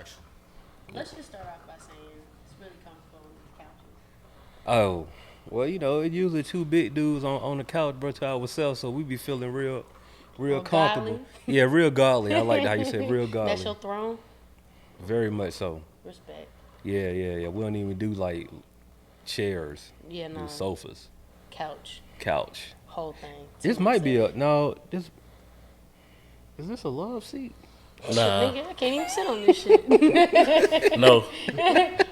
actually. Let's just start off by saying it's really comfortable on the couches. Oh, well, it's usually two big dudes on the couch, bro, to ourselves, so we be feeling real comfortable. Godly. Yeah, real godly. I like how you said real godly. That's your throne? Very much so. Respect. Yeah. We don't even do like chairs. Yeah, no. Do sofas. Couch. Whole Whole thing. This might be is this a love seat? Nah. Nigga, I can't even sit on this shit. No.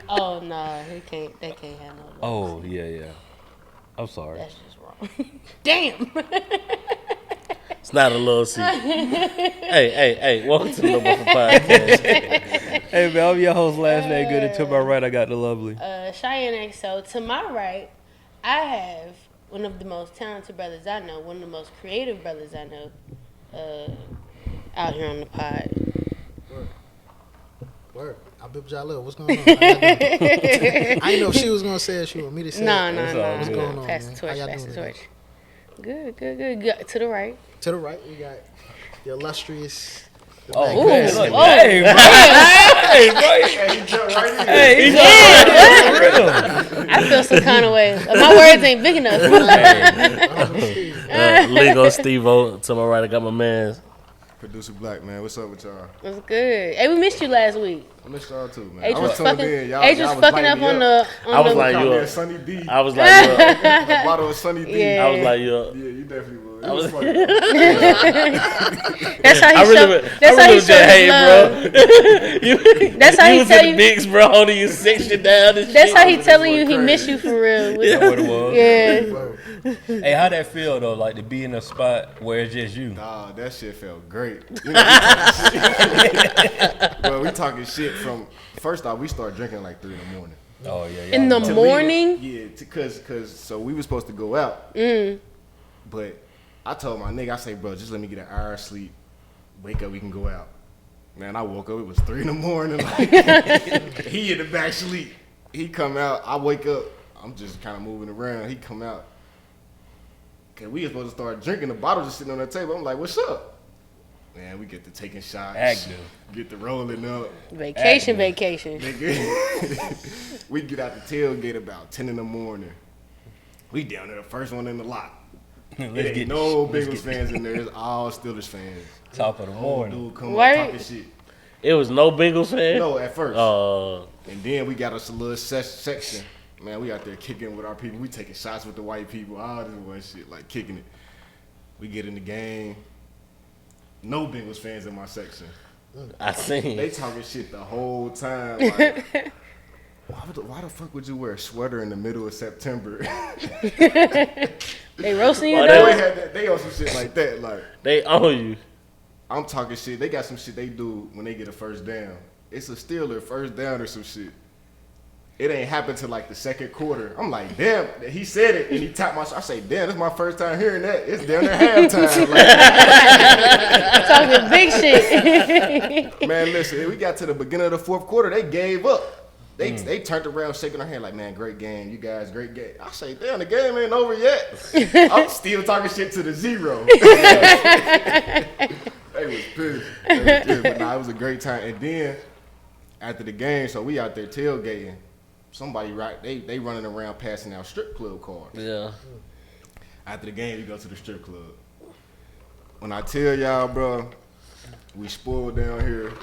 Oh, nah. They can't have no love. Oh, yeah. I'm sorry. That's just wrong. Damn. It's not a little seat. Hey, welcome to the Little Muffin Podcast. Hey, man, I'm your host, last name good, and to my right, I got the lovely. Cheyenne. So, to my right, I have one of the most talented brothers I know, one of the most creative brothers I know, out here on the pod. Word. Abib Jahleel, what's going on? I didn't know if she was going to say it. She want me to say it. No. What's going on, Pass man? the torch, How y'all pass the doing torch. Good. To the right. To the right, we got the illustrious... Oh, Ooh. man, look, Oh. hey, bro. He jumped right in. Hey, he's real. I feel some kind of way. My words ain't big enough. Lingo Steve, to my right, I got my man. Producer Black, man. What's up with y'all? It's good. Hey, we missed you last week. I missed y'all too, man. Age I was was tuned fucking, in. Y'all, Age y'all was was fucking lighting up me on up. the. I was like, Called you me a- a Sunny D. I was like, A bottle of Sunny D. Yeah. I was like, you. Yeah, you definitely would. It was funny. That's how he I really, showed. I That's how really he was showed just, hey, his bro. love. you, That's how you he was tell in you- the bigs, bro, holding your section down and That's shit. how he telling you went he crazy. miss you for real. That's what it was. Yeah. Hey, how that feel, though, like to be in a spot where it's just you? Nah, that shit felt great. You know, we talking shit. Bro, we talking shit from, first off, we start drinking like 3 in the morning. Oh, yeah. In the To morning. leave it- Yeah, cause so we was supposed to go out. But I told my nigga, I say, bro, just let me get an hour of sleep. Wake up, we can go out. Man, I woke up, it was 3 in the morning. Like, he in the back sleep. He come out, I wake up, I'm just kind of moving around. He come out. Cause we was supposed to start drinking, the bottle just sitting on the table. I'm like, what's up? Man, we get to taking shots. Active. Get to rolling up. Vacation. Nigga. We get out the tailgate about 10 in the morning. We down there, the first one in the lot. It ain't no Bengals fans in there. It's all Steelers fans. Top of the morning. Dude come Why- up talking shit. It was no Bengals fan? No, at first. And And then we got us a little section. Man, we out there kicking with our people. We taking shots with the white people. All this one shit, like kicking it. We get in the game. No Bengals fans in my section. I seen. They talking shit the whole time. Like, why the fuck would you wear a sweater in the middle of September? They roasting you Oh, though. They on some shit like that. Like, They own you. I'm talking shit. They got some shit they do when they get a first down. It's a Steeler first down or some shit. It ain't happened till like the second quarter. I'm like, damn. He said it and he tapped my. I say, damn, this is my first time hearing that. It's down there halftime. Like, Talking big shit. man, listen. We got to the beginning of the fourth quarter. They gave up. They turned around shaking their hand like, man, great game. You guys, great game. I say, damn, the game ain't over yet. I'm still talking shit to the zero. They was pissed. But nah, it was a great time. And then after the game, so we out there tailgating. Somebody they running around passing out strip club cards. Yeah. After the game, we go to the strip club. When I tell y'all, bro, we spoiled down here.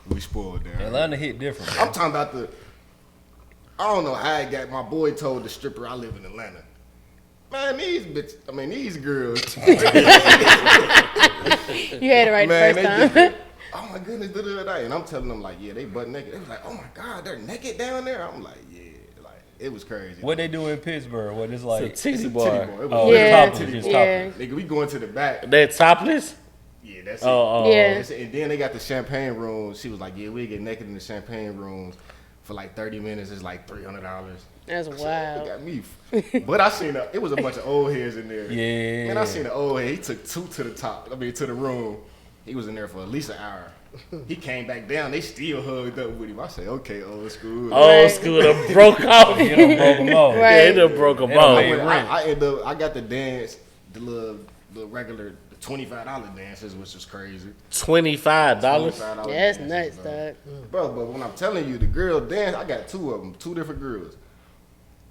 We spoiled down here. Atlanta hit different, bro. I'm talking about I don't know how I got, my boy told the stripper I live in Atlanta. Man, these girls. You had it right Man, the they first just, time. oh my goodness, da. And I'm telling them like, yeah, they butt naked. They was like, oh my God, they're naked down there. I'm like, yeah, like it was crazy. What they do in Pittsburgh? What it's like? It's a titty Titty bar. bar. It was Oh, Yeah. it's topless. It's Yeah. topless. nigga, we going to the back. They're topless? Yeah, that's Oh, it. Yeah. That's it. And then they got the champagne rooms. She was like, yeah, we get naked in the champagne rooms for like 30 minutes. It's like $300. That's It wild. got me. But I seen it was a bunch of old heads in there. Yeah. Man, I seen the old head. He took 2 to the top. to the room. He was in there for at least an hour. He came back down. They still hugged up with him. I say, okay, old school. Old school done broke off. You done broke them off. Right. Yeah, he done broke them They done off. made rent. I ended up. I got the dance, the little regular $25 dances, which is crazy. $25. $25 That's dances, nuts, bro. dog. Bro, but when I'm telling you, the girl dance, I got two of them, two different girls.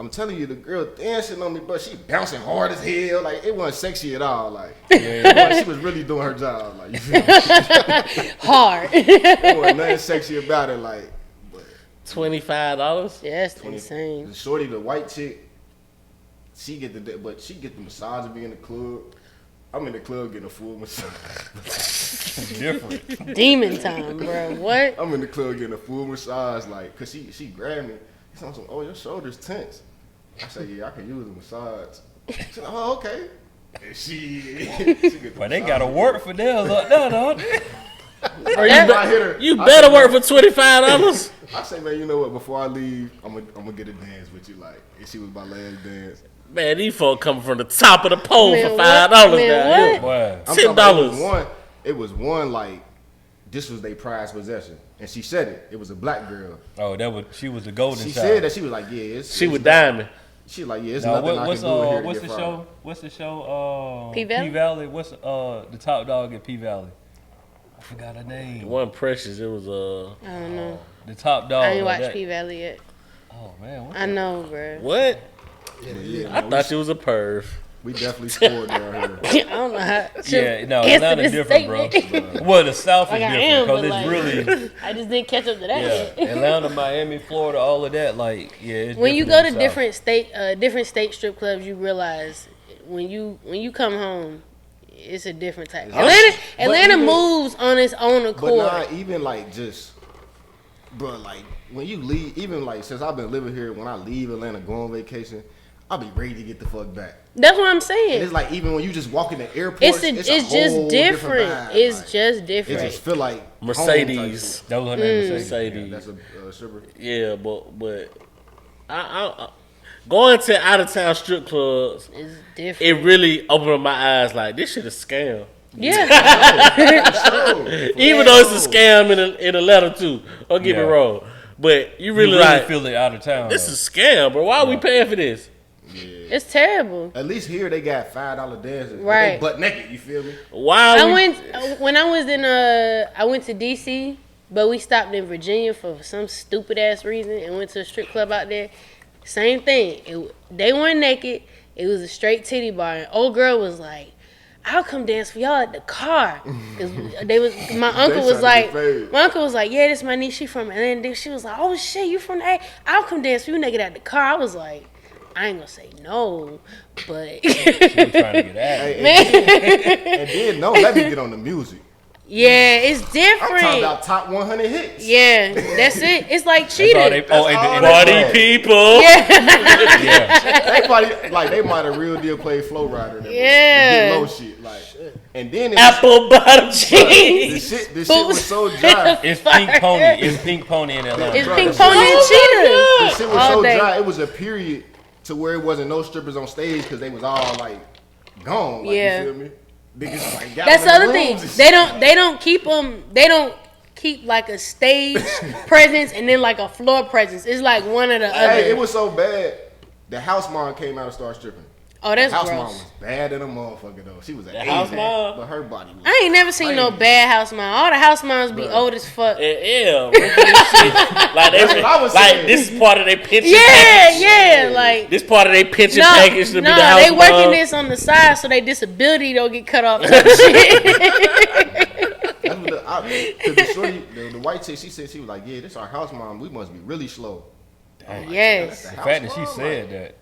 I'm telling you, the girl dancing on me, but she bouncing hard as hell. Like, it wasn't sexy at all. Like, she was really doing her job. Like, you feel me? Hard. There wasn't nothing sexy about it. Like, but $25. Yeah, that's insane. the shorty, the white chick, she get the massage and be in the club. I'm in the club getting a full massage. Different. Demon time, bro. What? I'm in the club getting a full massage, like, cause she grabbed me. She's like, oh, your shoulder's tense. I said, yeah, I can use a massage. She said, oh, okay. And she get But they gotta work for theirs up there, don't they? Bro, you I better said, work for $25. I say, man, you know what? Before I leave, I'm gonna get a dance with you, like. And she was my last dance. Man, these folks coming from the top of the pole Man, for $5 what? down Man, here. what? Boy. I'm $10. talking about it was one like this was their prized possession, and she said it. It was a black girl. Oh, she was the golden She child. said that she was like, yeah, She was diamond. She like, yeah, it's No, nothing I can do in here to what's get the fired. show? What's the show? P Valley? P Valley. What's the top dog at P Valley? I forgot her It name. wasn't Precious. It was I don't know. The top dog. I ain't like watched that. P Valley yet. Oh man, what I know, bro. what? Yeah, I thought she was a perv. we definitely scored down here. I don't know how. Yeah, no, answer Atlanta this different, bro. statement. Well, the South is Like I different am, because but it's like, really, I just didn't catch up to that yeah, yet. Atlanta, Miami, Florida, all of that. Like, yeah, it's When you different go in to the South. different state strip clubs, you realize when you come home, it's a different type. Atlanta even- moves on its own But accord. not even like just, bro. Like when you leave, even like since I've been living here, when I leave Atlanta, go on vacation, I'll be ready to get the fuck back. That's what I'm And saying. it's like even when you just walk in the airport, It's a just whole different. vibe. It's Like, just it different. just feel like home type Mercedes. shit. That was her name. Mercedes. Yeah, that's a stripper. Yeah, but I going to out of town strip clubs, It's different. it really opened up my eyes. Like this shit is scam. Yeah. Even though it's a scam in a letter too. Don't get me Yeah. wrong. But you You really, really like feel it out of town. this though. is a scam, bro. Why are we paying for this? It's terrible. At least here they got $5 dances. Right. They butt naked. You feel me? Why are I we? went when I was in I went to DC, but we stopped in Virginia for some stupid ass reason and went to a strip club out there. Same thing. They weren't naked. It was a straight titty bar. And old girl was like, "I'll come dance for y'all at the car." 'Cause my uncle was trying like, to get paid. "Yeah, this is my niece. She from Atlanta." She was like, "Oh shit, you from the? I'll come dance for you naked at the car." I was like, I ain't gonna say no, but She was trying to get at it. And then no, let me get on the music. yeah, it's I'm different. talking about top 100 hits. Yeah, that's it. It's like That's all cheating. they. That's all And they Party play. people. yeah. They probably like they might have real deal played Flow Rider. Yeah. The low shit like, and then it Apple bottom the cheese. shit was so dry. It's Pink Pony. It's Pink Pony in Atlanta. It's Bro, Pink the Pony and The Cheetah. shit was All so day. dry. It was a period to where it wasn't no strippers on stage because they was all like gone. Like, Yeah. you feel me? Niggas like got That's in the other rooms thing. and They shit. don't keep them. They don't keep like a stage presence and then like a floor presence. It's like one or the other. Hey, it was so bad. The house mom came out and started stripping. Oh, that's House mom gross. was bad than a motherfucker though. She was an house Asian, mom? but her body was. I ain't never seen no bad house mom. All the house moms be old as fuck. Yeah, like That's what I was like saying. this is part of their pension. Yeah, package. yeah, like. This part of their pension No, package to be the house they working mom. this on the side so they disability don't get cut off. Type shit. That's what cause the shorty, the white chick, she said she was like, yeah, this our house mom. We must be really slow. Yes. The fact that she said that.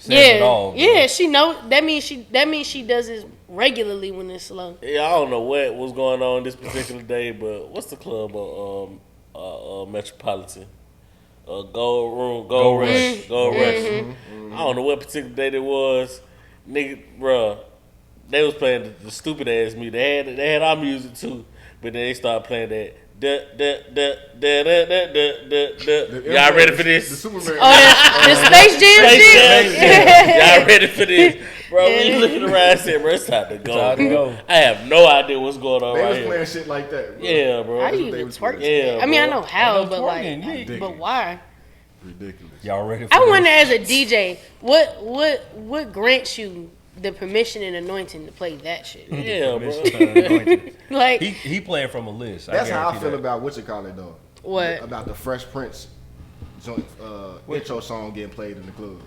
Says it Yeah, all, bro. yeah. She know that means she does this regularly when it's slow. Yeah, I don't know what was going on this particular day, but what's the club on Metropolitan? Gold Rush. I don't know what particular day it was. Nigga, bruh, they was playing the stupid ass music. They had our music too, but then they started playing that. Y'all ready for this? The Superman. Oh, the Space Jam shit. Y'all ready for this? Bro, when you looking around and said, bro, it's time to go. time to bro. go. I have no idea what's going on They right was here. playing shit like that. Bro. Yeah, bro. How do They you even was twerk? Yeah, I mean, I bro. know how, No but twerking, like, yeah. but why? Ridiculous. Y'all ready for I this? wonder as a DJ, what grants you the permission and anointing to play that shit. Yeah, bro. Like he playing from a list. That's how I guarantee feel that. about what you call it though. What? About the Fresh Prince joint intro song getting played in the club.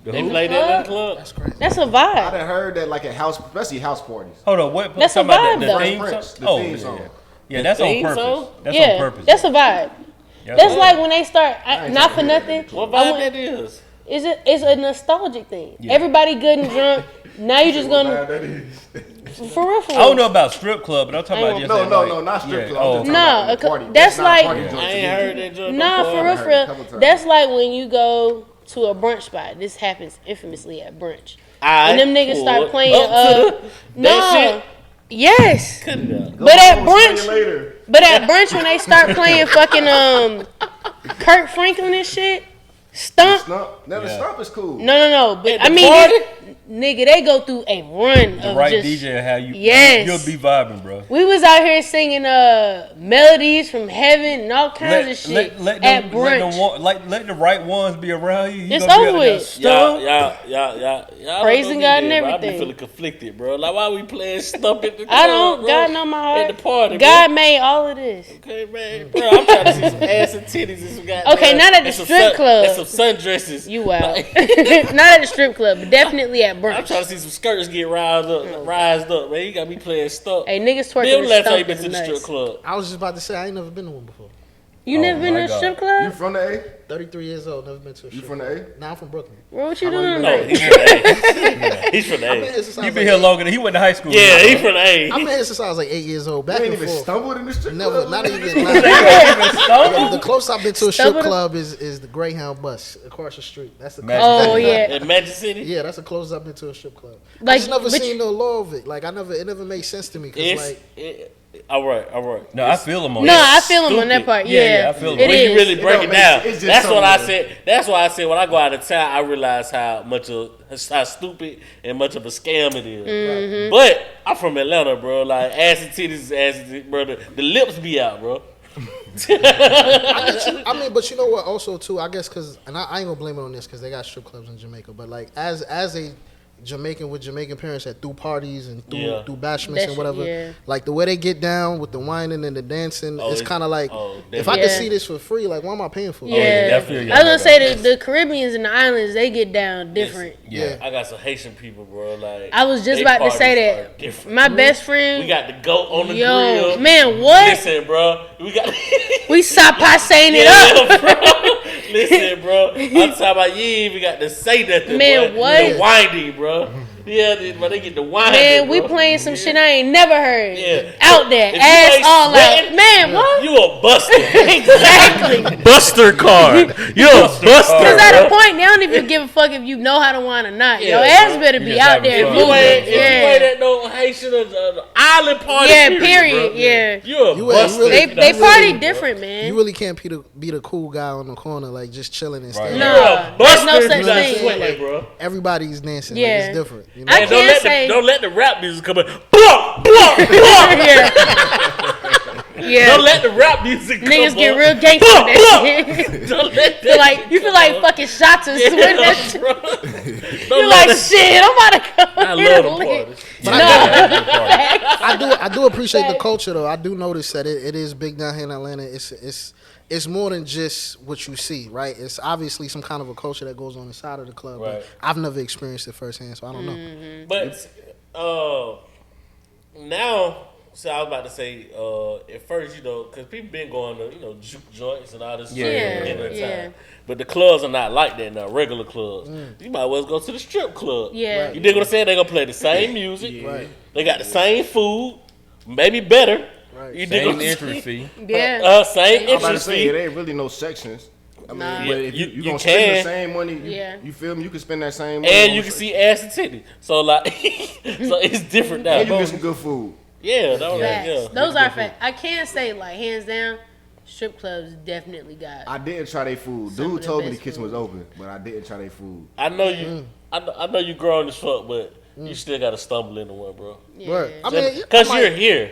They play that in the club. That's crazy. That's a I vibe. done heard that like at house, especially house parties. Hold on, what? That's a talking about vibe, the though. theme Prince, song? the Oh, theme yeah. song. Yeah, that's on theme purpose. song? That's Yeah, on purpose. that's a vibe. Yeah, That's like when they start. ain't Not for trying to hear nothing. that. What I vibe went- that is? It's a nostalgic thing. Yeah. Everybody good and drunk. Now you just gonna That is. for real. I don't know about strip club, but I'm talking I about ain't just No, not strip club. Oh, I'm just No, talking about a party. that's not a like- party Yeah. joint I to ain't me. heard that joint. Nah, no for club. real, heard for it a real. couple times. That's like when you go to a brunch spot. This happens infamously at brunch. I And them niggas start pulled playing. up to No, that yes. Cut it out. But at I'ma explain it brunch, later. but at brunch when they start playing fucking Kirk Franklin and shit, stump. Stump. Now the stump is cool. No. But At I the mean, party? nigga, they go through a run The of right just. DJ and how you Yes. you'll be vibing, bro. We was out here singing melodies from heaven and all kinds of shit at brunch. Let the right ones be around you. You It's gonna be over able to with. stump. Y'all Praising don't God get and that, bro. I everything. be feeling conflicted, bro. Like, why we playing stump at the club, I don't. bro? God know my heart. At the party, bro. God made all of this. Okay, man. Bro, I'm trying to see some ass and titties and some goddamn. Okay, not at the and some strip club. And some sundresses. You out. Like, Not at the strip club, but definitely at I'm brunch. trying to see some skirts get rised up, man. You got me playing stump. Hey, niggas twerking Bill, and last time you stumping been to is the strip nuts. club. I was just about to say I ain't never been to one before. You Oh never been my to a God. strip You club? from the A? 33 years old, never been to a You strip from club. the A? Nah, I'm from Brooklyn. Bro, what you How long doing? you No, Like? he's from the A. He's from the I've been A. here since I You was been like here eight- longer than he went to high school. Yeah, he's from the I've A. been here since I was like 8 years old. Back You ain't and even forth. stumbled in the strip Never, club? not even. Stumble? The closest I've been to a strip Stumbled? club is the Greyhound bus across the street. That's the Magic closest. Oh yeah. In Magic City? Yeah, that's the closest I've been to a strip club. I Like, just never but seen the law of it. Like it never made sense to me. Cause All right. No, I feel him on No, that. I feel him on that Stupid. part. Yeah, Yeah, yeah, I feel it him. When you is. really It break don't it make down, sense. It's just that's what I something said. That's why I said when I go out of town, I realize how stupid and much of a scam it is. Mm-hmm. But I'm from Atlanta, bro. Like ass and titties is ass and titties, bro. The lips be out, bro. I mean, but you know what? Also, too, I guess because, and I ain't gonna blame it on this because they got strip clubs in Jamaica. But like, as a Jamaican with Jamaican parents that threw parties and threw bashments and whatever, Yeah. like the way they get down with the whining and the dancing, Oh, it's kind of like if I definitely. could Yeah. see this for free, like why am I paying for it? Yeah, definitely. I was gonna say the Caribbeans and the islands they get down different. Yeah. I got some Haitian people, bro. Like I was just they about to parties say are that. different. My best friend, We got the goat on the yo, grill. man, what? Listen, bro. We got. We saying it up. Yeah, bro. Listen, bro. I'm talking about you ain't even got to say nothing, Man, bro. what? The winding, bro. Yeah, but they get the winding. Man, we bro. playing some shit I ain't never heard. Yeah. Out there, If you ass ain't all out. sweating, Man, what? You a buster. Exactly. Buster card. You a buster. Because at bro. a point, they don't even give a fuck if you know how to whine or not. Your Yeah, ass bro. better You be just out having there fun. If you moving. ain't, if you ain't Yeah, at no Haitian island party, yeah, period. period. Bro. Yeah. You a You buster. ain't They You party really- different, man. You really can't be the cool guy on the corner, like just chilling and standing. No. You're a there's buster no if such you not thing. sweating, bro. Everybody's dancing. Yeah. Like, it's different. You know? I And can't don't let the rap music come in. yeah. Don't let the rap music come Niggas get on. real gangster with that shit. Don't let Feel like you feel like fucking shots and swing that shit. You're like shit. I'm about to go. I here love and them lick. parties. But I do appreciate the culture though. I do notice that it is big down here in Atlanta. It's more than just what you see, right? It's obviously some kind of a culture that goes on inside of the club. Right. But I've never experienced it firsthand, so I don't know. But now, so I was about to say, at first, you know, because people been going to, you know, juke joints and all this shit in their yeah. time. But the clubs are not like that now, regular clubs. You might as well go to the strip club. Yeah. You dig what I'm saying? They're going to play the same music. Right. They got the same food, maybe better. Right. You dig what Same I'm entry saying? fee. Yeah. Same I'm about to entry say it fee. ain't really no sections. I mean, Nah. but if You you gonna can. spend the same money, Yeah. you feel me? You can spend that same money. And on you can sex- see ass and titty. So, like, so it's different now. and you get some good food. Yeah, that was Facts. yeah. Those are facts. I can't say like hands down. Strip clubs definitely got. I didn't try their food. Some of Dude the told me the best kitchen food. was open, but I didn't try their food. I know you. I know you grown as fuck, but you still gotta stumble into one, bro. yeah. Word. I mean, Because I might- you're here.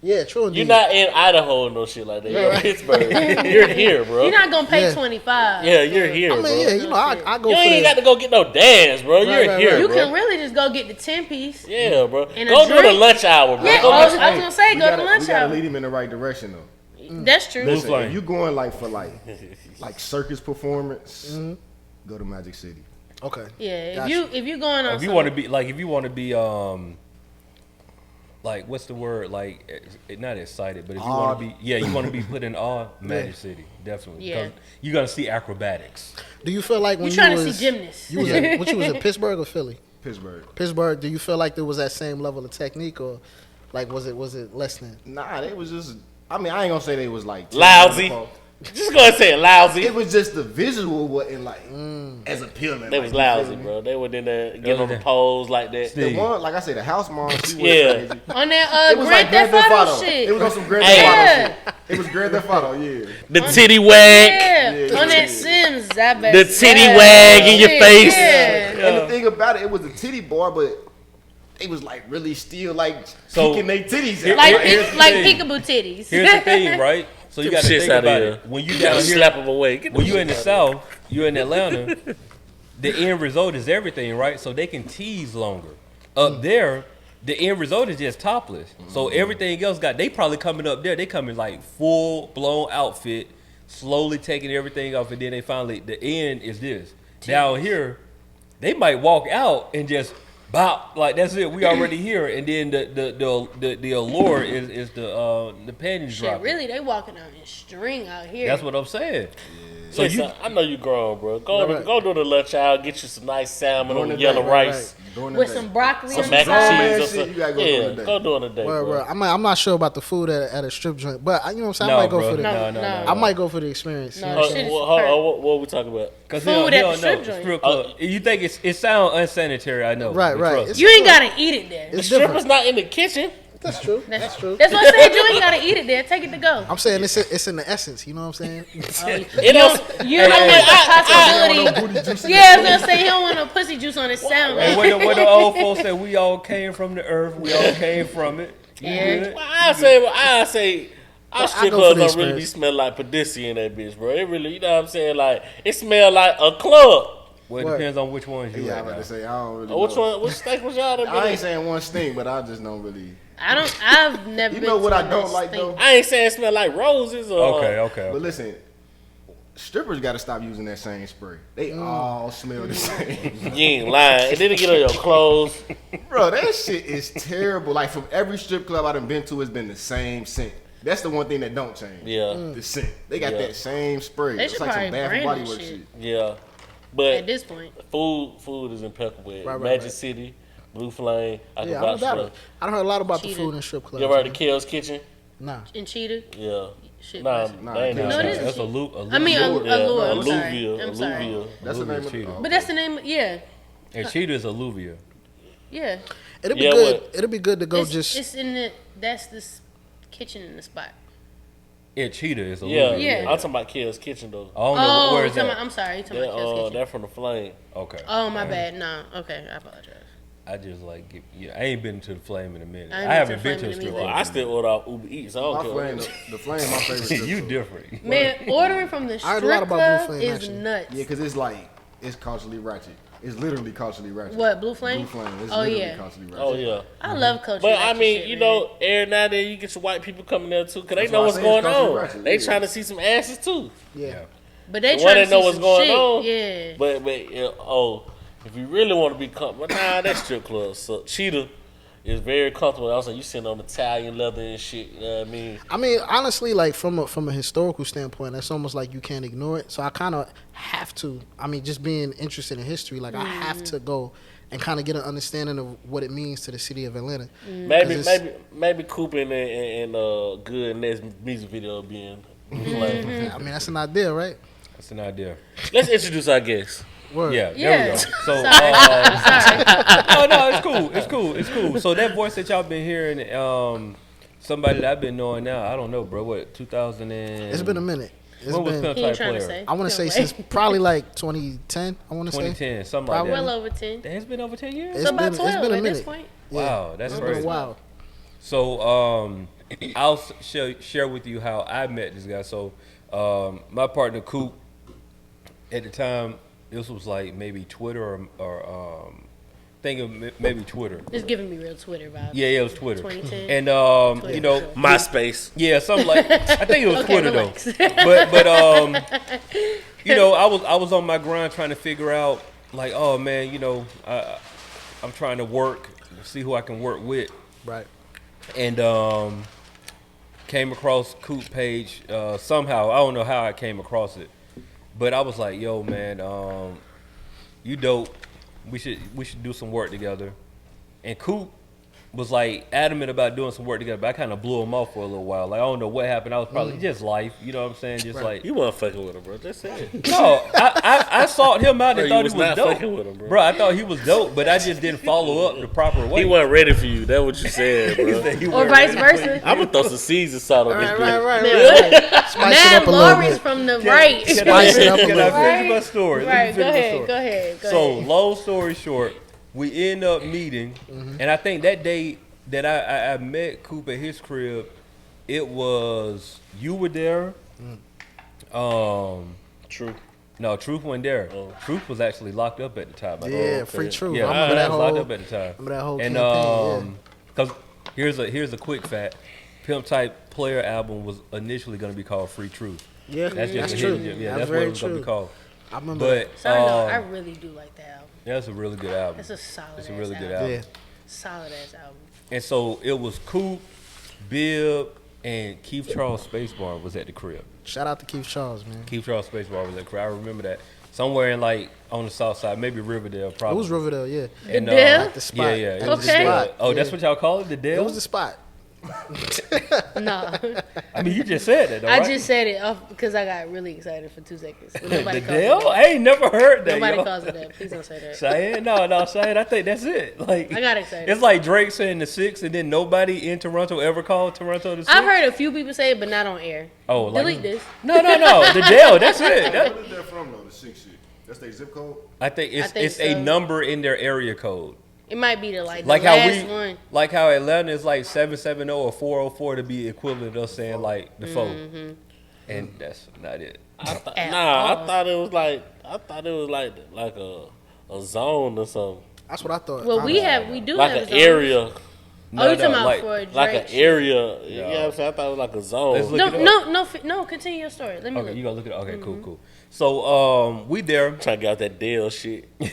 Yeah, true indeed. You're not in Idaho or no shit like that. You're in Pittsburgh. You're here, bro. You're not gonna pay Yeah. 25. Yeah, you're here, I mean, bro. yeah, you know, I go You for ain't the, got to go get no dance, bro. You're right, here, right. You bro. can really just go get the 10-piece. Yeah, bro. And a Go do the drink. lunch hour, bro. Yeah, Go I was get gonna say we go to gotta- lunch We gotta hour. lead him in the right direction though. That's true. Listen, Flame. if you going like for like circus performance, go to Magic City. okay. Yeah, Gotcha. if you going on If you want to be like what's the word, like not excited, but if you want to be, you want to be put in awe, Magic City, definitely. Yeah. Because you're gonna see acrobatics. Do you feel like when you trying you to was see gymnasts. you was in, what you was in Pittsburgh or Philly? Pittsburgh. Do you feel like there was that same level of technique, or like was it less than? Nah, they was just. I mean, I ain't gonna say they was like Lousy. Just go and say it, lousy. It was just the visual wasn't like as appealing. They like, was you lousy, feel me? bro. They were in there getting on the pose like that. The one, like I said, the house mom, she was Yeah. crazy. On that It was Grand like Grand Theft Theft Auto Auto. shit. It was on some Grand Hey. Theft Auto Yeah. shit. It was Grand Theft Auto, yeah. The titty wag. Yeah, Yeah, on yeah. that Sims, I bet. The titty wag in your Yeah, face. Yeah. And the thing about it was a titty bar, but they was like really still like So- peeking their titties out. Like Here's the like thing. peekaboo titties. Here's the thing, right? So you got to Shits think out of about here. it. When you You down gotta here, slap them away. Get when them you in the shits out of South, you're in Atlanta, the end result is everything, right? So they can tease longer. Up there, the end result is just topless. So everything else they probably coming up there, they coming like full blown outfit, slowly taking everything off, and then they finally, the end is this. Down here, they might walk out and just bop, like that's it, we already here, and then the allure is the panties Shit, dropping. really, they walking out in string out here. That's what I'm saying. So Listen, I know you grown, bro. Go do the lunch hour, get you some nice salmon During on the yellow day, rice, During the with day. some broccoli some on mac the and side. Man, cheese, or shit, something. you gotta go Yeah, during the day. go during the day, Well, bro. I'm not sure about the food at a strip joint, but you know what I'm saying. I No, might go bro. for the. No. I might go for the experience. No, you know what I'm shit saying? is What we talking about? Cause Food at the strip joint. Strip club. You think it sounds unsanitary? I know. Right, but right. trust It's- me. You ain't gotta eat it there. The It's stripper's different. not in the kitchen. That's true. That's true. That's what I said. You ain't gotta eat it there. Take it to go. I'm saying it's in the essence. You know what I'm saying? It don't. You don't want the No possibility. booty juice in Yeah, I the was gonna say he don't want no pussy juice on his salmon. And when the old folks said we all came from the earth, we all came from it. You Yeah. good? I say. Our strip go for clubs the don't really be experience. smell like Padissi in that bitch, bro. It really, you know what I'm saying? Like, it smell like a club. Well, it What? depends on which ones you Yeah, I'm at about now. to say I don't really. Which know. one? Which steak was y'all? That I been ain't saying one stink, but I just don't really. I've never You been know what to I one don't that like, stink. though? I ain't saying it smell like roses or. Okay. But listen, strippers got to stop using that same spray. They all smell the same. You ain't lying. It didn't get on your clothes. Bro, that shit is terrible. Like from every strip club I done been to, it's been the same scent. That's the one thing that don't change. Yeah. The scent. They got Yeah. that same spray. They It's should like some probably Bath and brand Body that Works shit. shit. Yeah. At But this point, food is impeccable. Right, Magic right. City, Blue Flame. I can Yeah, I vouch don't doubt for it. I done heard a lot about the Cheetah. food in strip clubs. You ever heard of man. Kale's Kitchen? Nah. in Cheetah, Yeah. shit. Nah, busted. they ain't No, No, it is. That's a loop. I mean, Allure. allure. I'm Alluvia. sorry. I'm sorry. Alluvia. That's the name of Cheetah. the. But that's the name. Yeah, And cheetah is alluvia. yeah. It'd be Yeah, good. what? It'd be good to go It's in the. That's this kitchen in the spot. And cheetah is Yeah. alluvia. Yeah. I'm talking about Kale's Kitchen, though. I don't know where is that. I'm sorry. You talking That, about Kale's Kitchen? they're from the Flame. Okay. Oh, my bad. No. Okay, I apologize. I just like I ain't been to the flame in a minute. I I ain't haven't been been to to the a Flame strip in a club. I still order off Uber Eats. I My don't flame, care. the flame, my favorite. strip You club. different. Man, ordering from the I heard a lot strip about Blue club Flame, is actually. nuts. Yeah, because it's like it's culturally ratchet. It's literally culturally ratchet. What, Blue Flame? Blue Flame. It's Oh, literally yeah. culturally ratchet. Oh, yeah. I love culture. But I ratchet mean, shit, you man. know, every now and then you get your white people coming there too, because they That's know why I what's say going it's culturally on. ratchet, They yeah. trying to see some asses too. Yeah. But they The trying one to that know see what's some going shit. on. Yeah. But if you really want to be comfortable, nah, that's strip club. So Cheetah is very comfortable. Also, you sitting on Italian leather and shit. You know what I mean? I mean, honestly, like from a historical standpoint, that's almost like you can't ignore it. So I kind of have to. I mean, just being interested in history, like I have to go and kind of get an understanding of what it means to the city of Atlanta. Maybe Cooper and Good next music video being. I mean, that's an idea, right? That's an idea. Let's introduce our guest. Word. Yeah, there Yeah. we go. So, Sorry. no, it's cool. So that voice that y'all been hearing, somebody that I've been knowing now, I don't know, bro. What 2000 and? It's been a minute. It's When was been. Pimp He ain't Type trying to Player? say. I want to say No way. since probably like 2010. I want to say. 2010, something Probably. like Well that. over 10. Damn, it's been over 10 years. It's So about been- 12 it's been a at this minute. point. Wow, that's It's crazy. been wild. So I'll share with you how I met this guy. So my partner Coop, at the time, this was like maybe Twitter or think of maybe Twitter. It's giving me real Twitter vibes. Yeah, it was Twitter. 2010. And Twitter, you know, sure. MySpace. yeah, something like I think it was Okay, Twitter relax. though. But you know, I was on my grind trying to figure out like, oh man, you know, I'm trying to work, see who I can work with. Right. And came across Coop page somehow. I don't know how I came across it, but I was like, "Yo, man, you dope. We should do some work together." And Coop was like adamant about doing some work together, but I kind of blew him off for a little while. Like I don't know what happened. I was probably just life, you know what I'm saying? Just like You wasn't fucking with him, bro. Just say it. no, I sought him out and Bro, thought you he was was not dope. fucking with him, bro. I thought he was dope, but I just didn't follow up the proper way. He wasn't ready for you. That's what you said, bro. He Or wasn't vice ready. versa. I'm gonna throw some seeds salt on this Right, bitch. right, Man, right, what? right. Spice it Mad up a little Lori's bit. from the right. Can Spice it up a I little. finish my story? Let me Right, go finish my ahead, story. go ahead, go So, ahead. long story short, we end up meeting, and I think that day that I met Coop at his crib, it was you were there. True. No, Truth wasn't there. Oh. Truth was actually locked up at the time. I think. Yeah, free truth. Yeah, I remember that he was locked whole. up at the time. Remember that whole And campaign. because here's a quick fact: Pimp Type Player album was initially going to be called Free Truth. Yeah, That's just that's a true. hidden gem. Yeah, That's that's what it very was going to true. be called. I remember. But Side note, I really do like that album. that's a really good album. That's a solid It's a ass really good album. album. Yeah. Solid ass album. And so it was Coop, Bib, and Keith Charles Spacebar was at the crib. Shout out to Keith Charles, man. Keith Charles Spacebar was at the crib. I remember that. Somewhere in like on the south side, maybe Riverdale, It probably. was Riverdale, yeah. And, Dale? Like the spot. Yeah, yeah. It was the Okay. Dale. Oh, Yeah. that's what y'all call it, the Dale? It was the spot. Nah. I mean, you just said that, though, I right? just said it off because I got really excited for 2 seconds. But the nobody calls Dale? it that. I ain't never heard that, Nobody yo. calls it that. Please don't say that. Cheyenne? No, Cheyenne, I think that's it. Like I got excited. It's like Drake saying the 6, and then nobody in Toronto ever called Toronto the 6. I've heard a few people say it, but not on air. Oh, like Delete this. No, the Dale. That's it. That, Where is that from though? The 6 shit. That's their zip code. I think it's think it's a so. number in their area code. It might be the Like the how last we, one. like how Atlanta is like 770 or 404 to be equivalent to us saying like the 4, and that's not it. I At I all. thought it was like a zone or something. That's what I thought. Well, we Honestly. do Like have an a zone. area. Oh, you talking about like, for Drake? Like an area. Yeah. You know what I'm saying? I thought it was like a Let's zone. look No, it up. no. Continue your story. Let me Okay, look. you gotta look it up. Okay, cool. So we there. Trying to get out that deal shit. I'm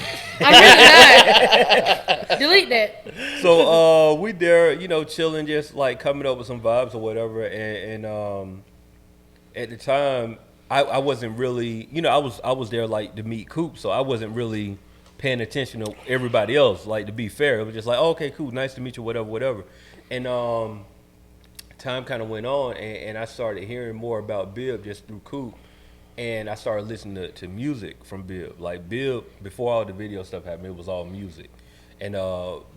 really not. Delete that. So we there, you know, chilling, just like coming up with some vibes or whatever. And at the time, I wasn't really, you know, I was there like to meet Coop, so I wasn't really paying attention to everybody else. Like, to be fair, it was just like, oh, okay, cool, nice to meet you, whatever. And time kind of went on, and I started hearing more about Bib just through Coop. And I started listening to music from Bib. Like, Bib, before all the video stuff happened, it was all music. And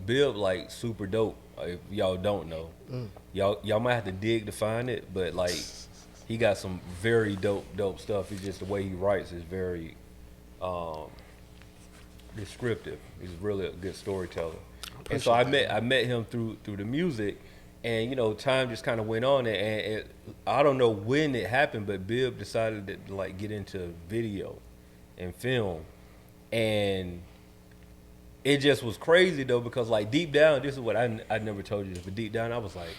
Bib, like, super dope. If y'all don't know, y'all might have to dig to find it, but like, he got some very dope stuff. It's just the way he writes is very descriptive. He's really a good storyteller. And so I met him through the music, and you know, time just kind of went on, and I don't know when it happened, but Bib decided to like get into video and film, and it just was crazy though, because like deep down, this is what I never told you this, but deep down I was like,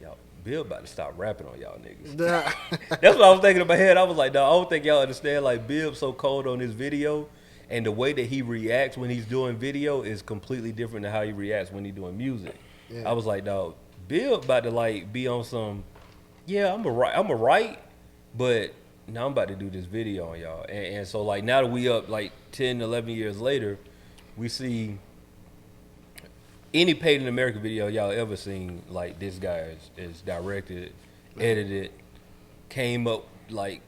y'all, Bill about to stop rapping on y'all niggas. That's what I was thinking in my head. I was like, no, I don't think y'all understand. Like, Bib's so cold on his video, and the way that he reacts when he's doing video is completely different than how he reacts when he's doing music. Yeah. I was like, dog, Bill about to like be on some, yeah, I'm a write, but now I'm about to do this video on y'all. And so like now that we up like 10, 11 years later, we see any Paid in America video y'all ever seen, like this guy is directed, edited, came up like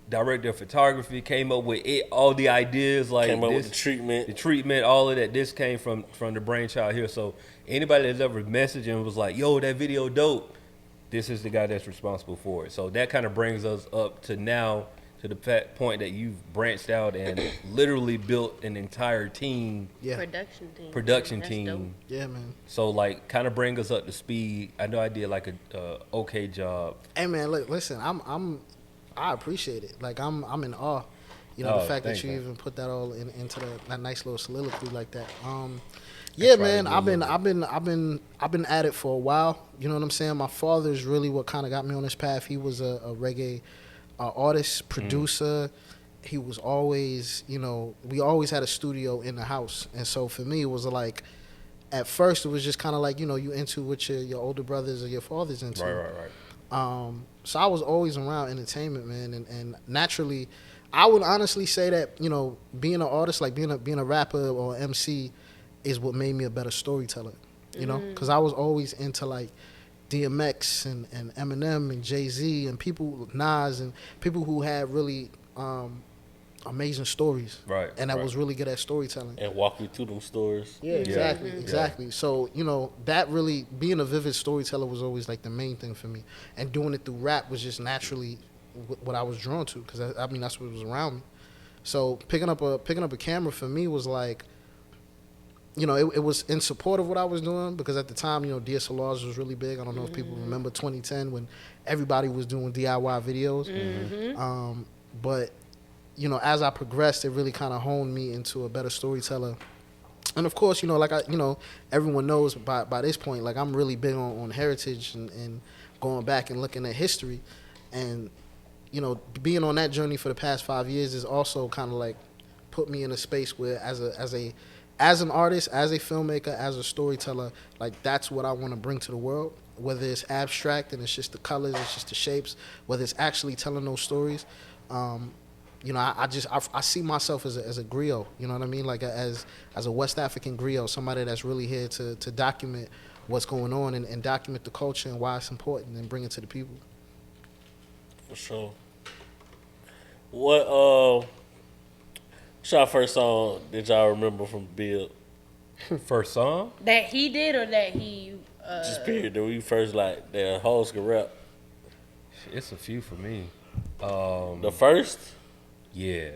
director of photography, came up with it, all the ideas, like Came up this, with the treatment, all of that. This came from the brainchild here. So anybody that's ever messaged and was like, yo, that video dope, this is the guy that's responsible for it. So that kind of brings us up to now, to the point that you've branched out and literally built an entire team, Yeah. Production team. team. That's dope. Yeah, man. So like, kind of bring us up to speed. I know I did like a okay job. Hey, man, look, listen, I appreciate it. Like, I'm in awe. You know, the fact that you even put that all into that nice little soliloquy like that. Yeah, man, I've been at it for a while. You know what I'm saying? My father's really what kind of got me on this path. He was a reggae artist, producer. He was always, you know, we always had a studio in the house. And so for me, it was like, at first it was just kind of like, you know, you into what your older brothers or your father's into. Right. So I was always around entertainment, man. And naturally, I would honestly say that, you know, being an artist, like being a rapper or MC, is what made me a better storyteller, you know? Because I was always into, like, DMX and Eminem and Jay-Z and people, Nas, and people who had really amazing stories. Right. And that was really good at storytelling. And walk you through them stories. Yeah, exactly. So, you know, that really, being a vivid storyteller was always, like, the main thing for me. And doing it through rap was just naturally what I was drawn to, because, I mean, that's what was around me. So picking up a camera for me was like, you know, it was in support of what I was doing, because at the time, you know, DSLRs was really big. I don't know if people remember 2010 when everybody was doing DIY videos. But, you know, as I progressed, it really kind of honed me into a better storyteller. And of course, you know, like everyone knows by this point, like, I'm really big on heritage and going back and looking at history. And, you know, being on that journey for the past 5 years is also kind of like put me in a space where as an artist, as a filmmaker, as a storyteller, like, that's what I want to bring to the world. Whether it's abstract and it's just the colors, it's just the shapes, whether it's actually telling those stories. You know, I see myself as a griot. You know what I mean? Like as a West African griot, somebody that's really here to document what's going on and document the culture and why it's important and bring it to the people. For sure. What's your first song that y'all remember from Bill? First song? That he did or that he... Just period. That we first, like, the hoes could rap. It's a few for me. The first? Yeah.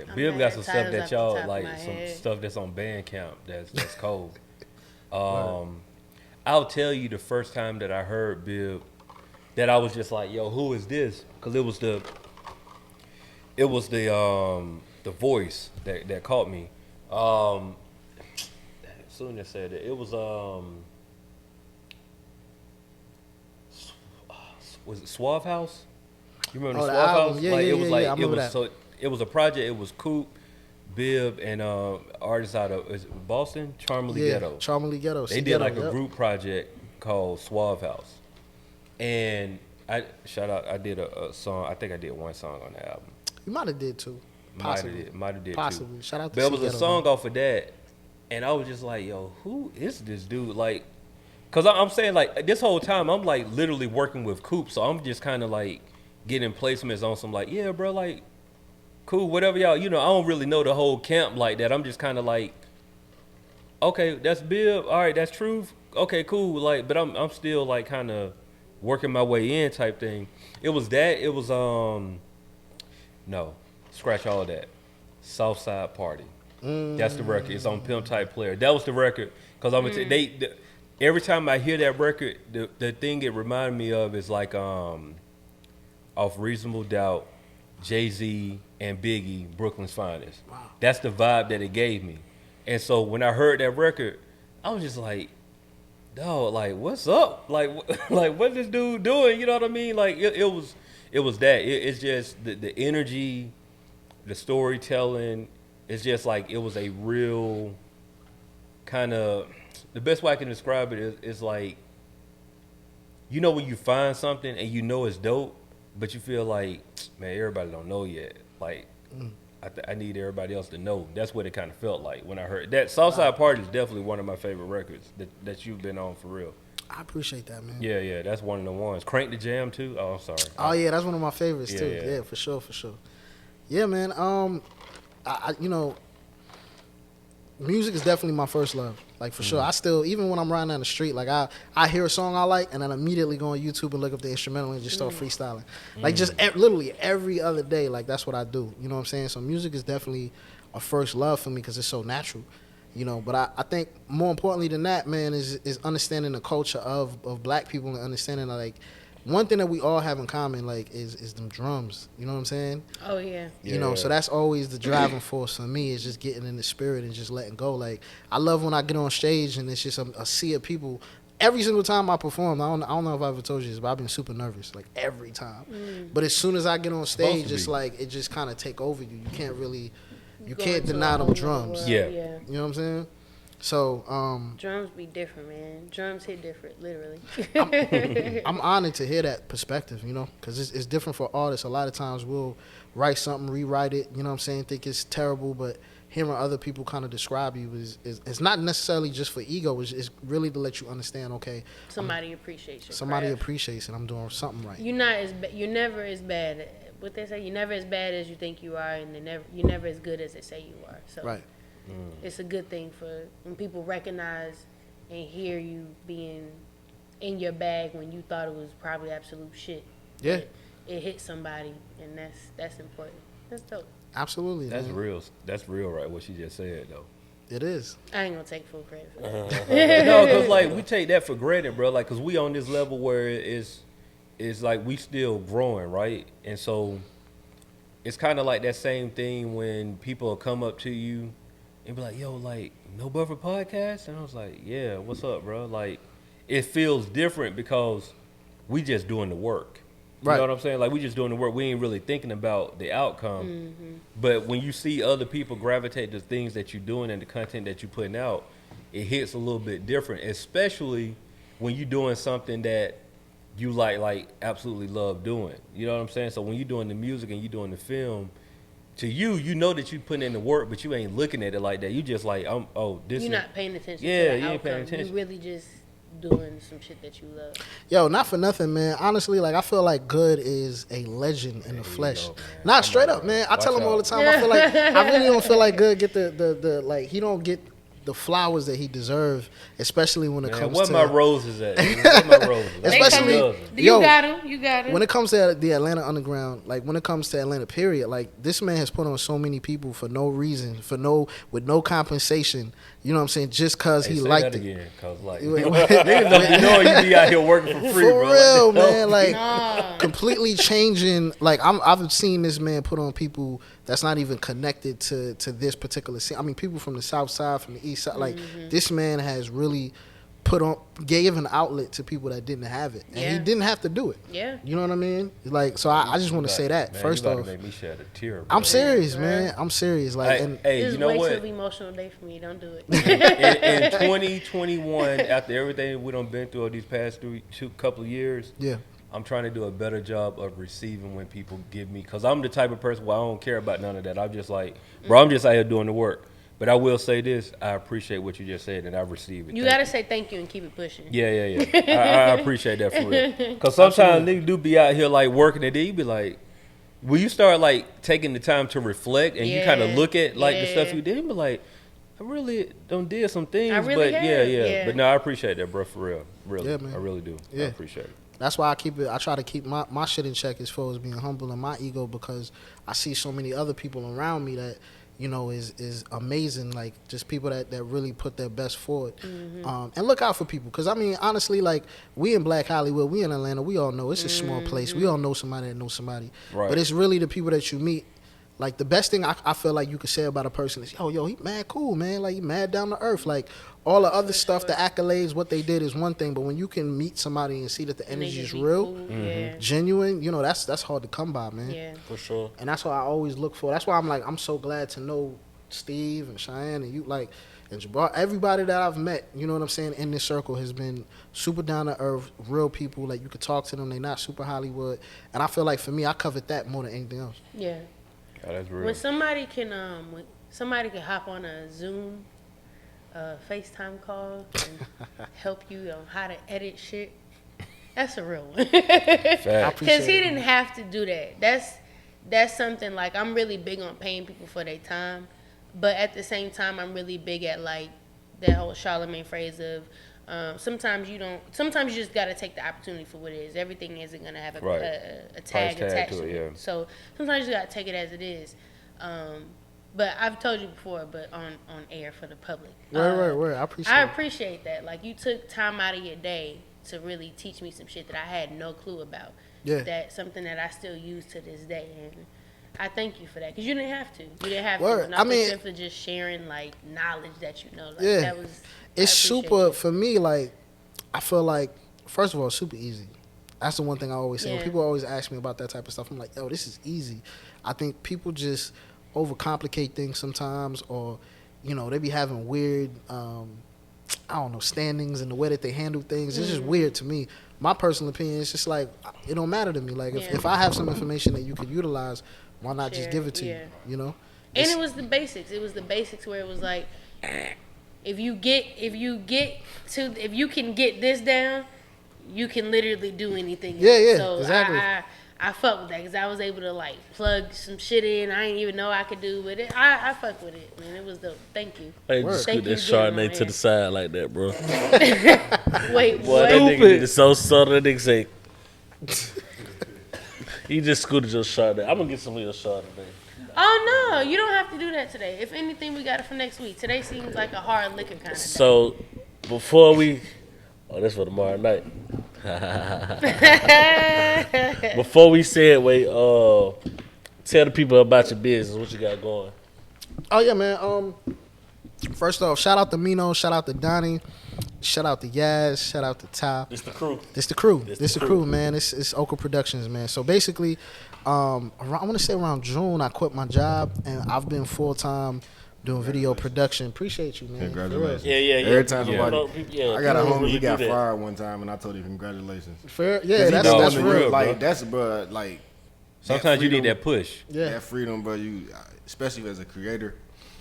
I'm Bill mad got some at stuff titles that off the y'all top of like, my some head. stuff that's on Bandcamp that's cold. I'll tell you the first time that I heard Bill, that I was just like, yo, who is this? Because it was the voice that caught me. Soon as said it was was it Suave House? You remember the the Suave album? House? Yeah, like yeah, it was yeah, like yeah, I it remember was that. so it was a project. It was Coop, Bib, and artists out of, is it Boston, Charmely Ghetto. Charmely Ghetto. They did like a group project called Suave House, and I did a song. I think I did one song on the album. You might have did too. Might have did Possibly. too. Shout out to But it was a Ghetto, song man. off of that, and I was just like, yo, who is this dude? Like, cause I'm saying, like, this whole time I'm like literally working with Coop, so I'm just kind of like getting placements on some, like, yeah, bro, like, cool, whatever y'all, you know, I don't really know the whole camp like that. I'm just kind of like, okay, that's Bill, all right, that's Truth, okay, cool, like, but I'm still like kind of working my way in type thing. It was no, scratch all of that. Southside Party. That's the record. It's on Pimp Type Player. That was the record. Cause I'm gonna every time I hear that record, the thing it reminded me of is like off Reasonable Doubt, Jay-Z and Biggie, Brooklyn's Finest. Wow. That's the vibe that it gave me. And so when I heard that record, I was just like, dog, like, what's up? Like, what's this dude doing? You know what I mean? Like, it was that. It's just the energy, the storytelling. It's just like, it was a real kind of, the best way I can describe it is like, you know when you find something and you know it's dope, but you feel like, man, everybody don't know yet. Like, I need everybody else to know. That's what it kind of felt like when I heard that. Southside Party is definitely one of my favorite records that you've been on for real. I appreciate that, man. Yeah, that's one of the ones. Crank the Jam too. Oh, I'm sorry. Oh yeah, that's one of my favorites too. Yeah. Yeah, for sure. Yeah, man. I you know, music is definitely my first love. Like for sure, I still, even when I'm riding down the street, like I hear a song I like, and then immediately go on YouTube and look up the instrumental and just start freestyling. Like just literally every other day, like that's what I do. You know what I'm saying? So music is definitely a first love for me because it's so natural. You know, but I think more importantly than that, man, is understanding the culture of black people and understanding that, like, one thing that we all have in common, like, is them drums. You know what I'm saying? Oh yeah. You know, so that's always the driving force for me, is just getting in the spirit and just letting go. Like, I love when I get on stage and it's just a sea of people. Every single time I perform, I don't know if I ever told you this, but I've been super nervous, like, every time. But as soon as I get on stage, it's like, it just kind of take over you. You can't really, you can't deny them drums. Yeah. You know what I'm saying? So, drums be different, man. Drums hit different, literally. I'm honored to hear that perspective, you know, because it's different for artists. A lot of times we'll write something, rewrite it, you know what I'm saying, think it's terrible, but hearing other people kind of describe you is it's not necessarily just for ego. It's really to let you understand, okay, Somebody appreciates you. somebody appreciates it. I'm doing something right. You're never as bad. What they say, you're never as bad as you think you are, and you're never as good as they say you are. So Right. it's a good thing for when people recognize and hear you being in your bag when you thought it was probably absolute shit. Yeah. It hit somebody, and that's important. That's dope. Absolutely. That's man. real. That's real, right? What she just said, though. It is. I ain't gonna take full credit for that. No, because like we take that for granted, bro. Like, cause we on this level where it's like we still growing, right? And so it's kind of like that same thing when people come up to you and be like, "Yo, like, no buffer podcast," and I was like, "Yeah, what's up, bro?" Like, it feels different because we just doing the work. You Right. know what I'm saying? Like, we just doing the work. We ain't really thinking about the outcome. But when you see other people gravitate to things that you're doing and the content that you're putting out, it hits a little bit different, especially when you're doing something that you like absolutely love doing. You know what I'm saying? So when you're doing the music and you're doing the film, to you know that you putting in the work, but you ain't looking at it like that. You just like, this You're is not paying attention Yeah, to the you ain't paying outcome. attention. You're really just doing some shit that you love. Yo, not for nothing, man. Honestly, like, I feel like Good is a legend in the flesh. go, man. Not Come straight on, up, bro. man. I tell Watch him all the out. time. I feel like I really don't feel like Good get the like, he don't get the flowers that he deserves, especially when it Man, comes where to my roses at? Where my roses? Especially- They Dozen. You Yo, got him. You got him. when it comes to the Atlanta Underground, like when it comes to Atlanta, period, like this man has put on so many people for no reason, with no compensation. You know what I'm saying? Just cause Hey, he say liked that it. again, cause like For niggas don't be knowing you be out here working for free, bro. real, Like, man. Like Nah. completely changing. Like I've seen this man put on people that's not even connected to this particular scene. I mean, people from the South Side, from the East Side. Like this man has really gave an outlet to people that didn't have it, and he Yeah. didn't have to do it. Yeah. You know what I mean? Like, so I just want to say that Man, first you about off. to make me shed a tear, bro. I'm serious, Yeah, man. I'm serious. Like, Hey, and hey, This you is know way what? too emotional day for me. Don't do it. in 2021, after everything we done been through all these past couple of years, yeah, I'm trying to do a better job of receiving when people give me, because I'm the type of person where I don't care about none of that. I'm just like, bro, I'm just out here doing the work. But I will say this, I appreciate what you just said, and I receive it. You Thank gotta say thank you and keep it pushing. Yeah. I appreciate that for real. Because sometimes niggas do be out here like working and then you be like, when you start like taking the time to reflect and you kind of Yeah, look at like the stuff yeah. you did, you be like, I really done did some things. I really but have, yeah. yeah. But no, I appreciate that, bro, for real. Really. Yeah, man. I really do. Yeah. I appreciate it. that's why I try to keep my shit in check as far as being humble and my ego, because I see so many other people around me that, you know, is amazing. Like, just people that really put their best forward. And look out for people, because I mean, honestly, like, we in Black Hollywood, we in Atlanta, we all know it's a small place. We all know somebody that knows somebody. Right. But it's really the people that you meet. Like, the best thing I feel like you could say about a person is, yo, he mad cool, man. Like, he mad down to earth. Like, all the other stuff, the accolades, what they did is one thing. But when you can meet somebody and see that the And they energy just is be real, cool. Yeah. genuine, you know, that's hard to come by, man. Yeah. For sure. And that's what I always look for. That's why I'm like, I'm so glad to know Steve and Chiane and you, like, and Jabbar. Everybody that I've met, you know what I'm saying, in this circle has been super down to earth, real people. Like, you could talk to them. They're not super Hollywood. And I feel like for me, I covered that more than anything else. Yeah. Oh, that's real. When somebody can hop on a Zoom, FaceTime call and help you on how to edit shit, that's a real one. Fact. I appreciate Because he it. didn't have to do that. That's something, like, I'm really big on paying people for their time, but at the same time, I'm really big at, like, that whole Charlemagne phrase of sometimes you just got to take the opportunity for what it is. Everything isn't going to have a tag attached to it. Yeah. So sometimes you got to take it as it is. But I've told you before, but on air for the public. Right. I appreciate that. Like, you took time out of your day to really teach me some shit that I had no clue about. Yeah. That's something that I still use to this day. And I thank you for that. Because you didn't have to. You didn't have Word. to. Not for just sharing, like, knowledge that you know. Like, yeah. It's super, for me, like, I feel like, first of all, it's super easy. That's the one thing I always say. When people always ask me about that type of stuff, I'm like, yo, this is easy. I think people just overcomplicate things sometimes, or they be having weird standings in the way that they handle things. It's just weird to me. My personal opinion is just like, it don't matter to me. Like, if I have some information that you could utilize, why not just give it to you? And it was the basics. It was the basics where it was like, if you can get this down, you can literally do anything. So exactly. I fuck with that because I was able to, like, plug some shit in I didn't even know I could do with it. I fuck with it, man. It was dope. Thank you. Hey, just scoot that Chardonnay to the side like that, bro. Wait, boy, what? That nigga did it so subtle. That nigga say, he just scooted your Chardonnay. I'm gonna get some of your Chardonnay. Oh no, you don't have to do that today. If anything, we got it for next week. Today seems like a hard liquor kind of day. So before we, that's for tomorrow night. Before we segue, tell the people about your business, what you got going. Oh yeah, man. First off, shout out to Mino, shout out to Donnie, shout out to Yaz, shout out to Ty. This the crew. This the crew, man. It's Okra Productions, man. So basically, I want to say around June, I quit my job and I've been full time doing video production. Appreciate you, man. Congratulations. Yeah. Every time somebody, I got a homie, he got fired one time, and I told him congratulations. Fair, yeah, that's real. Like bro. Like, sometimes you need that push. Yeah, that freedom, bro. You, especially as a creator.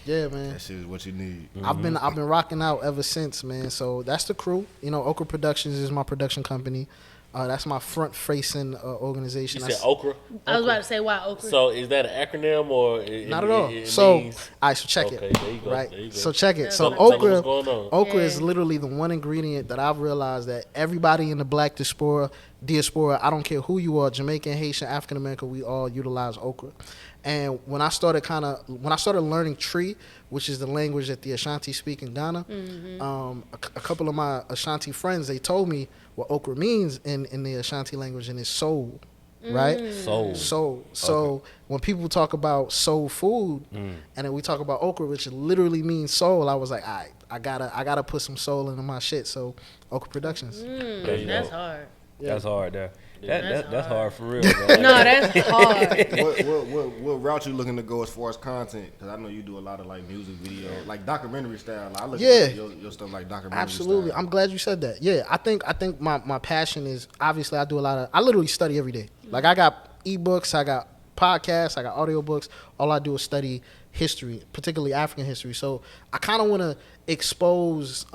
Yeah, man. That shit is what you need. Mm-hmm. I've been rocking out ever since, man. So that's the crew. Okra Productions is my production company. That's my front-facing organization. You said Okra? I was about to say, why Okra? So is that an acronym or? Not at all. So, all right, so check it. There you go. Right. There you go. So check it. So Okra is literally the one ingredient that I've realized that everybody in the black diaspora, I don't care who you are, Jamaican, Haitian, African American, we all utilize okra. And when I started learning Tree, which is the language that the Ashanti speak in Ghana, a couple of my Ashanti friends, they told me what okra means in the Ashanti language, and it's soul, right? Soul. So when people talk about soul food, and then we talk about okra, which literally means soul, I was like, all right, I gotta put some soul into my shit. So Okra Productions. That's hard. Yeah. That's hard there. That's hard for real. No, that's hard. What route you looking to go as far as content? Because I know you do a lot of like music video, like documentary style. I look at your stuff like documentary. Absolutely, style. I'm glad you said that. Yeah, I think my passion is obviously I literally study every day. Like I got ebooks, I got podcasts, I got audiobooks. All I do is study history, particularly African history. So I kind of want to expose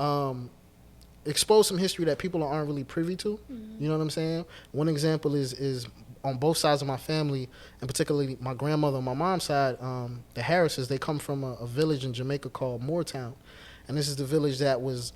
some history that people aren't really privy to. You know what I'm saying? One example is on both sides of my family, and particularly my grandmother on my mom's side, the Harrises, they come from a village in Jamaica called Moortown. And this is the village that was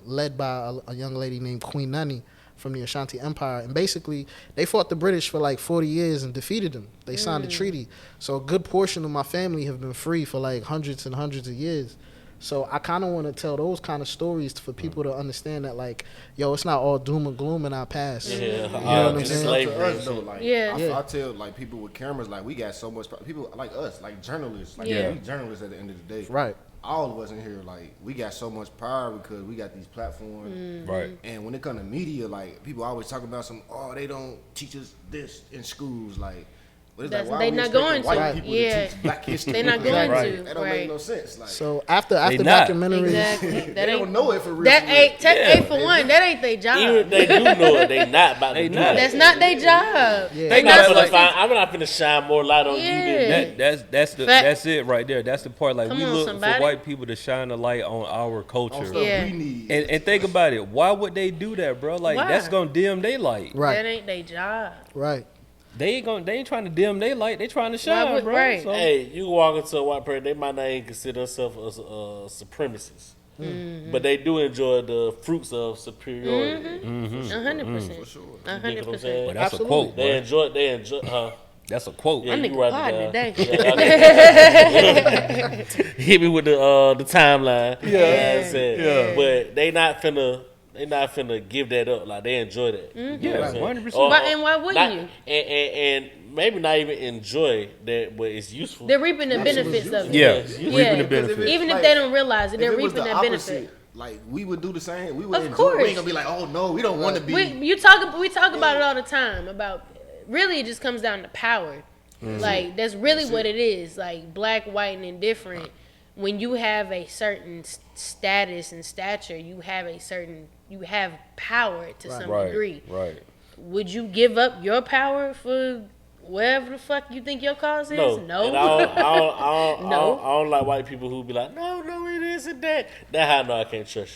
led by a young lady named Queen Nani from the Ashanti Empire. And basically, they fought the British for like 40 years and defeated them. They signed a treaty. So a good portion of my family have been free for like hundreds and hundreds of years. So I kind of want to tell those kind of stories for people to understand that, like, yo, it's not all doom and gloom in our past. Yeah, you know what I'm saying? To us, though, like, yeah. I tell like people with cameras, like we got so much. People like us, like journalists, like we journalists at the end of the day. Right. All of us in here, like, we got so much power because we got these platforms. Right. And when it comes to media, like, people always talk about they don't teach us this in schools, like. But it's like, why they're not going to. White people to teach black history? They're not going to. That don't make no sense. Like, so after documentaries, exactly. they don't know it for real. That ain't for one. That ain't their job. Even if they do know it, they not about to do it. That's not their job. Yeah. I'm not finna shine more light on you than That's it right there. That's the part. Like, we look somebody. for white people to shine a light on our culture. Yeah. We need. And think about it. Why would they do that, bro? Like, Why? that's gonna dim their light. right, That ain't their job. right. They ain't trying to dim their light. They trying to shine, Why would- bro. right. So, Hey, you walk into a white person, they might not even consider themselves as supremacists. but they do enjoy the fruits of superiority. 100%. For sure. You get what I'm 100%. saying? But that's Absolutely. a quote. They enjoy, That's a quote. Yeah, My you nigga right pod it down. today. Hit me with the timeline. You know what I'm saying? Yeah. But they not finna give that up. Like they enjoy that. You know what I'm saying? 100%. And why wouldn't not- you? And maybe not even enjoy that, but it's useful. They're reaping the benefits of it. Yeah, Yeah. reaping the Because benefits. Even if Like, they don't realize it, they're If it was reaping the that opposite, benefit. like we would do the same. We would Of enjoy. course. We ain't gonna be like, oh no, we don't want to be. We talk about it all the time. About really, it just comes down to power. Like that's really what it is. Like black, white, and indifferent. When you have a certain status and stature, you have power to some degree. Right. Would you give up your power for whatever the fuck you think your cause is? No. No. And I No. don't like white people who be like, no, it isn't that. That's how I know I can't trust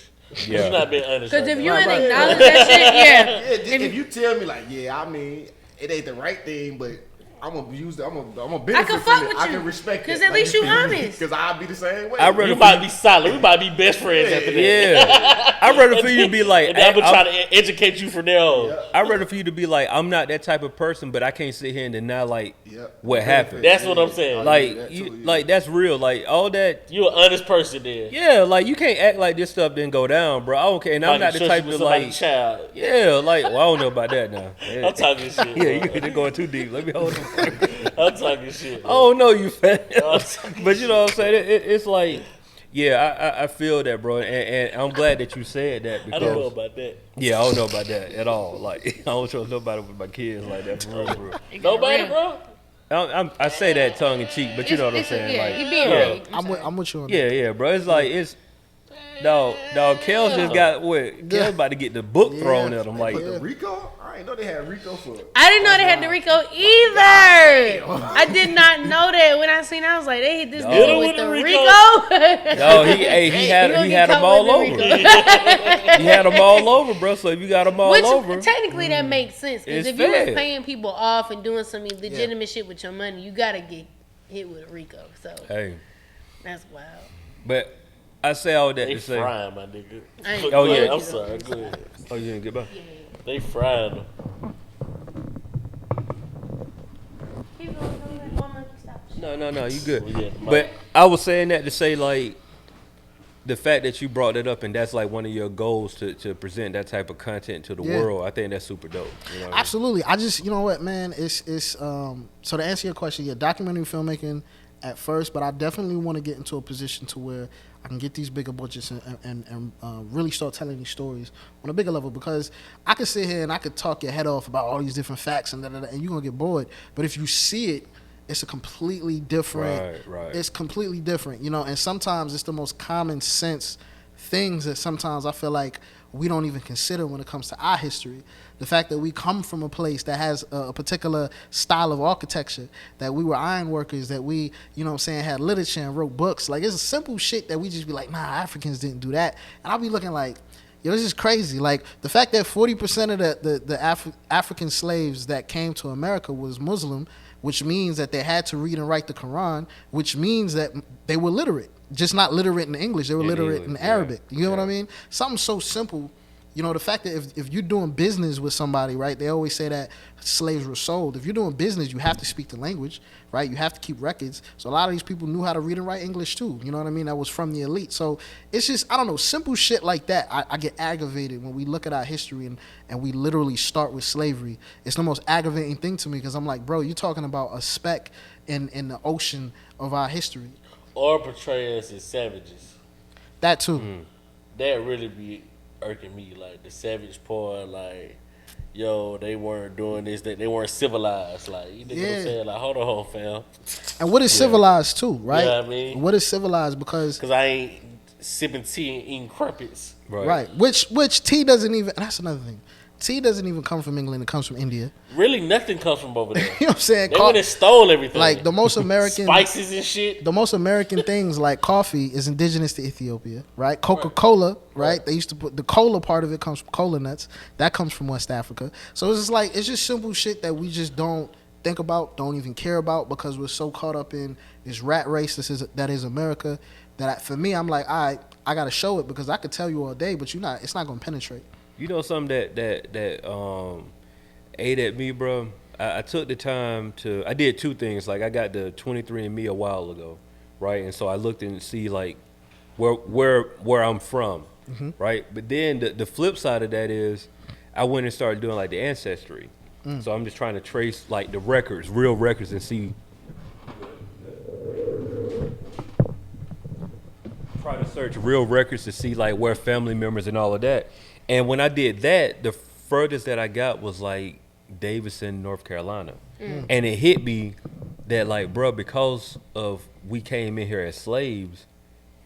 you. Yeah. You're not being honest. Because right if you now. ain't acknowledge that shit, yeah. If you tell me like, yeah, I mean, it ain't the right thing, but I'm gonna use it. I'm gonna benefit can from fuck it. with I you. can respect it. 'Cause at least you honest. Because I'll be the same way. I'd rather You might be solid. We might be best friends after that. Yeah. I'd rather for you to be like, And then I'm hey, gonna try to educate you from there on. I'd rather for you to be like, I'm not that type of person, but I can't sit here and deny like Yep. what happened. That's what I'm saying. Like, that you, too, yeah. like that's real. Like all that. You're an honest person then. Yeah, like you can't act like this stuff didn't go down, bro. I don't care. And I'm Like not the trust type you with to somebody's like. child. Yeah, like well, I don't know about that now. Yeah, I'm talking shit. yeah, you're going too deep. Let me hold on. I'm talking shit. Oh no, you fat. I'm talking But you know what I'm saying? It's like, yeah, I feel that, bro, and I'm glad that you said that I don't know because about that. yeah, I don't know about that at all. Like I don't trust nobody with my kids like that for real, bro. Nobody, bro. I say that tongue in cheek, but you know what I'm saying? Yeah, Like, he being yeah. real. I'm with you on that. Yeah, bro. It's like dog. Kels just got what? Kels about to get the book thrown at him. Like, But the Rico, I didn't know they had Rico for. I didn't know they had the Rico either. I did not know that. When I seen, I was like, they hit this No. dude with Hit him the with the Rico. no, he had gonna he get had them caught all with over. the Rico. He had them all over, bro. So if you got them all Which over, technically that makes sense. Because It's if you was fair. paying people off and doing some legitimate shit with your money, you gotta get hit with a Rico. So hey. that's wild. But I say all that They to say, frying, my nigga. I ain't Oh, gonna yeah. hold I'm you, though. sorry. Go ahead. oh, you didn't get by. They frying them. Keep going, one monkey stop. No, you good. We get the But I was saying that to say like the fact that you brought it up and that's like one of your goals to present that type of content to the Yeah. world. I think that's super dope. You know what I mean? Absolutely. I just, you know what, man, it's so to answer your question, yeah, documentary filmmaking at first, but I definitely want to get into a position to where I can get these bigger budgets and really start telling these stories on a bigger level, because I could sit here and I could talk your head off about all these different facts and and you're going to get bored. But if you see it, it's a completely different, Right. it's completely different, you know, and sometimes it's the most common sense things that sometimes I feel like we don't even consider when it comes to our history. The fact that we come from a place that has a particular style of architecture, that we were iron workers, that we, you know what I'm saying, had literature and wrote books. Like, it's a simple shit that we just be like, nah, Africans didn't do that. And I'll be looking like, yo, this is crazy. Like, the fact that 40% of the African slaves that came to America was Muslim, which means that they had to read and write the Quran, which means that they were literate. Just not literate in English, they were literate in English, yeah. Arabic. You know what I Yeah. mean? Something so simple. You know, the fact that if you're doing business with somebody, right, they always say that slaves were sold. If you're doing business, you have to speak the language, right? You have to keep records. So a lot of these people knew how to read and write English too. You know what I mean? That was from the elite. So it's just, I don't know, simple shit like that. I get aggravated when we look at our history and we literally start with slavery. It's the most aggravating thing to me because I'm like, bro, you're talking about a speck in the ocean of our history. Or portray us as savages. That too. That really be irking me. Like the savage part, like, yo, they weren't doing this, they weren't civilized. Like, you know what Yeah. I'm saying? Like, hold on, fam. And what is civilized too, right? Yeah, I mean. What is civilized? Because Because I ain't sipping tea and eating crumpets. right, which tea doesn't even. That's another thing. Tea doesn't even come from England. It comes from India. Really, nothing comes from over there. You know what I'm saying? They went and stole everything. Like the most American spices and shit. The most American things like coffee is indigenous to Ethiopia, right? Coca-Cola, right? They used to put the cola part of it comes from cola nuts. That comes from West Africa. So it's just like, it's just simple shit that we just don't think about, don't even care about because we're so caught up in this rat race that is America. that for me, I'm like, all right, I gotta show it because I could tell you all day, but it's not gonna penetrate. You know something that ate at me, bro? I took the time I did two things. Like I got the 23andMe a while ago, right? And so I looked and see like where I'm from, right? But then the flip side of that is I went and started doing like the ancestry. So I'm just trying to trace like the records, real records, and see. Try to search real records to see like where family members and all of that. And when I did that, the furthest that I got was like Davidson, North Carolina. And it hit me that like, bro, because of we came in here as slaves,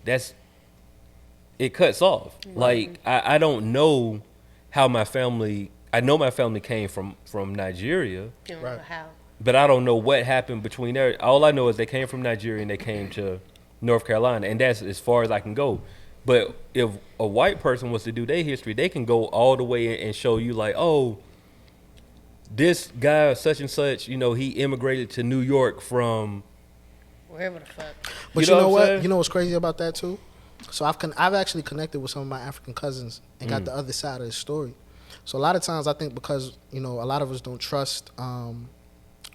it cuts off. Like I don't know how my family. I know my family came from Nigeria, You don't know how. but I don't know what happened between there. All I know is they came from Nigeria and they came to North Carolina, and that's as far as I can go. But if a white person was to do their history, they can go all the way and show you like, oh, this guy such and such, he immigrated to New York from Wherever the fuck. But You you know know what I'm what? saying? You know what's crazy about that too? So I've actually connected with some of my African cousins and got the other side of the story. So a lot of times I think because a lot of us don't trust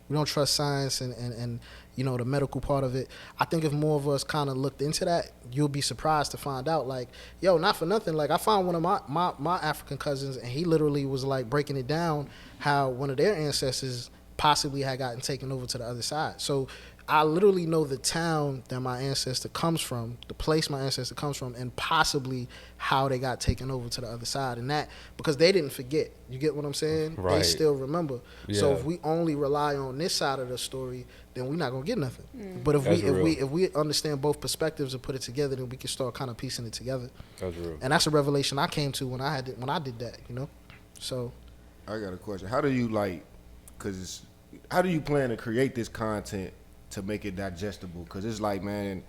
we don't trust science and the medical part of it. I think if more of us kind of looked into that, you'll be surprised to find out like, yo, not for nothing. Like I found one of my African cousins and he literally was like breaking it down how one of their ancestors possibly had gotten taken over to the other side. So I literally know the town that my ancestor comes from, the place my ancestor comes from, and possibly how they got taken over to the other side. And that, because they didn't forget. You get what I'm saying? They Right. still remember. So Yeah. if we only rely on this side of the story, then we're not going to get nothing. But That's real. if we understand both perspectives and put it together, then we can start kind of piecing it together. That's real. And that's a revelation I came to when I did that, So I got a question. How do you how do you plan to create this content to make it digestible? Because it's like, man,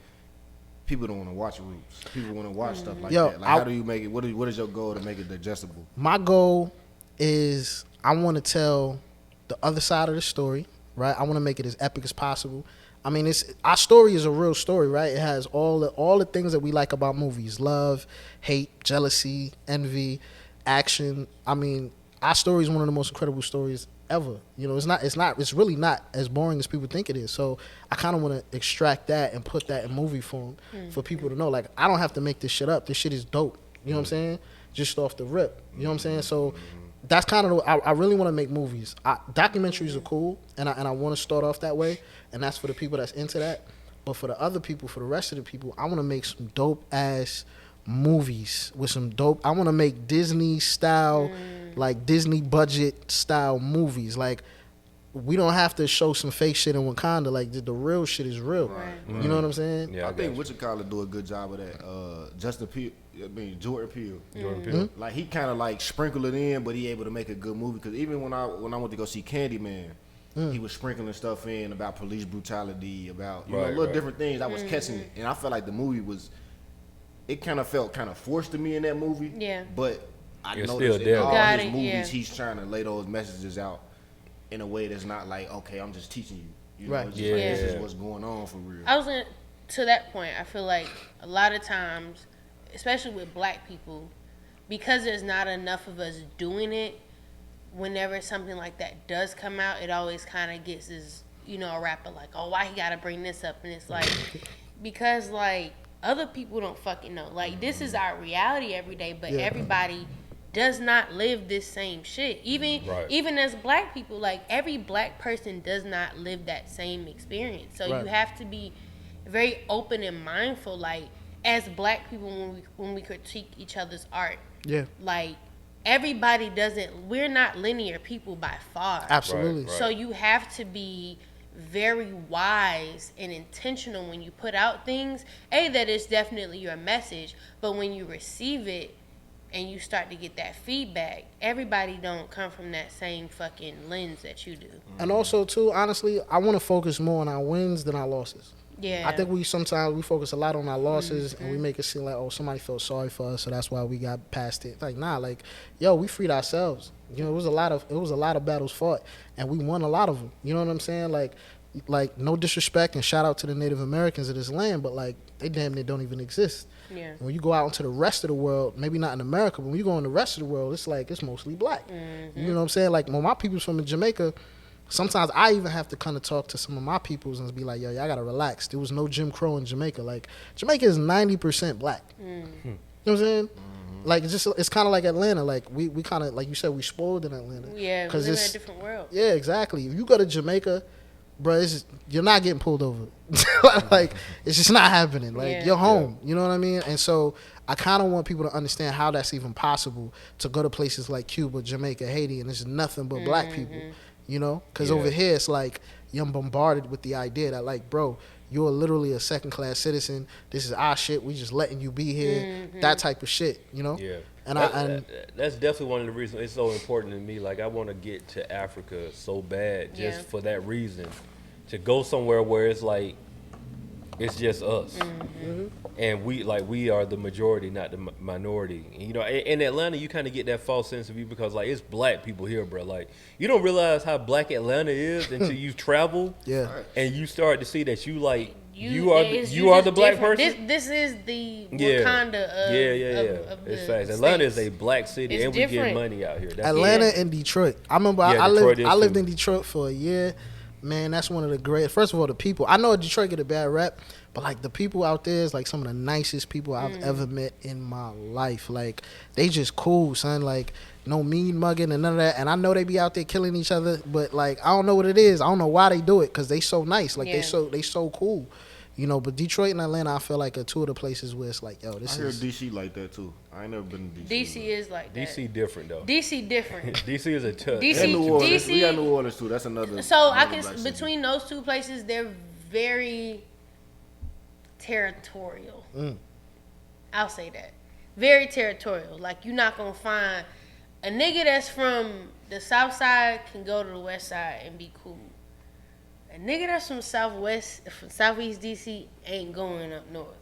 people don't want to watch Roots. People want to watch stuff like Yo, that. Like, how do you make it? What is your goal to make it digestible? my goal is I want to tell the other side of the story, right? I want to make it as epic as possible. I mean, our story is a real story, right? It has all the things that we like about movies: love, hate, jealousy, envy, action. I mean, our story is one of the most incredible stories ever. It's really not as boring as people think it is. So I kind of want to extract that and put that in movie form for people to know. Like, I don't have to make this shit up. This shit is dope. You know what I'm saying? Just off the rip. You know what I'm saying? So that's kind of I really want to make movies. Documentaries are cool, and I want to start off that way, and that's for the people that's into that. But for the other people, for the rest of the people, I want to make some dope ass movies with some dope. I want to make Disney style, like Disney budget style movies. Like, we don't have to show some fake shit in Wakanda. Like, the real shit is real. Right. You know what I'm saying? Yeah, I think got Whatchamacallit do a good job of that. Jordan Peele. you. Jordan Peele. Like, he kind of like sprinkle it in, but he able to make a good movie. Because even when I went to go see Candyman, he was sprinkling stuff in about police brutality, about little different things. I was catching it, and I felt like the movie was. It kind of felt kind of forced to me in that movie. Yeah. But I It's noticed still in there. all Got his it, movies, yeah. he's trying to lay those messages out in a way that's not like, okay, I'm just teaching you. You know, Right. it's just like, this Yeah. is what's going on for real. I was to that point. I feel like a lot of times, especially with black people, because there's not enough of us doing it. Whenever something like that does come out, it always kind of gets this, a rapper like, oh, why he got to bring this up? And it's like, because like other people don't fucking know. Like, this is our reality every day, but everybody does not live this same shit. Even as black people, like every black person does not live that same experience. So you have to be very open and mindful, like as black people when we critique each other's art. Yeah. Like, everybody we're not linear people by far. Absolutely. Right. So you have to be very wise and intentional when you put out things. That is definitely your message, but when you receive it and you start to get that feedback, everybody don't come from that same fucking lens that you do. And also, too, honestly, I want to focus more on our wins than our losses. Yeah. I think we focus a lot on our losses and we make it seem like, oh, somebody felt sorry for us, so that's why we got past it. Like, nah, like, yo, we freed ourselves. It was a lot of battles fought, and we won a lot of them. You know what I'm saying? Like, like, no disrespect and shout out to the Native Americans of this land, but like they damn near don't even exist. Yeah. When you go out into the rest of the world, maybe not in America, but when you go in the rest of the world, it's like it's mostly black. You know what I'm saying? Like when my people's from Jamaica, sometimes I even have to kind of talk to some of my peoples and be like, yo, y'all gotta relax. There was no Jim Crow in Jamaica. Like Jamaica is 90% black. You know what I'm saying? Like it's kind of like Atlanta. Like we kind of, like you said, we spoiled in Atlanta. Yeah, we live in a different world. Yeah, exactly. If you go to Jamaica, bro, you're not getting pulled over. Like it's just not happening. Like you're home. You know what I mean? And so I kind of want people to understand how that's even possible to go to places like Cuba, Jamaica, Haiti, and it's nothing but black people. You know, because over here it's like you're bombarded with the idea that, like, bro, you're literally a second-class citizen. This is our shit. We just letting you be here. That type of shit, you know? Yeah. And that's definitely one of the reasons it's so important to me. Like, I want to get to Africa so bad just for that reason. To go somewhere where it's like, it's just us. And we are the majority, not the minority. And, you know, in Atlanta, you kind of get that false sense of view because, like, it's black people here, bro. Like, you don't realize how black Atlanta is until you travel. And you start to see that you, like, you are the black different. person. This is the Wakanda of the it's facts. States. Atlanta is a black city, It's and we different. get money out here. That's Atlanta it. and Detroit. I remember I lived in Detroit for a year. Man, that's one of the great. First of all, the people. I know Detroit get a bad rap, but like the people out there is like some of the nicest people I've ever met in my life. Like they just cool, son. Like no mean mugging and none of that. And I know they be out there killing each other, but like I don't know what it is. I don't know why they do it because they so nice. Like they so cool. You know, but Detroit and Atlanta, I feel like are two of the places where it's like, yo, I heard DC like that too. I ain't never been to DC. DC is like that. DC different though. DC different. DC is a tough. And New Orleans. We got New Orleans too. That's another. So I another can black between those two places, they're very territorial. I'll say that. Very territorial. Like you're not gonna find a nigga that's from the South Side can go to the West Side and be cool. A nigga that's from Southeast DC ain't going up north.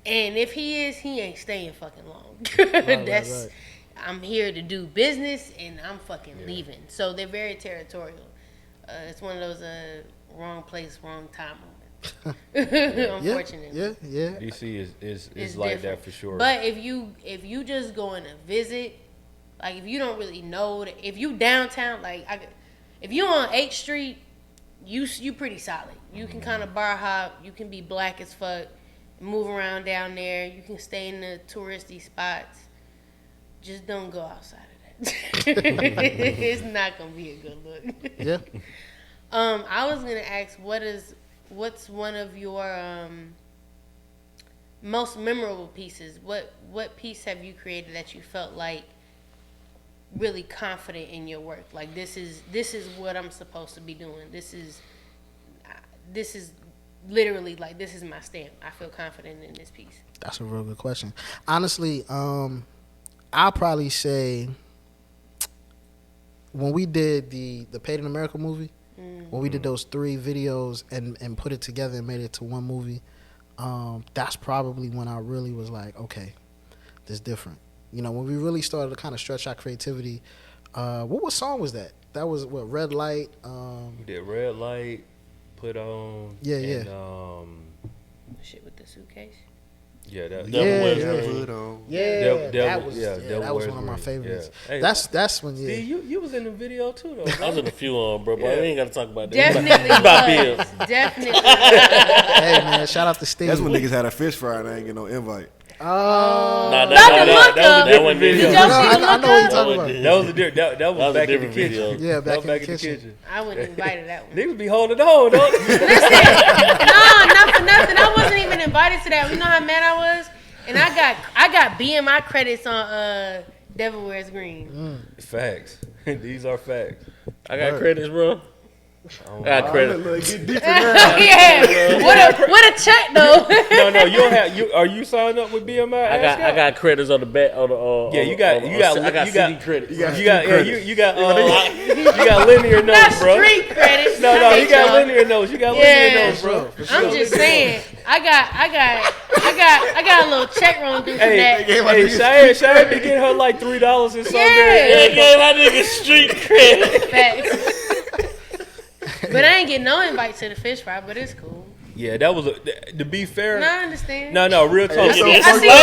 And if he is, he ain't staying fucking long. Right. I'm here to do business and I'm fucking leaving. So they're very territorial. It's one of those wrong place, wrong time moments. Unfortunately. Yeah. DC is like different. that for sure. But if you just going to visit, like if you don't really know, if you downtown, like if you on 8th Street, you pretty solid. You can kind of bar hop. You can be black as fuck, move around down there. You can stay in the touristy spots. Just don't go outside of that. It's not gonna be a good look. Yeah. I was gonna ask, what's one of your most memorable pieces? What piece have you created that you felt like really confident in your work? Like this is what I'm supposed to be doing. This is literally like this is my stamp. I feel confident in this piece. That's a real good question. Honestly, I'll probably say when we did the Paid in America movie, when we did those 3 videos and put it together and made it to one movie, that's probably when I really was like, okay, this is different. You know, when we really started to kind of stretch our creativity, what song was that? That was what, Red Light? We did Red Light, Put On. Yeah. Shit with the suitcase. Yeah, that Put On. That was one of my favorites. Yeah. Hey, that's when Steve, you was in the video too though. I was in a few on, bro, but we ain't got to talk about that. Definitely about was. Peele. Definitely. Hey man, shout out to Steve. That's when niggas had a fish fry and I ain't get no invite. That wasn't Did video. y'all see the I know what you're look talking about. That was a different. That was was a back in the different video. kitchen. Yeah, That was back in the kitchen. I wouldn't invited that one. Niggas be holding on, don't they? Listen, no, not for nothing. I wasn't even invited to that. You know how mad I was? And I got BMI credits on Devil Wears Green. Facts. These are facts. I got credits, bro. I got credits. Yeah. What a check though. No, you don't have. Are you signed up with BMI? I got credits on the back. You got CD credits. You got linear notes, bro. Street credits. No, you got linear notes. You got linear notes, bro. I'm just saying. I got a little check run through from that. Hey, Chiane be getting her like $3 and something. Yeah. They gave my nigga street credit. Facts. But I ain't get no invite to the fish fry, but it's cool. Yeah, that was to be fair. No, I understand. No, real talk. It's so I fucked see- up.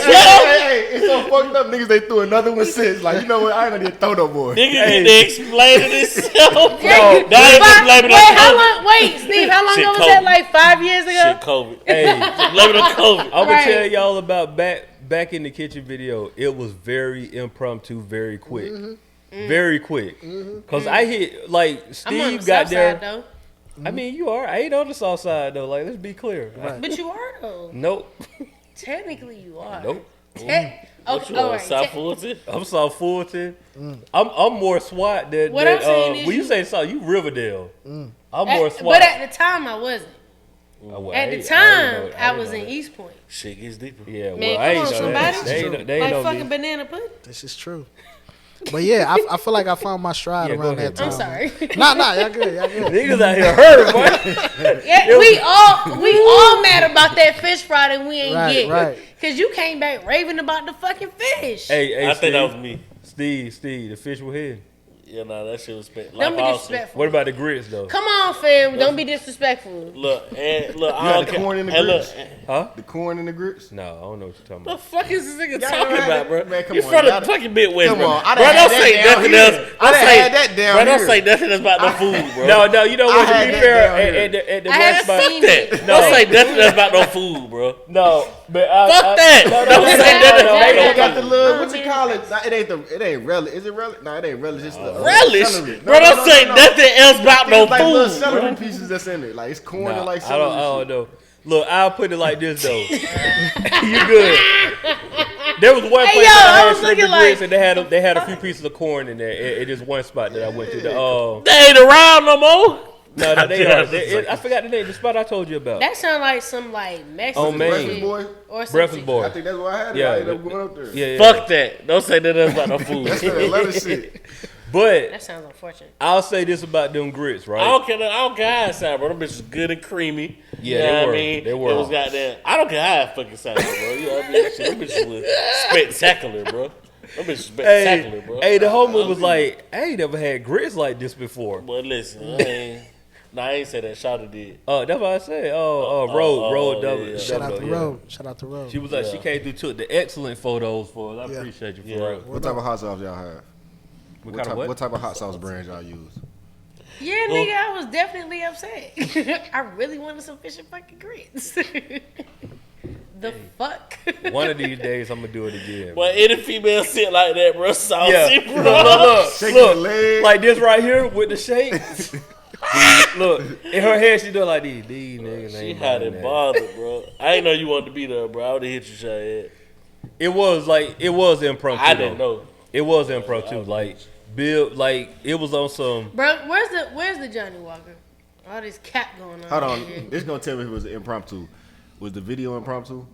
Hey, it's so fucked up. Niggas, they threw another one since. Like, you know what? I ain't gonna get throw no more. Nigga get to explain it himself. Yeah, Now you- you just blame it wait, on how COVID. long? Wait, Steve, how long Shit, ago was COVID. that? Like 5 years ago? Shit, COVID. Hey, Blame it on COVID. I'm gonna Right. tell y'all about back in the kitchen video. It was very impromptu, very quick, very quick. Cause I hit like I'm on the Steve got south there. side though. I mean, you are. I ain't on the south side though. Like, let's be clear. But you are though. Nope. Technically, you are. Nope. What you all on, right. South Fulton? I'm South Fulton. I'm more SWAT than. What than, I'm saying is when you you- say South, you Riverdale. I'm more SWAT. But at the time, I wasn't. Well, At I the ain't- time, I ain't was know in that. East Point. Shit gets deeper. Yeah, Man, well, I ain't come on, know that. somebody. They ain't Like know fucking me. banana pudding. This is true. But yeah, I feel like I found my stride Yeah, go around ahead, that time. I'm sorry. Nah, y'all good. Y'all good. Niggas out here hurt, boy. Yeah, we all mad about that fish fry that we ain't Right, get. right. Cause you came back raving about the fucking fish. Hey, I Steve, think that was me. Steve, the fish were hidden. Yeah, nah, that shit was spent. Don't be disrespectful. What about the grits though? Come on, fam. Don't be disrespectful. Look, I got don't the care. corn in the And look, grits? Huh? The corn and the grits? No, I don't know what you're talking the about. fuck is this nigga Y'all talking had about, it. bro? Man, come You on, from the y'all- fucking Midwest, Come bro. on, I Bro, done don't had say that down nothing here. else. I Don't done say had that down Bro, don't here. say nothing else about no food, bro. No, you know what? I To had be that fair, down here. at the I west have spot. seen Fuck it. that. Don't say nothing else about no food, bro. No, but Fuck that. Don't say nothing They about ain't got no the food. little, what you call it? Nah, it ain't relish. Is it relish? Nah, it ain't relish. It's the Relish? celery. Bro, don't say nothing else about no It's like little food, celery bro. pieces that's in it. Like it's corn Nah, and like I celery. don't know. Look, I'll put it like this though. You good? There was one Hey, place yo, that I I had was shrimp looking and grits, like, and they had a few pieces of corn in there. It just one spot that I went to. They ain't around no more. No, I forgot the name. The spot I told you about. That sound like some like Mexican Oh, man. Breakfast shit boy. or some Breakfast shit. boy. I think that's why I had it. Yeah, I ended up going up there. Yeah. Fuck that. Don't say nothing else about no food. That's that lettuce shit. But That sounds unfortunate. I'll say this about them grits, right? I don't care how it sound, bro. Them bitches good and creamy. Yeah, you know they what were. I mean? They were. It was goddamn. I don't care how it fucking sound, bro. You know what I mean? Shit, them bitches was spectacular, bro. Them bitches spectacular, bro. Hey, the homie was like, I ain't never had grits like this before. But listen, I ain't say that. Shoutout did. That's what I said. Road double. yeah. Shout out double, the yeah. road. Shout out the road. She was like, she came through, took the excellent photos for us. I Yeah. appreciate you for Yeah. real. What type of hot sauce y'all have? What kind of What type of hot sauce brands y'all use? Yeah, nigga, I was definitely upset. I really wanted some fish and fucking grits. The fuck? One of these days, I'm gonna do it again. But any female sit like that, bro, saucy, Yeah, bro. look, Shaking the look, leg. like this right here with the shake. Look, in her head, she doing like these niggas. She ain't had buying it that. bothered, bro. I ain't know you wanted to be there, bro. I would have hit you, Chiane. It was impromptu. I didn't know. It was impromptu. Like Bill, like it was on some. Bro, where's the Johnny Walker? All this cap going on. Hold on. here. This gonna tell me if it was impromptu. Was the video impromptu?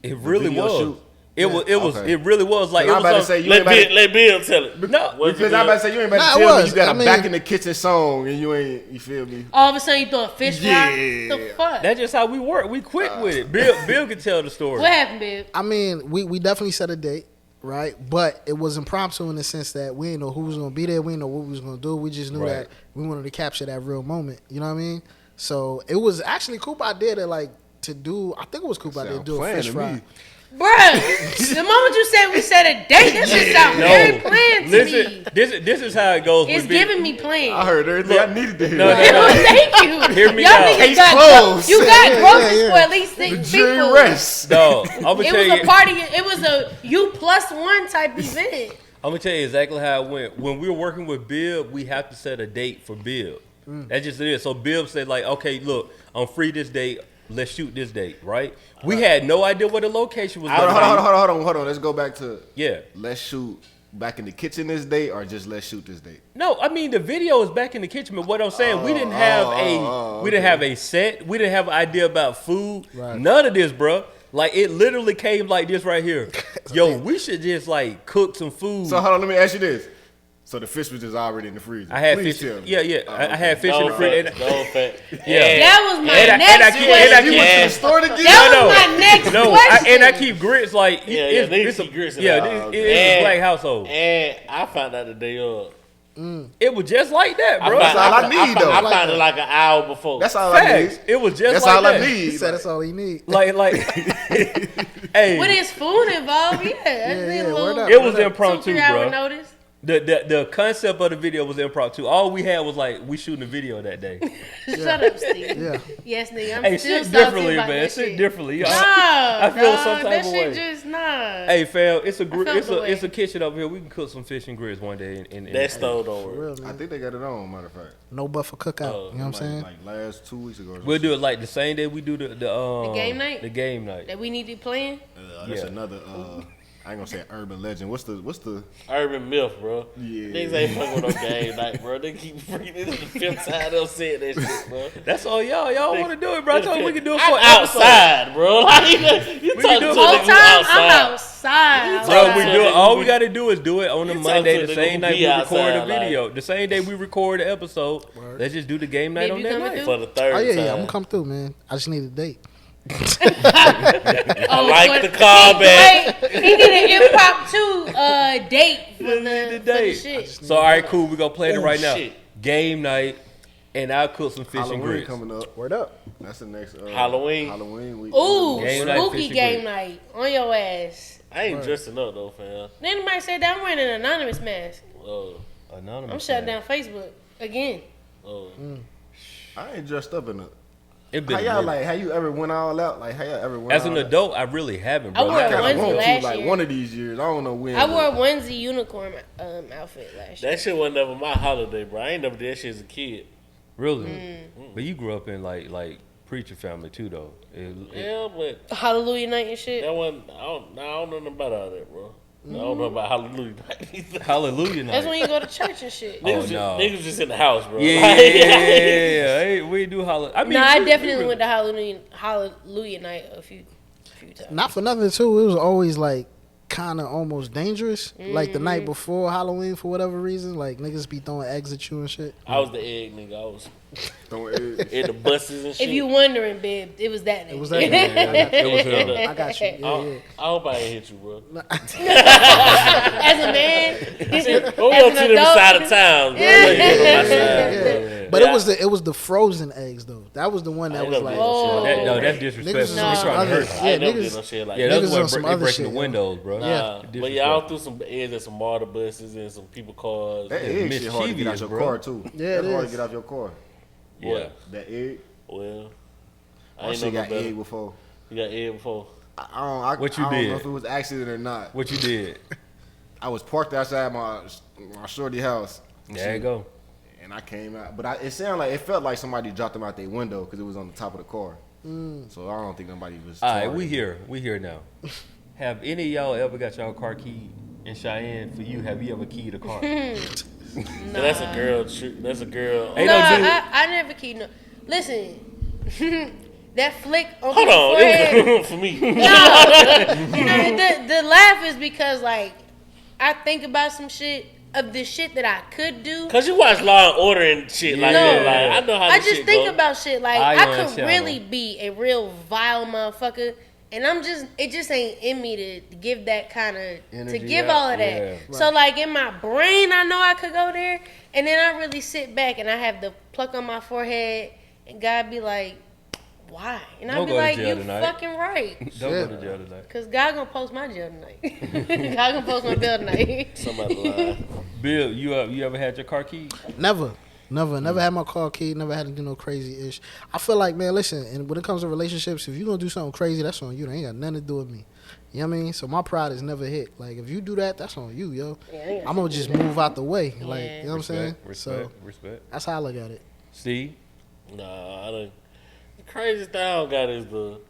It really video was. shoot? It was. It was. Okay. It really was. Like it I'm was. about to on- say you ain't Let about to, Bill tell it. No, What's because the I'm about to say you ain't about Nah, to it tell me was. you got I a mean- back in the kitchen song and you ain't. You feel me? All of a sudden you throw a fish fry? Yeah. The fuck? that's just how we work. We quick with it. Bill can tell the story. What happened, babe? I mean, we definitely set a date, right? But it was impromptu in the sense that we didn't know who was gonna be there. We didn't know what we was gonna do. We just knew Right. that we wanted to capture that real moment. You know what I mean? So it was actually Coop idea to do. I think it was Coop idea to Sound do a planned fish to fry. me. Bruh, the moment you said we set a date, that shit sound very planned to me. This is how it goes. It's with Bill. giving me planned. I heard everything I needed to hear. No, no, Thank you. Hear me Y'all out. niggas Case got closed. you got Yeah, groceries yeah. for at least The 6 jury people. rests. No, I'm gonna It tell was you. a party. It was a you plus one type event. I'm gonna tell you exactly how it went. When we were working with Bill, we have to set a date for Bill. That's just it is. So Bill said like, okay, look, I'm free this date. Let's shoot this date, right? We had no idea what the location was. Hold gonna be. on. Let's go back to Yeah. let's shoot back in the kitchen this date or just let's shoot this date. No, I mean the video is back in the kitchen. But what I'm saying, we didn't have we didn't have a set. We didn't have an idea about food. Right. None of this, bro. Like it literally came like this right here. Yo, we should just like cook some food. So hold on, let me ask you this. So the fish was just already in the freezer. I had Please fish. tell me. Yeah. I had fish in No the fridge. fat. No fat. Yeah. That was my And I next keep- question. and I You keep- went to Yeah. the store to get That No, was my next No, question. and I keep grits like Yeah, it's, niggas it's a keep grits in yeah, the house. it's a black household. And I found out the day of. It was just like that, bro. That's all I need, though. I found it like an hour before. That's all I Facts. need. It was just That's like all that. I need. He said that's all he need. Like, hey, When it's food involved, yeah, little word up. it was impromptu, 2-3 hour bro. notice. The concept of the video was impromptu. All we had was like we shooting a video that day. Shut up, Steve. Yeah. Yes, nigga. I'm Hey, still shit salty differently, about man. that Shit shit. differently. Nah, I feel some type that of shit way. just nah. Hey, fam, it's a felt the way. it's a kitchen over here. We can cook some fish and grits one day. And That stove don't For work. real, I man. think they got it on, matter of fact. No buffer cookout. You know what I'm saying? Like last 2 weeks ago. Or we'll do it like the same day we do the game night? The game night. That we need to be playing. That's Yeah. another. I ain't gonna say urban legend. What's the? Urban myth, bro. Yeah. Niggas ain't fucking with no game night, bro. They keep freaking. This is the fifth time they'll say that shit, bro. That's all y'all want to do it, bro. I told you we can do it for I'm an episode. outside, bro. Like, you can talking do to it a for Whole nigga time I'm outside. outside. Bro, we talking do to it. All nigga we got to do is do it on a You Monday, talking the to nigga same who night be we record outside, a video. The same day we record the episode. Let's just do the game night Babe, on you that coming night. through? for the third Oh yeah, time. yeah. I'm gonna come through, man. I just need a date. I like the callback. Wait, he need an impromptu date for the date. shit. So all right, cool. We gonna plan it Oh, right now. shit. Game night, and I'll cook some fish and Halloween grits. coming up. Word up. That's the next Halloween. Halloween week. Ooh, Game night, spooky fish and game grits. night on your ass. I ain't dressing up though, fam. Then anybody said that I'm wearing an anonymous mask. Anonymous. I'm shutting man. down Facebook again. I ain't dressed up in it. It How been a y'all minute. like? How you ever went all out? Like how y'all ever went? As all an out? adult, I really haven't, I bro. wore a I kinda onesie want last to like year. one of these years. I don't know when. I wore a but- onesie unicorn outfit last year. That shit wasn't never my holiday, bro. I ain't never did that shit as a kid. Really? But you grew up in like preacher family too, though. Yeah, but Hallelujah night and shit. that wasn't. I don't know nothing about all that, bro. I don't know about Hallelujah night either. Hallelujah night. That's when you go to church and shit. Oh, Niggas, no. niggas just in the house, bro. Yeah, Like, Hey, we do hallelujah. I mean, No, I we definitely really- went to Hallelujah night a few times. Not for nothing too. It was always like kind of almost dangerous. Like the night before Halloween, for whatever reason, like niggas be throwing eggs at you and shit. I was the egg nigga. I was Throwing eggs. in the buses and shit. If you wondering, babe, it was that nigga. It was that. nigga. It was him. I got you. Yeah, yeah. I hope I ain't hit you, bro. As a man, But we As on an two different adult. side of town, bro. Yeah. Like, you on my side. Yeah. But Yeah. it was the frozen eggs though. That was the one I that ain't was never like did no shit Oh. like That, that. no, that's niggas disrespectful. was They on trying some to other. hurt. I Yeah, ain't never did niggas. no shit like Yeah, that. that's Niggas on what some they other breaking shit, the yo. windows, bro. Nah, but Disrespect. y'all threw some eggs at some martyr buses and some people cars. That egg shit hard to get out mischievous, your bro. car too. Yeah, That's it hard to is. get out your car. Yeah. That egg. Well, I I ain't shit know no got better. egg before. You got egg before. What you I don't did? know if it was accident or not. What you did? I was parked outside my shorty house. and There you shit, go. And I came out, but it sounded like it felt like somebody dropped them out their window because it was on the top of the car. So I don't think nobody was. All right, charged. we here now. Have any of y'all ever got y'all car keyed? And Cheyenne, for you, have you ever keyed a car? But that's a girl. That's a girl. Ain't no, no dude. I never keep no. Listen, that flick on Hold the on, forehead. it was for me. The laugh is because like I think about some shit of the shit that I could do. Cause you watch Law and Order and shit like No. that. Like, I know how I this just shit think go. about shit like I I on could channel. really be a real vile motherfucker, and it just ain't in me to give that kind of to Energy give out, all of that. yeah. So like in my brain, I know I could go there, and then I really sit back and I have the pluck on my forehead, and God be like, why? And I Don't be go to like, jail you tonight." fucking right. Don't go to jail tonight. Cause God gonna post my jail tonight. God gonna post my bail tonight. Somebody lie. Bill, you ever had your car keyed? Never had my car keyed. Never had to do no crazy ish. I feel like, man, listen, and when it comes to relationships, if you gonna do something crazy, that's on you. That ain't got nothing to do with me. You know what I mean? So my pride is never hit. Like if you do that, that's on you, yo. Yeah, I'm gonna just move out the way. Like Yeah. you know what I'm saying? Respect, So respect. that's how I look at it. Steve? Nah, I don't. The craziest thing I don't got is the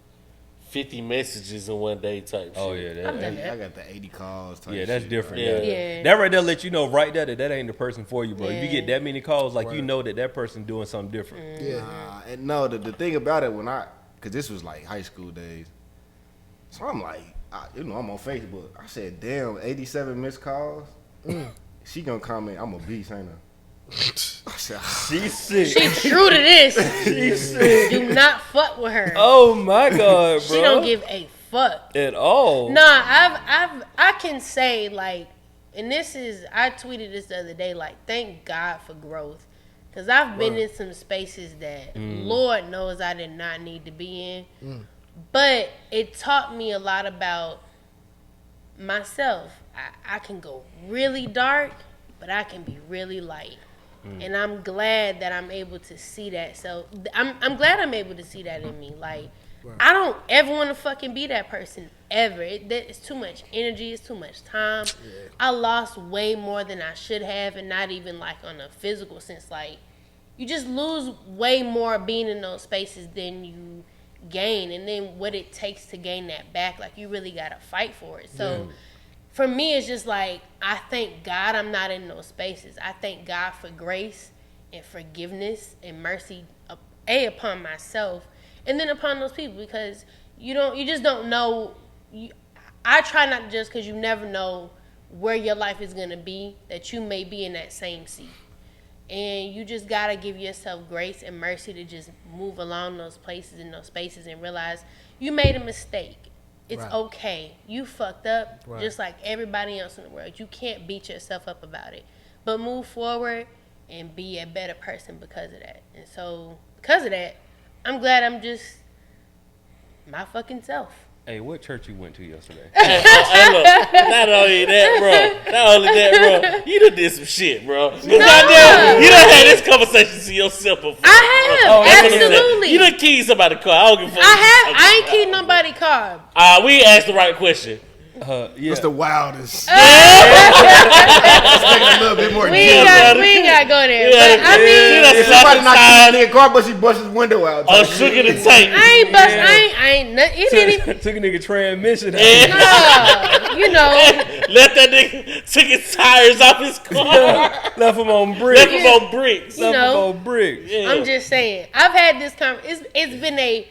50 messages in one day type shit. Oh yeah, I've done that, that. I got the 80 calls. Type yeah, that's shit, different. like- Yeah. Yeah. That right there let you know right there that ain't the person for you, bro. If you Yeah. get that many calls, like you know that person doing something different. Yeah. And no, the thing about it because this was like high school days, so I'm like, I'm on Facebook. I said, damn, 87 missed calls. She gonna comment, I'm a beast, ain't I? I said, She's sick. She true to this. She's sick. Do not fuck with her. Oh my god, bro. She don't give a fuck. at all. Nah, I can say like and I tweeted this the other day, like, thank God for growth. Because I've been in some spaces that Lord knows I did not need to be in. But it taught me a lot about myself. I can go really dark, but I can be really light. And I'm glad that I'm able to see that. So I'm glad I'm able to see that in me. Like, I don't ever want to fucking be that person ever. It's too much energy. It's too much time. Yeah. I lost way more than I should have, and not even like on a physical sense. Like, you just lose way more being in those spaces than you gain, and then what it takes to gain that back. Like, you really gotta fight for it. So for me, it's just like, I thank God I'm not in those spaces. I thank God for grace and forgiveness and mercy, upon myself, and then upon those people, because you just don't know. I try not to just, because you never know where your life is gonna be, that you may be in that same seat. And you just gotta give yourself grace and mercy to just move along those places and those spaces and realize you made a mistake. It's okay. You fucked up just like everybody else in the world. You can't beat yourself up about it. But move forward and be a better person because of that. And so, because of that, I'm glad I'm just my fucking self. Hey, what church you went to yesterday? Hey, look, not only that, bro. You done did some shit, bro. You done had this conversation to yourself before. I have, absolutely. You done keyed somebody's car. I don't give a fuck. I ain't keyed nobody's car. We asked the right question. What's the wildest? We ain't got to go there. But I mean, somebody knocked his car, but she bust his window out. Oh, shook in the tank. I ain't it didn't. Took a nigga transmission. No, you know. Left that nigga, took his tires off his car. Left him on bricks. You know, Yeah. I'm just saying. I've had this conversation. It's been a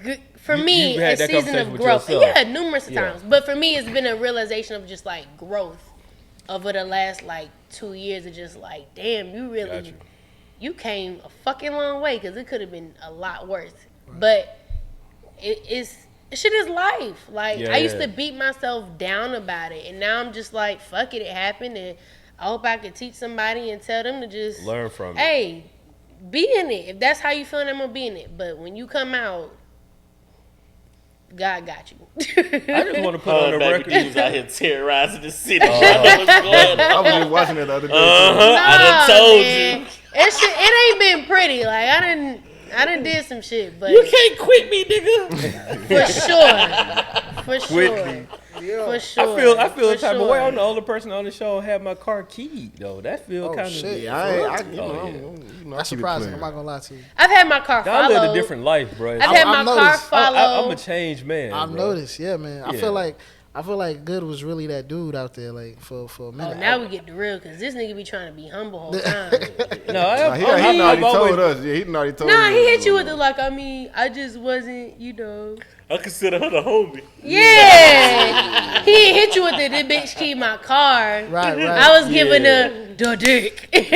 good. For me, a season of growth. Yeah, numerous times. But for me, it's been a realization of just like growth over the last like 2 years of just like, damn, you came a fucking long way, because it could have been a lot worse. But shit is life. Like, I used to beat myself down about it, and now I'm just like, fuck it, it happened, and I hope I could teach somebody and tell them to just learn from it. Hey, be in it. If that's how you feel, I'm gonna be in it. But when you come out, God got you. I just want to put on the record. He was out here terrorizing the city. I know what's going on. I was just watching it the other day. I done told you. It ain't been pretty. Like, I done did some shit, but you can't quit me, nigga. For sure. For sure. I feel the type of way. I'm the only person on the show who had my car keyed, though. That feel kind of shit. That's surprising. I'm not gonna lie to you. I've had my car followed. I lived a different life, bro. I've had my car followed. I'm a changed man. I've noticed, man. I feel like Good was really that dude out there, like for a minute. Oh, now we get the real, because this nigga be trying to be humble all the time. He already told us. Yeah, he already told us. Nah, he hit you with the like. I mean, I just wasn't, I consider her the homie. Yeah, he ain't hit you with the bitch key my car. Right. I was giving the dick. Right.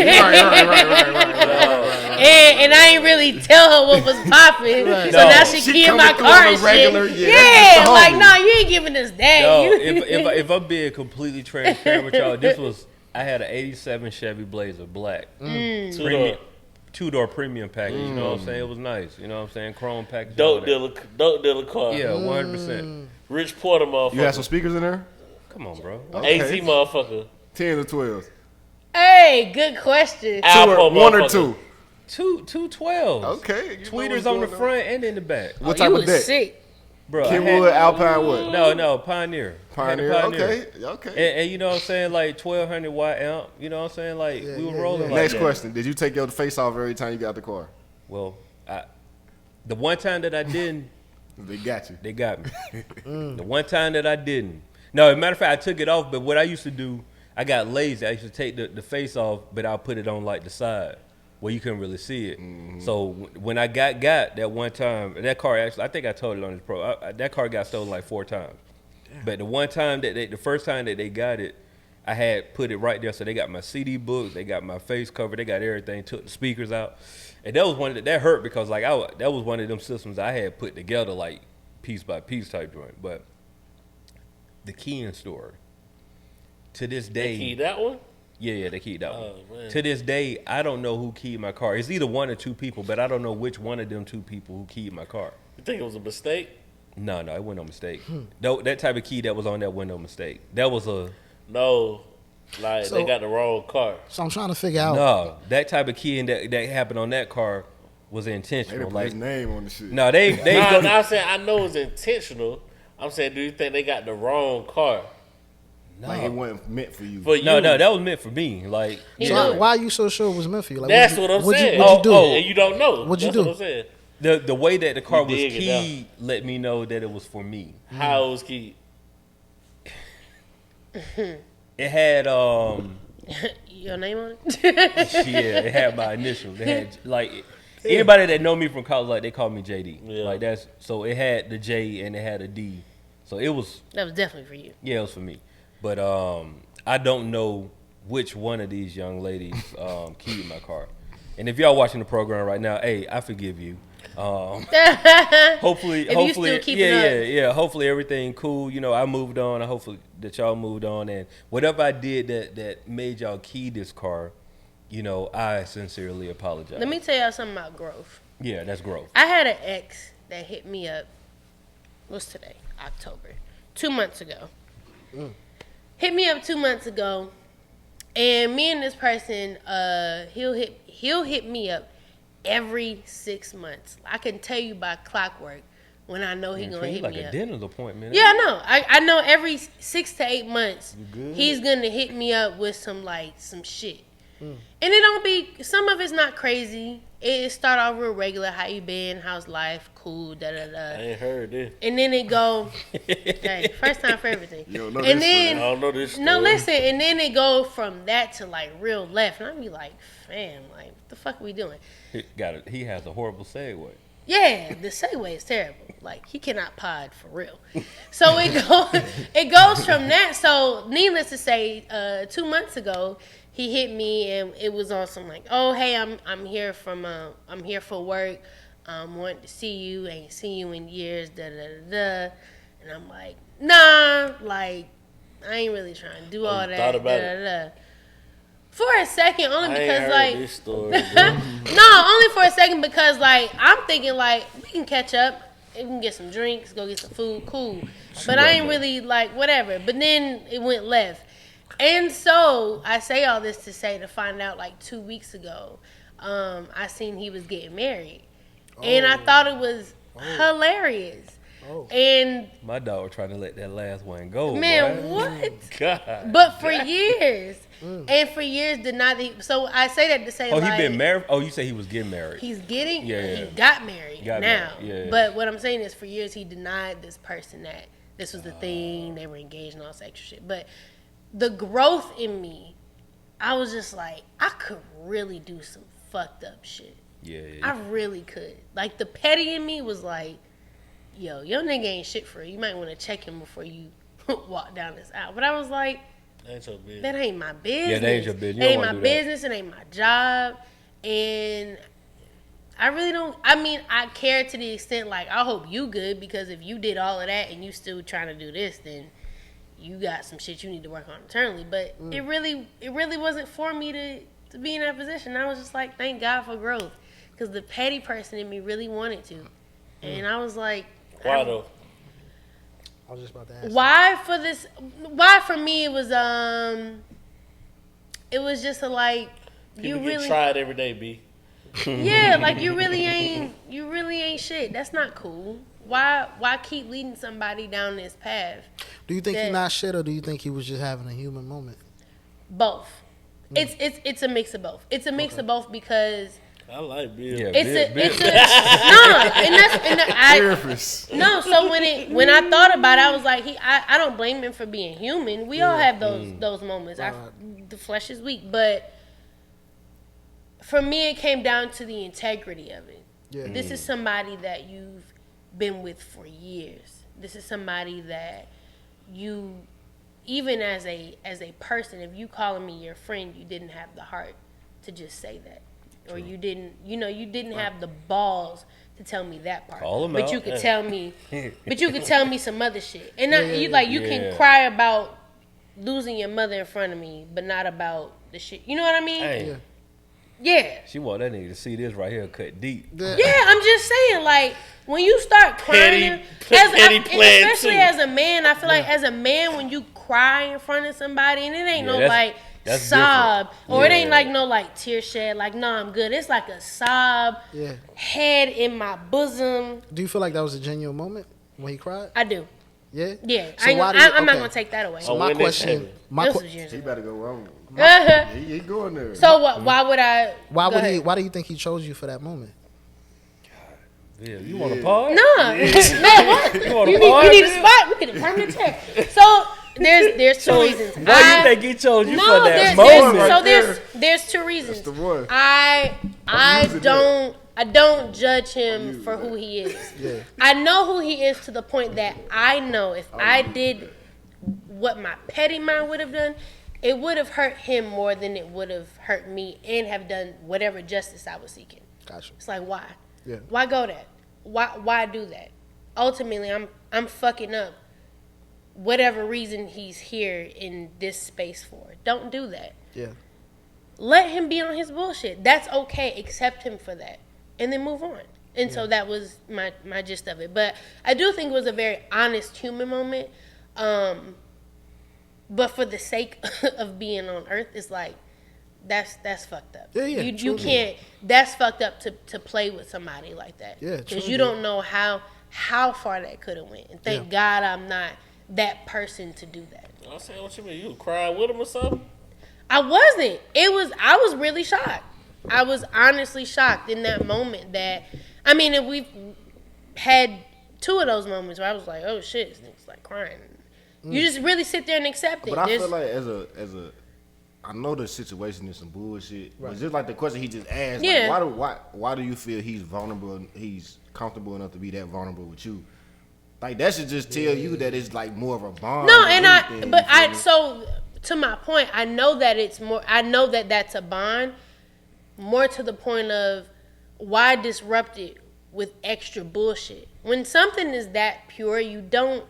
And I ain't really tell her what was popping. Right. So now she keying my car and regular, shit. Yeah, like, no, you ain't giving us that. No, if I'm being completely transparent with y'all, I had an 87 Chevy Blazer black. Two-door premium package, you know what I'm saying? It was nice, you know what I'm saying? Chrome package. Dope dealer car. Yeah, 100%. Rich Porter motherfucker. You had some speakers in there? Come on, bro. Okay. AT motherfucker. 10 or 12? Hey, good question. One or two? Two 12s. Okay. Tweeters on the front and in the back. What type of deck? Sick. Bro, Kenwood, Alpine, what? No, Pioneer. Pioneer. Okay. And you know what I'm saying, like 1200 watt amp. You know what I'm saying, like we were rolling. Like Next that. question: did you take your face off every time you got the car? Well, the one time that I didn't, they got you. They got me. The one time that I didn't. No, as a matter of fact, I took it off. But what I used to do, I got lazy. I used to take the face off, but I'll put it on like the side where you couldn't really see it. Mm-hmm. So when I got that one time, that car actually, I think I told it on this pro. That car got stolen like 4 times. Damn. But the one time the first time that they got it, I had put it right there. So they got my CD books, they got my face cover, they got everything. Took the speakers out, and that was that hurt because like that was one of them systems I had put together like piece by piece type joint. But the keying story. to this They day, keyed that one? yeah, they keyed that one. Oh, man. To this day, I don't know who keyed my car. It's either one or two people, but I don't know which one of them two people who keyed my car. You think it was a mistake? No, it wasn't no mistake. That type of key that was on that wasn't no mistake. That was a No. Like, So- they got the wrong car. So I'm trying to figure out. no. That type of key and that happened on that car was They intentional. done put Like his name on the shit. no, they Nah, go- I'm saying I know it's intentional. I'm saying, do you think they got the wrong car? Like it wasn't meant for you. For you? no, that was meant for me. Like He So knew it. why are you so sure it was meant for you? Like, That's what I'm saying. What'd you do? And you don't know. What'd you That's do? what I'm saying. the way that the car You was dig it keyed let me know that it was for me. How it was keyed? It had Your name on it? yeah, it had my initials. It had like anybody that know me from college, like they call me JD. Yeah. Like that's so it had the J and it had a D. So it was That was definitely for you. yeah, it was for me. But I don't know which one of these young ladies keyed my car. And if y'all watching the program right now, hey, I forgive you. Hopefully, If you hopefully, still keeping yeah. up. Hopefully everything cool. You know, I moved on. I hopefully that y'all moved on, and whatever I did that made y'all key this car, you know, I sincerely apologize. Let me tell y'all something about growth. Yeah, that's growth. I had an ex that hit me up. What's today? October. 2 months ago. Hit me up 2 months ago, and me and this person, he'll hit me up every 6 months. I can tell you by clockwork when I know he gonna hit like me a up. dentist appointment. Yeah, I know. I know every 6 to 8 months You good? he's gonna hit me up with some shit. And it don't be, some of it's not crazy. It start off real regular. How you been? How's life? Cool. Da da I da. ain't heard this. And then it go, hey, first time for everything. You don't know And this I then don't know this story. no, listen, and then it go from that to like real left, and I be like, fam, like what the fuck are we doing? He has a horrible segue. Yeah, the segue is terrible. Like he cannot pod for real. So it goes from that. So needless to say, 2 months ago, he hit me and it was on some like, oh hey, I'm here for work. Wanting to see you, ain't seen you in years, da da da da. And I'm like, nah, like I ain't really trying to do all you that. thought about da, it? da, da. For a second, only I ain't because heard like this story. bro. no, only for a second because like I'm thinking like we can catch up, we can get some drinks, go get some food, cool. But I ain't really like whatever. But then it went left, and so I say all this to say to find out like 2 weeks ago, I seen he was getting married, and I thought it was hilarious. And My dog trying to let that last one go. man, boy. what? God. But for years, and for years did not. So I say that to say Oh, like, he been married. Oh, you say he was getting married. he's getting, Yeah. he got married Got now. married, yeah. But what I'm saying is for years he denied this person that this was the thing, they were engaged and all this extra shit. But the growth in me, I was just like, I could really do some fucked up shit. Yeah. I really could. Like the petty in me was like, yo, your nigga ain't shit for you. You might want to check him before you walk down this aisle. But I was like, Ain't your business. that ain't my business. Yeah, that ain't your business. You It don't ain't wanna my do that. business. It ain't my job. And I really don't. I mean, I care to the extent like I hope you good because if you did all of that and you still trying to do this, then you got some shit you need to work on internally. But it really wasn't for me to be in that position. I was just like, thank God for growth, because the petty person in me really wanted to, and I was like, Why though? I was just about to ask. why for me it was just a like People you get really tried every day, B. yeah, like you really ain't shit. That's not cool. Why keep leading somebody down this path? Do you think that- he not shit, or do you think he was just having a human moment? Both. It's a mix of both. It's a mix of both because I like Bill. Yeah, it's a no. So when I thought about it, I was like, I don't blame him for being human. We all have those moments. The flesh is weak, but for me, it came down to the integrity of it. Yeah. This is somebody that you've been with for years. This is somebody that you, even as a person, if you calling me your friend, you didn't have the heart to just say that. Or you didn't have the balls to tell me that part. Call 'em but out. you could tell me, but you could tell me some other shit. And you Yeah. can cry about losing your mother in front of me, but not about the shit. You know what I mean? Hey, Yeah. she want that nigga to see this right here cut deep. Yeah, I'm just saying, like, when you start crying, especially as a man, I feel like as a man, when you cry in front of somebody, and it ain't that's sob, or it ain't like no like tear shed, like, no, I'm good. It's like a sob, head in my bosom. Do you feel like that was a genuine moment when he cried? I do. Yeah? Yeah. So I'm not going to take that away. So my question, He better go wrong. Uh-huh. He ain't going there. So why would I? why do you think he chose you for that moment? Yeah, you want to pause? No, no. What? You need a spot. We need a permanent chair. So there's two reasons. Why do you think he chose you for that moment? There's two reasons. That's the one. I don't judge him for who he is. Yeah. I know who he is to the point that I know if I did what my petty mind would have done, it would have hurt him more than it would have hurt me and have done whatever justice I was seeking. Gotcha. It's like, why? Yeah. Why go that? Why do that? Ultimately, I'm fucking up whatever reason he's here in this space for. Don't do that. Yeah. Let him be on his bullshit. That's okay. Accept him for that. And then move on. And so that was my gist of it. But I do think it was a very honest human moment. But for the sake of being on Earth, it's like, that's fucked up. Yeah, You can't, that's fucked up to play with somebody like that. Yeah, because you don't know how far that could have went. And thank God I'm not that person to do that. I said, what you mean? You crying with him or something? I wasn't. I was really shocked. I was honestly shocked in that moment that, I mean, if we've had two of those moments where I was like, oh shit, this nigga's like crying. You just really sit there and accept it. But I feel like as a I know the situation is some bullshit. Right. But just like the question he just asked, like, why do you feel he's vulnerable, he's comfortable enough to be that vulnerable with you? Like, that should just tell you that it's like more of a bond. No, and so to my point, I know that it's more, I know that that's a bond, more to the point of why disrupt it with extra bullshit? When something is that pure, you don't,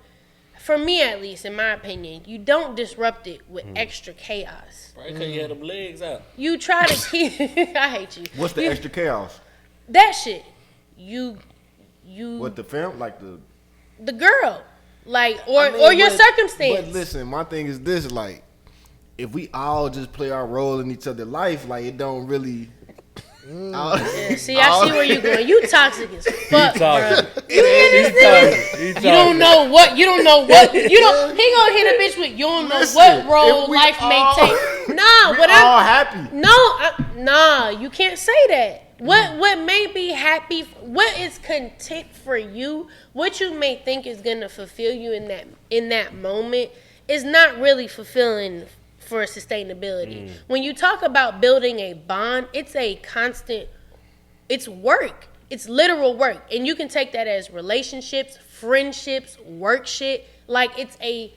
for me at least, in my opinion, you don't disrupt it with extra chaos. Right, because you had them legs out. You try to keep, I hate you. What's the extra chaos? That shit. You. What, the film? Like the girl. Like, or your circumstance. But listen, my thing is this, like, if we all just play our role in each other's life, like, it don't really... See, I see where you going. You toxic as fuck, bro. You hear this nigga? You don't know what. He gonna hit a bitch with, you don't know what role life may take. Nah, but all happy. Nah, you can't say that. What may be happy, what is content for you, what you may think is gonna fulfill you in that moment is not really fulfilling for sustainability. When you talk about building a bond, it's a constant, it's work. It's literal work. And you can take that as relationships, friendships, work shit. Like, it's a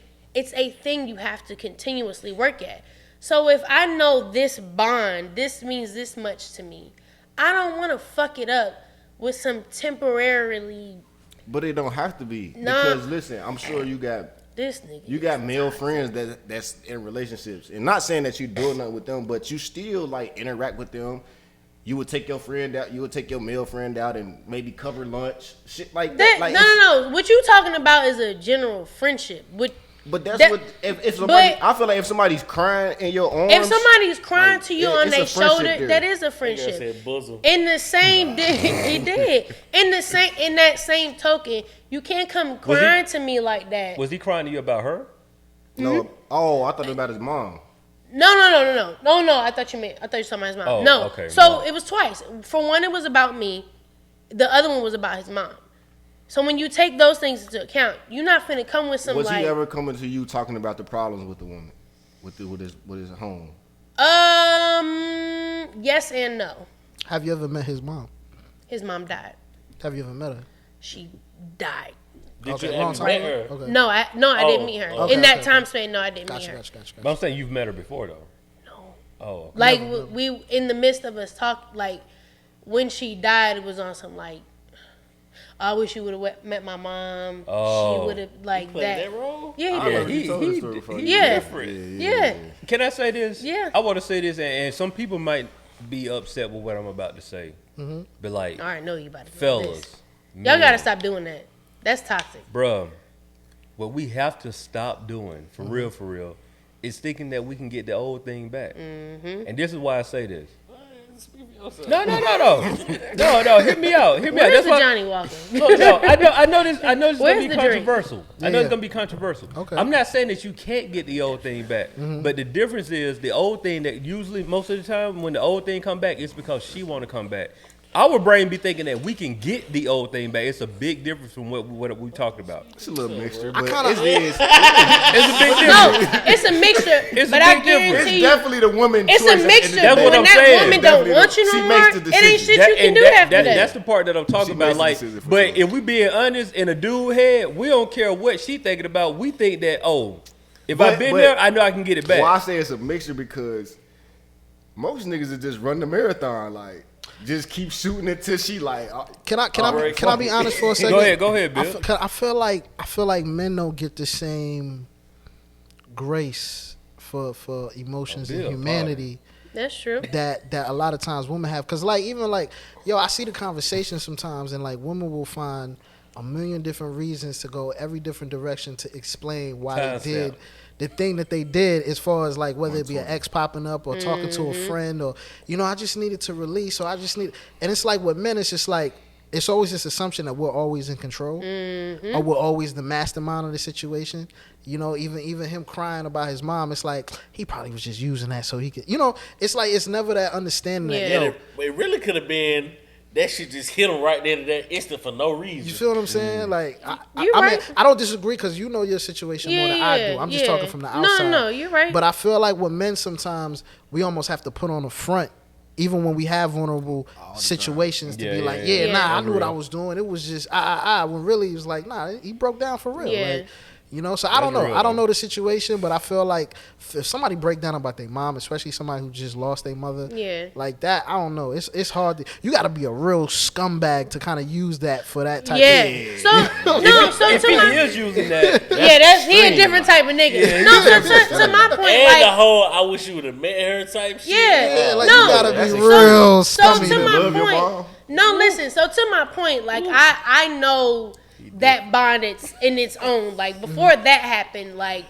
thing you have to continuously work at. So if I know this bond, this means this much to me, I don't want to fuck it up with some temporarily. But it don't have to be. Nah. Because listen, I'm sure you got this nigga. You got male friends that's in relationships, and not saying that you do nothing with them, but you still like interact with them. You would take your friend out. You would take your male friend out and maybe cover lunch, shit like that. Like, no. What you talking about is a general friendship. But if somebody, I feel like if somebody's crying in your arms, if somebody's crying like, to you on their shoulder, there. that is a friendship. Said bosom. In the same, he did. In that same token, you can't come crying to me like that. Was he crying to you about her? No. Mm-hmm. Oh, I thought it was about his mom. No. I thought you were talking about his mom. Oh, no. Okay, so it was twice. For one, it was about me. The other one was about his mom. So when you take those things into account, you're not finna come with some. Was he ever coming to you talking about the problems with the woman, with his home? Yes and no. Have you ever met his mom? His mom died. Have you ever met her? She died. Did you ever meet her? Okay. No, I didn't meet her. Okay, in that time span, no, I didn't meet her. Gotcha. But I'm saying you've met her before, though. No. Oh. Okay. Like, we in the midst of us talk, like, when she died, it was on some, like, I wish you would have met my mom. Oh. She would have like Played that that. role? Yeah, I he remember did. you told the story before. Yeah. different. Yeah. Can I say this? Yeah. I want to say this, and some people might be upset with what I'm about to say. But like, I already know you about to do fellas, this. Y'all men, gotta stop doing that. That's toxic. bruh. What we have to stop doing, for real, is thinking that we can get the old thing back. And this is why I say this. No. Hear me out. Where's That's the why. Johnny Walker? Look, no, I know this. I know this is Where's gonna be the drink? controversial. I know Yeah. it's gonna be controversial. Okay. I'm not saying that you can't get the old thing back, but the difference is the old thing that usually most of the time when the old thing come back, it's because she want to come back. Our brain be thinking that we can get the old thing back. It's a big difference from what we talked about. It's a little mixture, but kinda- it is. It's a big No, difference. it's a mixture. It's a but I big difference. guarantee It's you, definitely the woman. it's choice a at the end mixture. of the That's But what day. when I'm that saying. woman don't Definitely want you she no makes more, the it ain't decision. shit you can do after that. That's the part that I'm talking She about. makes the Like, decision for but sure. if we being honest, in a dude head, we don't care what she thinking about. We think that, if I've been there, I know I can get it back. Well, I say it's a mixture because most niggas would just run the marathon, like just keep shooting until she like. Can I Alright, can I be honest for a second? Go ahead, Bill. I feel like men don't get the same grace for emotions and Bill, humanity That's true. that a lot of times women have. Cause like even like I see the conversation sometimes, and like women will find a million different reasons to go every different direction to explain why Concept. they did the thing that they did, as far as like whether it be an ex popping up or talking to a friend, or I just needed to release, or I just need. And it's like with men, it's just like it's always this assumption that we're always in control, or we're always the mastermind of the situation. Even him crying about his mom, it's like he probably was just using that so he could. It's like it's never that understanding Yeah. that And it really could have been that shit just hit him right there to that instant for no reason. you feel what I'm saying? Like I You're mean, right. I don't disagree because you know your situation more than I do. I'm just talking from the outside. No, you're right. But I feel like with men, sometimes we almost have to put on a front, even when we have vulnerable situations, to be like, yeah. nah, I knew what real. I was doing. It was just, when really it was like, nah, he broke down for real. Yeah. Like, so I don't know. real, I don't though. know the situation, but I feel like if somebody break down about their mom, especially somebody who just lost their mother, Yeah. like that, I don't know. It's hard. You got to be a real scumbag to kind of use that for that type Yeah. of So If to he my is using that, he a different type of nigga. No, so to my point, And the like whole I wish you would have met her type shit. yeah, like no. you got to That's be a- real So scummy. to You my love your mom? point, no, listen. So to my point, like I know that bond it's in its own. Like before that happened, like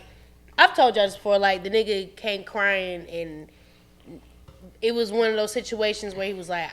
I've told y'all this before. Like the nigga came crying, and it was one of those situations where he was like,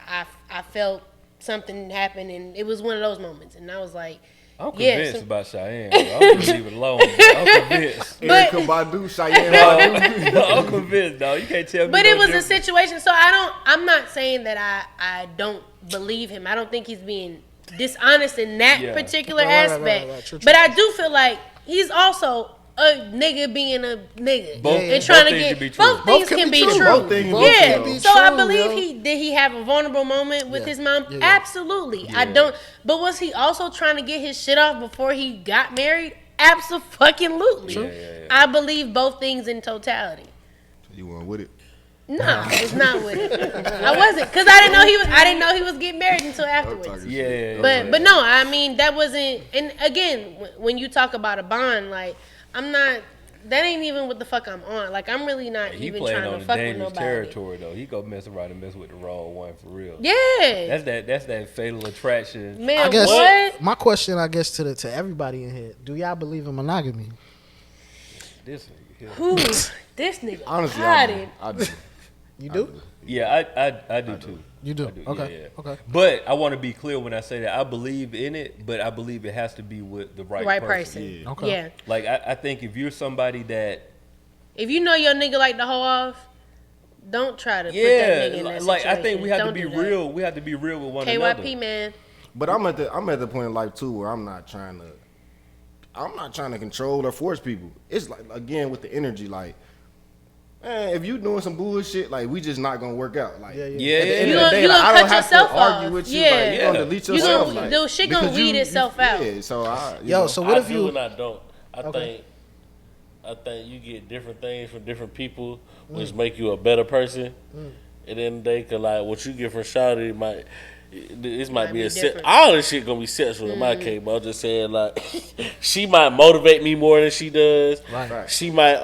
I felt something happen, and it was one of those moments, and I was like, I'm yeah, convinced so- about Chiane. Bro. I'm gonna leave it alone. Bro. I'm convinced. But- Erykah Badu, Cheyenne Badu. I'm convinced, dog. You can't tell me. But no it was a different. situation, so I'm not saying that I don't believe him. I don't think he's being dishonest in that Yeah. particular Right, aspect. True. But I do feel like he's also a nigga being a nigga Both- and trying to both things get can be true. both things can be true. Both things can be Yeah. true. So I True, believe yo. did he have a vulnerable moment with Yeah. his mom? Yeah. Absolutely. I don't. But was he also trying to get his shit off before he got married? Absolutely. Yeah. I believe both things in totality. You went with it. No, it's not with it. I wasn't, cause I didn't know he was getting married until afterwards. Yeah. But no, I mean that wasn't. And again, when you talk about a bond, like I'm not. That ain't even what the fuck I'm on. Like I'm really not He even playing trying on to the fuck with dangerous nobody. territory though. He go mess around and mess with the wrong one for real. Yeah, That's that fatal attraction. man. I guess What? my question, I guess, to everybody in here: do y'all believe in monogamy? This nigga here. Who? This nigga. Honestly, got I do. it. I do. You do? Yeah, I do too. You do? I do, Okay. yeah. Okay. But I want to be clear when I say that I believe in it, but I believe it has to be with the right person. person. Okay. Yeah. Like I think if you're somebody that If you know your nigga like to hoe off, don't try to put that nigga in that like I think situation. we have Don't to be do that. real. We have to be real with one KYP another. man. But I'm at the point in life too where I'm not trying to control or force people. It's like again with the energy, like, man, if you doing some bullshit, like we just not gonna work out. Like Yeah. at the end You of the gonna- day, you like, gonna I don't cut have yourself to argue off. with you. Yeah. Like, you're gonna delete You yourself. gonna- like, the shit gonna because weed itself out. Yeah, so Yo, so what I if do you? and I don't. Okay. I think you get different things from different people, which make you a better person. At the end of the day, cause like what you get from Shoutout might this might be a different. all this shit gonna be sexual in my case, but I'm just saying like she might motivate me more than she does. Right. She might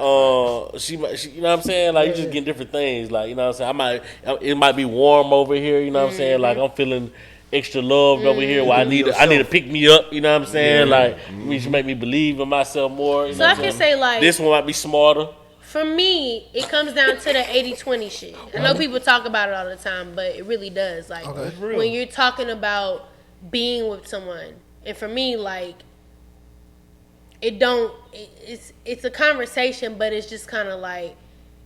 she you know what I'm saying? Like you just get different things. Like, you know what I'm saying? It might be warm over here, you know what I'm saying? Like I'm feeling extra loved over here where I need to pick me up, you know what I'm saying? Like she make me believe in myself more. You So know I what I'm can saying? say like This one might be smarter. for me, it comes down to the 80-20 shit. I know people talk about it all the time, but it really does. Like when you're talking about being with someone, and for me, like it's a conversation, but it's just kind of like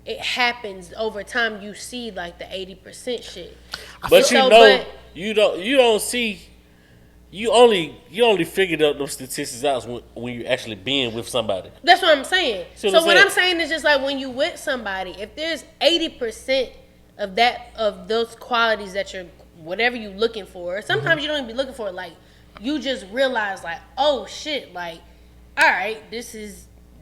it happens over time. You see like the 80% shit, But you don't see. You only figured out those statistics out when you're actually being with somebody. That's what I'm saying. See So what what I'm I'm saying is just like when you with somebody, if there's 80% of those qualities that you're whatever you looking for, sometimes you don't even be looking for it. Like you just realize like, oh shit, like all right, this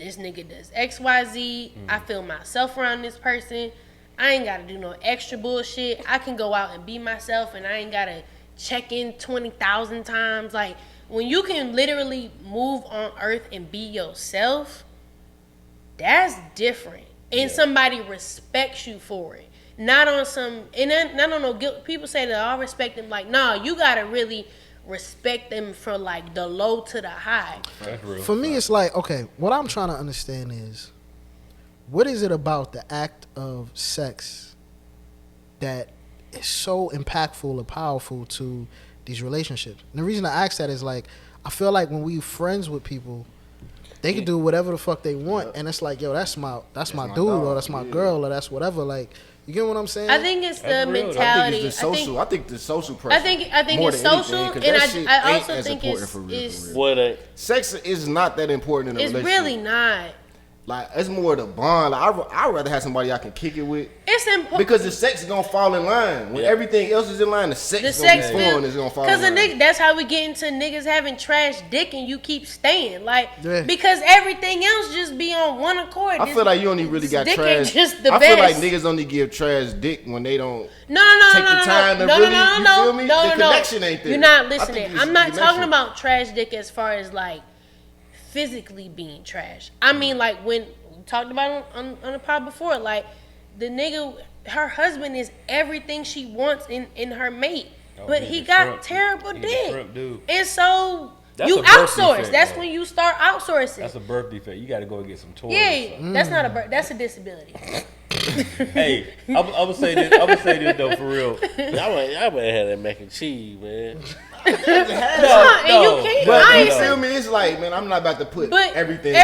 nigga does XYZ. I feel myself around this person. I ain't gotta do no extra bullshit. I can go out and be myself, and I ain't gotta check in 20,000 times. Like when you can literally move on earth and be yourself, that's different. And somebody respects you for it. Not on some, and then, not on no guilt. People say that I respect them. Like, nah, you gotta really respect them for like the low to the high. That's real. For me, it's like, okay, what I'm trying to understand is, what is it about the act of sex that is so impactful or powerful to these relationships? And the reason I ask that is like, I feel like when we friends with people, they can do whatever the fuck they want, and it's like, yo, that's my dude, dog, or that's my girl, or that's whatever. Like, you get what I'm saying? I think it's the That's real. mentality. I think the social pressure. I think more it's than social, anything, 'cause and that shit I ain't also as think important for real, it's for real. What a Sex is not that important in a it's relationship. really not. Like, it's more the bond. Like, I'd rather have somebody I can kick it with. It's important Because the sex is gonna fall in line. When everything else is in line, the sex the is gonna sex be flowing. It's gonna fall in because line. that's how we get into niggas having trash dick and you keep staying like Yeah. because everything else just be on one accord. I feel like you only really got dick ain't trash. just the I feel like best. niggas only give trash dick when they don't. No, take the time to really- you feel me? The connection ain't there. You're not I listening. think it's I'm not connection. talking about trash dick as far as like physically being trash. I mean like when we talked about on the pod before, like the nigga, her husband is everything she wants in her mate, but he he's a got shrimp. terrible He's a dick, shrimp dude. and so That's you a birth outsource. defect, That's though. when you start outsourcing. That's a birth defect. You got to go and get some toys. Yeah, that's not a birth. That's a disability. Hey, I would say this. I would say this though, for real. I would have had that mac and cheese, man. And you can't. But I you ain't feel me? It's like, man, I'm not about to put But everything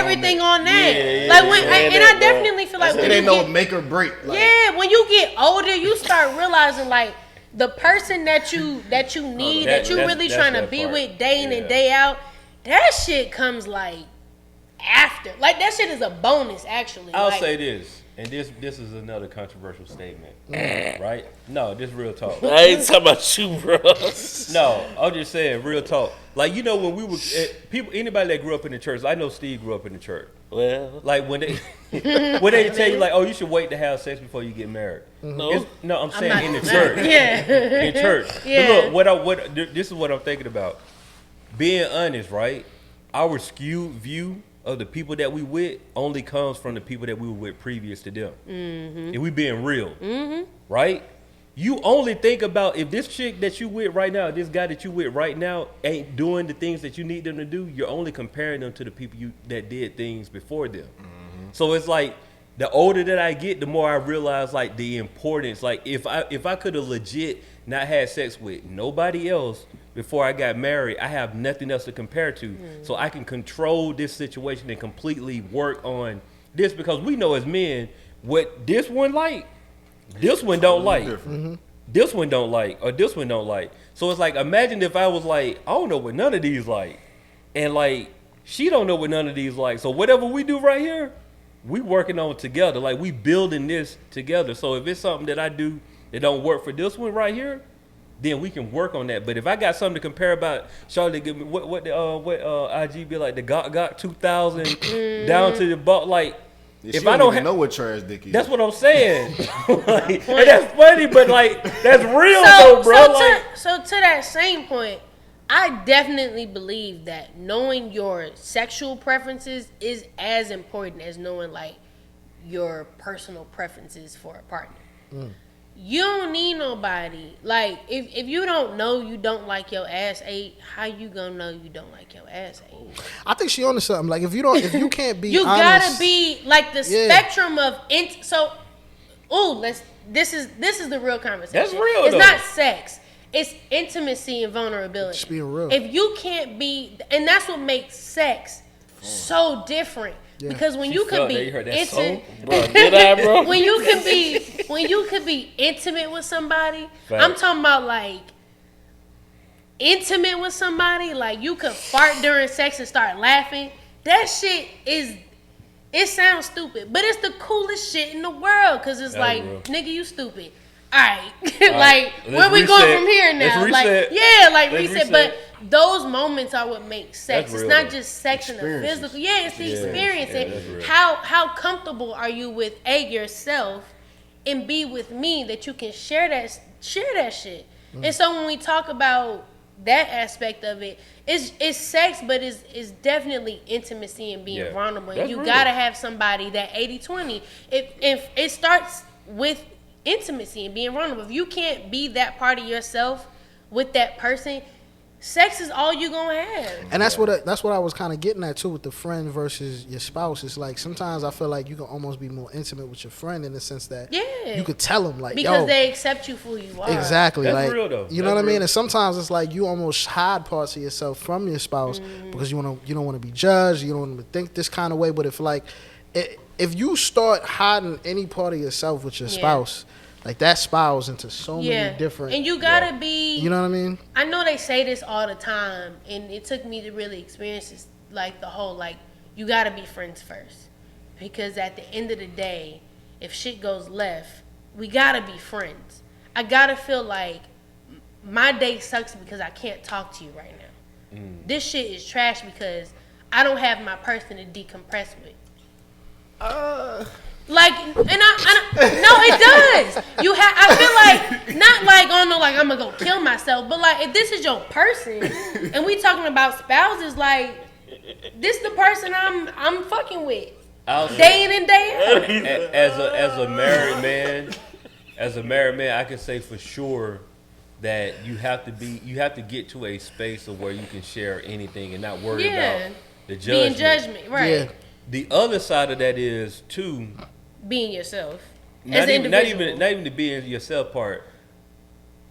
on that. Yeah, like when, yeah, and that, I definitely feel like It when ain't you no get, make or break. Like, yeah, when you get older, you start realizing like the person that you need, that you really that's trying to that be part. with day in Yeah. and day out, that shit comes like after. Like that shit is a bonus, actually. I'll like, say this, and this is another controversial statement, right? No, this real talk. I ain't talking about you, bro. No, I'm just saying real talk. Like, you know, when we were people, anybody that grew up in the church, I know Steve grew up in the church. Well, Like when they tell you like, oh, you should wait to have sex before you get married. no. I'm saying not- in the church. Yeah. In church. Yeah. But look, this is what I'm thinking about. Being honest, right? Our skewed view of the people that we with only comes from the people that we were with previous to them. Mm-hmm. If we being real, right? You only think about if this chick that you with right now, this guy that you with right now ain't doing the things that you need them to do, you're only comparing them to the people that did things before them. So it's like the older that I get, the more I realize like the importance. Like if I could have legit not had sex with nobody else before I got married, I have nothing else to compare to. So I can control this situation and completely work on this, because we know as men what this one like, this one don't like. This one don't like, or this one don't like. So it's like, imagine if I was like, I don't know what none of these like, and like she don't know what none of these like. So whatever we do right here, we working on together. Like we building this together. So if it's something that I do that don't work for this one right here, then we can work on that. But if I got something to compare about, Charlotte, give me what IG be like, the Gok 2000 down to the ball, like Yeah, if she I don't even know what trash dick is. that's what I'm saying. Like, and that's funny, but like that's real though, bro. So to that same point, I definitely believe that knowing your sexual preferences is as important as knowing like your personal preferences for a partner. You don't need nobody. Like if you don't know you don't like your ass ate, how you gonna know you don't like your ass ate? I think she onto something. Like if you can't be you honest, gotta be like the spectrum of this is the real conversation. That's real, It's though. not sex. It's intimacy and vulnerability. Just being real. If you can't be, and that's what makes sex so different. Yeah. Because when She you could felt be that. You heard that intimate, Bro, did I, bro? when you could be intimate with somebody, Facts. I'm talking about like intimate with somebody, like you could fart during sex and start laughing. That shit it sounds stupid, but it's the coolest shit in the world because it's That's like, real. nigga, you stupid. All right, right, like let's where we going reset. from here now? Let's Like reset. yeah, like Let's reset. reset. But those moments are what makes sex. That's It's real, not though. just sex in the Experiences. physical. Yeah, it's the Yeah, experience. yeah, And that's real. how comfortable are you with yourself and B with me that you can share that shit. And so when we talk about that aspect of it, it's sex, but it's definitely intimacy and being Yeah, vulnerable. And that's you real. gotta have somebody that 80-20. If it starts with intimacy and being vulnerable. If you can't be that part of yourself with that person, sex is all you gonna have. And that's what I was kind of getting at too with the friend versus your spouse. It's like sometimes I feel like you can almost be more intimate with your friend in the sense that Yeah. you could tell them like, Because yo, they accept you for who you are. exactly, That's like real, though. you know That's what I mean. real. And sometimes it's like you almost hide parts of yourself from your spouse because you don't want to be judged. You don't want to think this kind of way. But if you start hiding any part of yourself with your spouse, like that spirals into so many different. And you gotta be. You know what I mean? I know they say this all the time, and it took me to really experience this, like the whole, like, you gotta be friends first. Because at the end of the day, if shit goes left, we gotta be friends. I gotta feel like my day sucks because I can't talk to you right now. This shit is trash because I don't have my person to decompress with. Like, and no, it does. I feel like, not like, oh no, like I'm gonna go kill myself, but like, if this is your person, and we talking about spouses, like, this the person I'm fucking with, day in and day out. As a married man, I can say for sure that you have to get to a space of where you can share anything and not worry about the Being judgment. judgment, right? Yeah. The other side of that is too. Being yourself as Not an even individual. not even the being yourself part.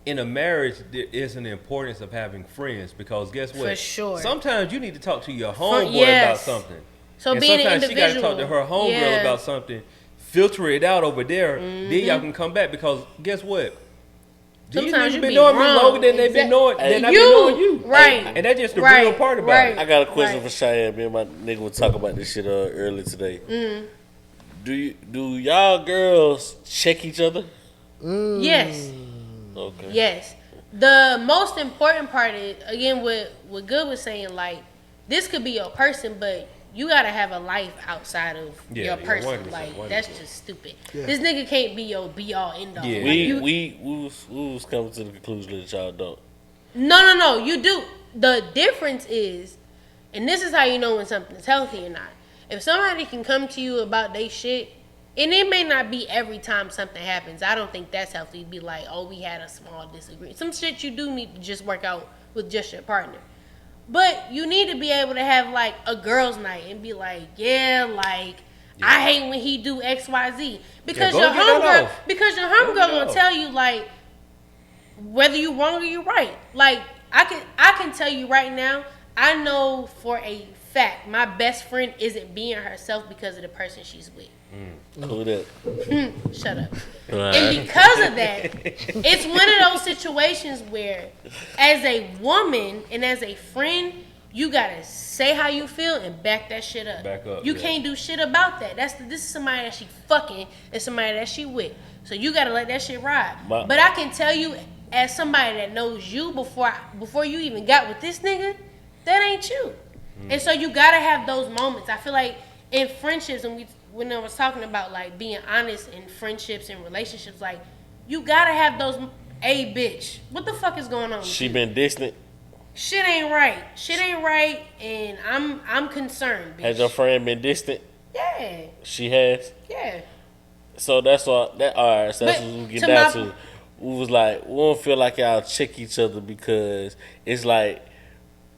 In a marriage, there is an importance of having friends because guess what? For sure. Sometimes you need to talk to your homeboy yes. about something. So and being an sometimes she got to individual, talk to her homegirl about something, filter it out over there. Then y'all can come back because guess what? These Sometimes niggas you been be knowing me wrong. longer than they've been Exact- knowing. Than I've You, been knowing you. right. And that's just the Right, real part about right. it. I got a question Right. for Chiane. Me and my nigga were talking about this shit earlier today. Do y'all girls check each other? Yes. Okay. Yes. The most important part is, again, what Good was saying, like, this could be your person, but you gotta have a life outside of Yeah, your yeah, person. 100%, Like, that's 100%. just stupid. Yeah. This nigga can't be your be all end all. Yeah. Like, We was coming to the conclusion that y'all don't. No, you do. The difference is, and this is how you know when something's healthy or not. If somebody can come to you about they shit, and it may not be every time something happens, I don't think that's healthy. Be like, oh, we had a small disagreement. Some shit you do need to just work out with just your partner. But you need to be able to have like a girls' night and be like, I hate when he do X, Y, Z. Because go your get that homegirl, off. homegirl Go get gonna off. tell you like whether you wrong or you right. Like I can tell you right now, I know for a fact my best friend isn't being herself because of the person she's with. Who that? Shut up. Right. And because of that, it's one of those situations where, as a woman and as a friend, you gotta say how you feel and back that shit up. Back up, You yeah. can't do shit about that. This is somebody that she fucking and somebody that she with. So you gotta let that shit ride. My- But I can tell you, as somebody that knows you before you even got with this nigga, that ain't you. And so you gotta have those moments. I feel like in friendships, and when I was talking about like being honest in friendships and relationships, like you gotta have those. Hey, bitch, what the fuck is going on? She been distant. Shit ain't right. Shit ain't right, and I'm concerned. Bitch. Has your friend been distant? Yeah. She has. Yeah. So that's what. All right. So that's But what we get to down my- to. We was like, we don't feel like y'all check each other because it's like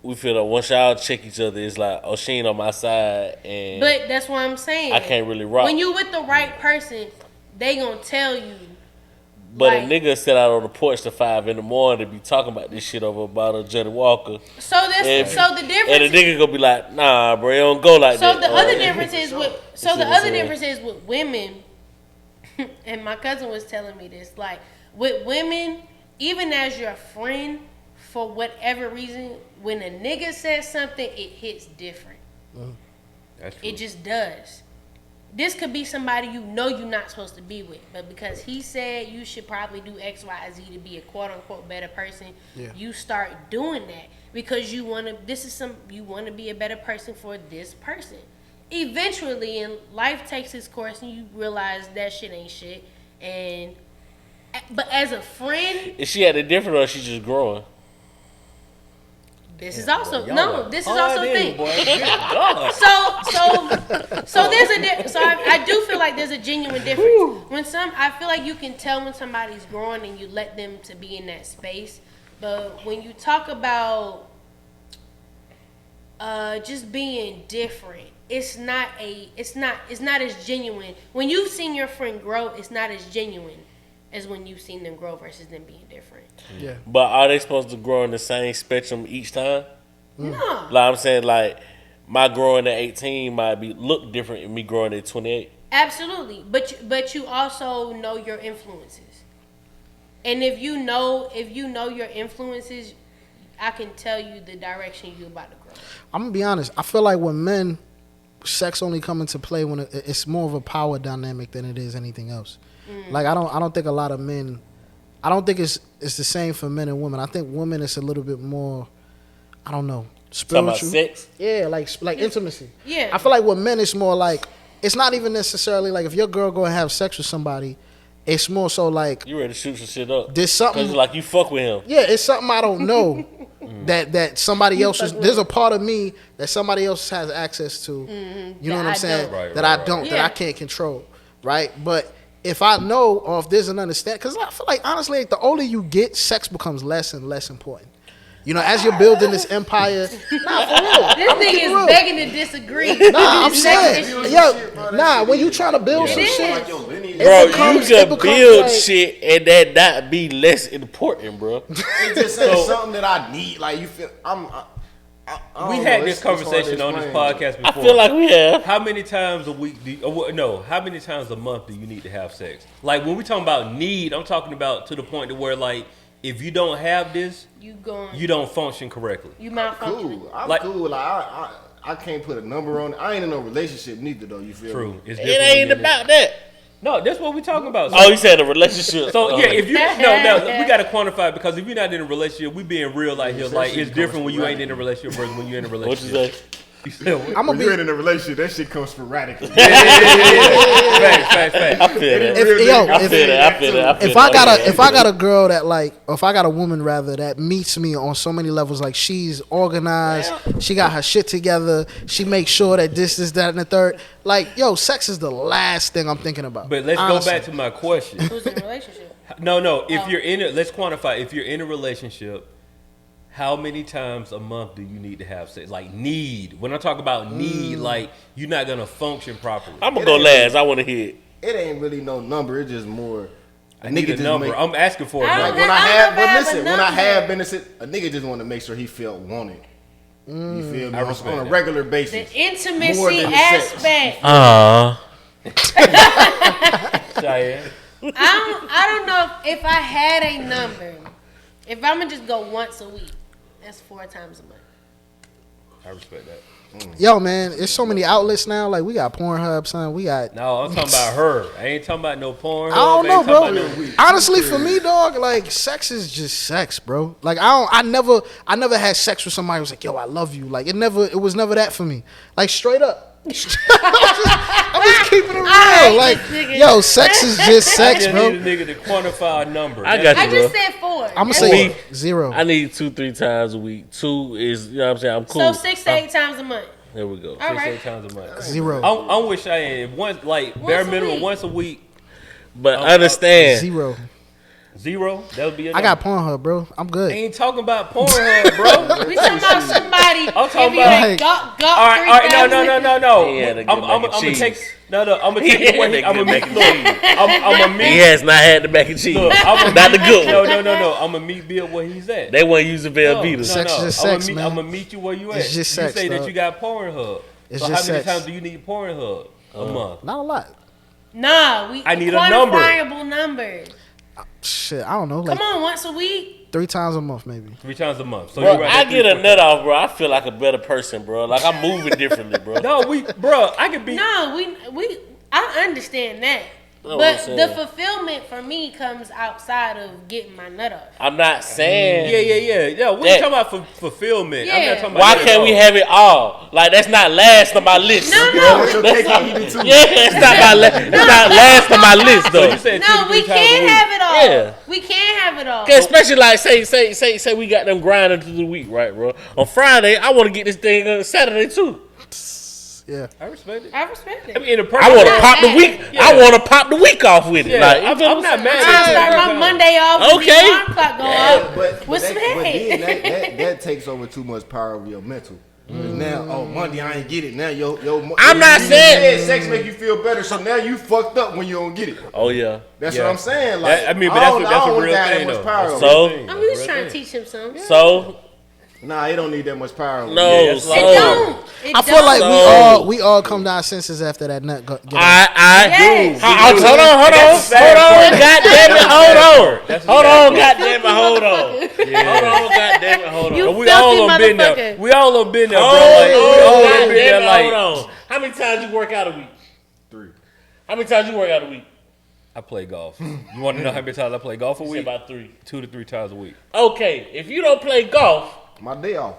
we feel that once y'all check each other, it's like, oh, she ain't on my side, and But that's what I'm saying. I can't really rock. When you with the right person, they gonna tell you. But like, a nigga sit out on the porch till 5 in the morning to be talking about this shit over a bottle of Johnny Walker. So that's so the difference. And the nigga gonna be like, nah, bro, it don't go like So that. the other difference is with saying? with women, and my cousin was telling me this, like with women, even as your friend, for whatever reason, when a nigga says something, it hits different. That's true. It just does. This could be somebody you know you're not supposed to be with, but because he said you should probably do X, Y, Z to be a quote unquote better person, you start doing that because you want to. You want to be a better person for this person. Eventually, and life takes its course, and you realize that shit ain't shit. But as a friend, Is she at a different or is she just growing? this is also Y'all no. are This is also hard the in, thing. boy. Good God. So there's I do feel like there's a genuine difference. I feel like you can tell when somebody's growing and you let them to be in that space. But when you talk about just being different, it's not as genuine. When you've seen your friend grow, it's not as genuine as when you've seen them grow versus them being different. Yeah. But are they supposed to grow in the same spectrum each time? No. Like I'm saying, like my growing at 18 might look different than me growing at 28. Absolutely, but you also know your influences, and if you know your influences, I can tell you the direction you're about to grow. I'm gonna be honest. I feel like with men, sex only come into play when it's more of a power dynamic than it is anything else. Like I don't think a lot of men. I don't think it's the same for men and women. I think women it's a little bit more. I don't know. Talking Spiritual. about sex? Yeah, like intimacy. Yeah. I feel like with men it's more like it's not even necessarily like if your girl go and have sex with somebody, it's more so like You ready to shoot some shit up? there's something. Cause like you fuck with him. Yeah, it's something I don't know that somebody else is. There's a part of me that somebody else has access to. You know what I'm I saying? don't. Right, that right, I don't. right. That Yeah. I can't control. Right, but. If I know or if there's an understanding, because I feel like honestly, like, the older you get, sex becomes less and less important. You know, as you're building this empire, nah, for real. This thing is real. begging to disagree. Nah, I'm This saying, sex- yo, when you trying to build some It is. shit, Like your lineage. Bro, becomes- you it can becomes build like- shit and that not be less important, bro. It just ain't something that I need. Like you feel, I don't We know, had it's this hard to conversation on this explain. podcast I before. feel like we have. How many times a week how many times a month do you need to have sex? Like when we talking about need, I'm talking about to the point to where like if you don't have this, You going? you don't function correctly. You malfunctioning. Cool. I'm Like- cool. Like I can't put a number on it. I ain't in no relationship neither though. You feel True. me? It's It different ain't when you're about that. No, that's what we talking about. Oh, you said a relationship. So yeah, if you no, we gotta quantify it because if you're not in a relationship, we being real like here. Like it's different when you ain't in a relationship versus when you're in a What you relationship. say? You said what? I'm When gonna you're be. in a relationship, that shit comes sporadically. Facts. I feel that. If I got a girl that like, or if I got a woman rather that meets me on so many levels, like she's organized, she got her shit together, she makes sure that this, that, and the third. Like, yo, sex is the last thing I'm thinking about. But let's honestly. go back to my question. Who's in a relationship? No. If you're in it, let's quantify. If you're in a relationship, how many times a month do you need to have sex? Like need. When I talk about need, like you're not gonna function properly. I'm gonna go last. I want to hear it. It ain't really no number. It's just more. I need a just number. make- I'm asking for a I Like number. don't- when I have, but have a listen, when I number. have been a nigga just want to make sure he felt wanted. You feel me? I respect On a that. regular The basis. More intimacy than the sex. aspect. Chiane. I don't know if I had a number. If I'm gonna just go once a week, that's 4 times a month. I respect that. Yo, man, there's so many outlets now. Like we got Pornhub, son. We got. No, I'm talking about her. I ain't talking about no porn. I don't know, bro. No, Honestly, for me, dog, like sex is just sex, bro. Like I never had sex with somebody who was like, yo, I love you. Like it was never that for me. Like straight up. I'm just keeping it real. right, Like, this nigga. yo, sex is just I sex, just bro. need a nigga to quantify a number. I got you, I bro. just said 4. I'm gonna That's say it. 0. I need 2-3 times a week. 2 is, you know what I'm saying? I'm cool. So 6 to 8 times a month. There we go. All 6 right. 8 times a month. 0. I'm with Chiane. Once, like bare a minimum week. once a week. But understand. 0. 0. That would be a I got Pornhub, bro. I'm good. Ain't talking about Pornhub, bro. We talking about somebody I'm talking giving you about- that gawk All right, no. He had to get I'm mac and gonna cheese. take. No, I'm gonna take He it. had to I'm get gonna mac meet. and Look, cheese. I'm a He meet. has not had the mac and cheese. Look, I'm Not the good one. No. I'm gonna meet Bill where he's at. They want to use the Velveeta. Sex is just sex, man. I'm gonna meet you where you at. It's just you sex, say that dog. you got Pornhub. It's So just how many sex. times do you need Pornhub a month? Not a lot. Nah, I need a number. Quantifiable numbers. Shit, I don't know. Like Come on, once a week. 3 times a month, maybe. 3 times a month. So Bro, you're right I at get 3, a 4 nut off, bro. I feel like a better person, bro. Like I'm moving differently, bro. No, I could be. No, we. I understand that. Know what I'm But saying. the fulfillment for me comes outside of getting my nut off. I'm not saying. Yeah. We That- talking about fulfillment. I'm Yeah. not talking about Why that at can't we all. have it all? Like that's not last on my list. No. What's your cake and eat it too? Yeah, it's not it's not last on my list So though. you said 2 No, to 3 we times a can't week. have it all. Yeah. We can't have it all. Especially like say we got them grinding through the week, right, bro? On Friday, I want to get this thing on Saturday too. Yeah. I respect it. I respect it. I mean, in a I want to not pop the mad. week. Yeah. I want to pop the week off with it. Yeah, Like, I'm not mad I at you. start my Monday off. and Okay. the alarm clock go off. But What's that, that? but then that takes over too much power of your mental. Now, Monday I ain't get it. Now, I'm not you saying- said sex make you feel better, so now you fucked up when you don't get it. Oh yeah. That's Yeah. what I'm saying. Like, I mean, but I that's don't a want real that thing, much though. power That's over a So- real thing. I'm just Real trying to thing. teach him something. So Nah, it don't need that much power. over no. you. that's so It don't. It I feel don't. like So- we all come to our senses after that nut get out. Yes. Hold on. That's the sad part. God damn it, hold on. That's the Hold sad on, part. God damn it, hold on. Motherfucker. Hold on, God damn it, hold on. You We all filthy done been there. motherfucker. We all done been there, bro. Hold Like, we all on, done God been damn there. it, Like, hold on. How many times you work out a week? 3. How many times you work out a week? I play golf. You want to know how many times I play golf a Say week? about 3. 2 to 3 times a week. Okay, if you don't play golf, My day off.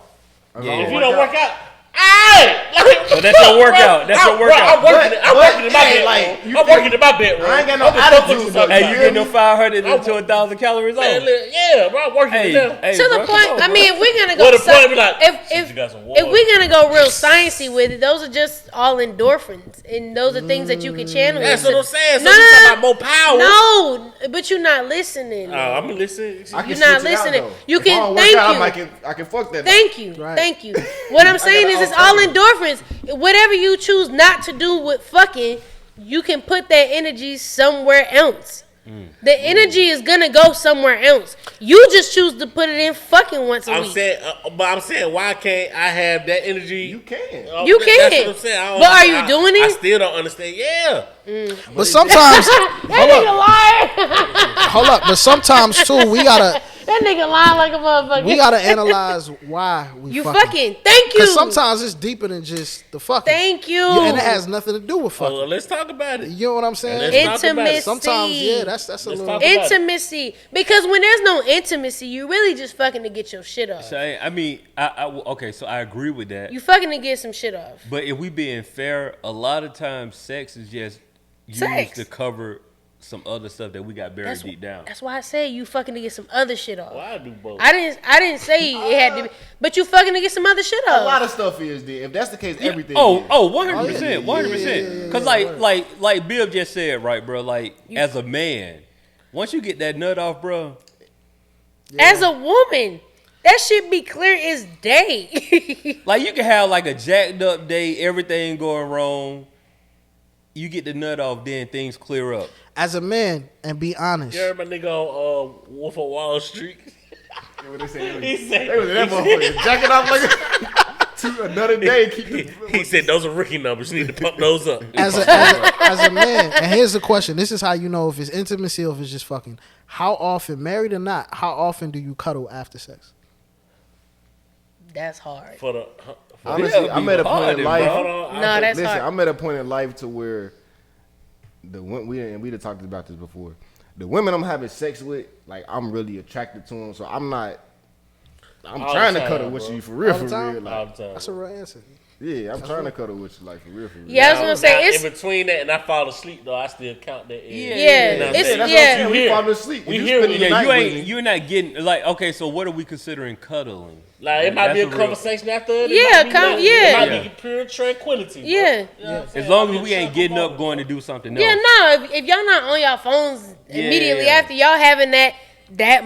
Yeah. if you don't work out, alright. So that's your workout. That's your workout. I'm working in my hey, bedroom. like, you I'm feel- working in my bedroom. I ain't got no I'm just attitude, focused though. on Hey, something. you getting them 500 to 1,000 calories on? Man, yeah, bro, I'm working Hey, it now. hey, To the bro, point, come on, I bro. mean, if we're gonna go, Well, the point be like, if you got some if water. we're gonna go real sciencey with it, those are just all endorphins, and those are things that you can channel. That's into. what I'm saying. So No, we no, talking no. about more power. No, but you're not listening. I'm gonna listen. I can You're not switch it out, listening. though. You If can- I don't work thank out, you. I can fuck that. Thank you, Right. thank you. What I'm saying is, it's all endorphins. Whatever you choose not to do with fucking, you can put that energy somewhere else. The energy is gonna go somewhere else. You just choose to put it in fucking once a I'm week. saying, but I'm saying, why can't I have that energy? You can. You That's can. what I'm saying. I don't But are you understand. doing I it? still don't understand. Yeah. But sometimes, That nigga lying. hold up. But sometimes too, we gotta That nigga lying like a motherfucker. analyze why we You fucking. Thank you. Because sometimes it's deeper than just the fucking. Thank you. Yeah, and it has nothing to do with fucking. Well, let's talk about it. You know what I'm saying? Let's talk about it. Intimacy. Sometimes, yeah, that's a Let's little. talk about it. Intimacy. Because when there's no intimacy, you really just fucking to get your shit off. So, I mean, okay, so I agree with that. You fucking to get some shit off. But if we being fair, a lot of times sex is just used Sex. to cover some other stuff that we got buried deep down. That's why I say you fucking to get some other shit off. Well, I do both. I didn't say it had to be, but you fucking to get some other shit A off. lot of stuff is there. If that's the case, everything. is. 100%, 100%. yeah, Because like Bill just said, right, bro. Like as a man, once you get that nut off, bro. As a woman, that shit be clear as day. Like you can have like a jacked up day, everything going wrong. You get the nut off, then things clear up. As a man, and be honest. You heard my nigga on Wolf of Wall Street? Yeah, what they say, He said, they was in that motherfucker jacking off like to another day. Keep the, he said those are rookie numbers. You need to pump those up. As a man, and here's the question. This is how you know if it's intimacy or if it's just fucking. How often, married or not, how often do you cuddle after sex? That's hard. For the honestly, I'm at a point in life. hold on. No, that's Listen, hard. I'm at a point in life to where we'd have talked about this before. The women I'm having sex with, like I'm really attracted to them, so I'm not. I'm All trying the to time, cuddle with bro. you for real, All the for time? real. All Like, the time. That's a real answer. Yeah, I'm trying to cuddle with you, like for real. Yeah, I was gonna say it's in between that and I fall asleep though. I still count that. Yeah, You know what I'm it's saying? That's yeah. what I'm saying. We fall asleep. We You here. spending the Yeah, night you with ain't. me. You're not getting like. Okay, so what are we considering cuddling? Like it might be a That's the real- conversation after it. Yeah, It might be, yeah. It might Yeah. be pure tranquility. Bro. Yeah. You know what I'm As saying? long I'll as be we ain't a getting chuckle up going to do something else. Yeah, no. If y'all not on your phones immediately after y'all having that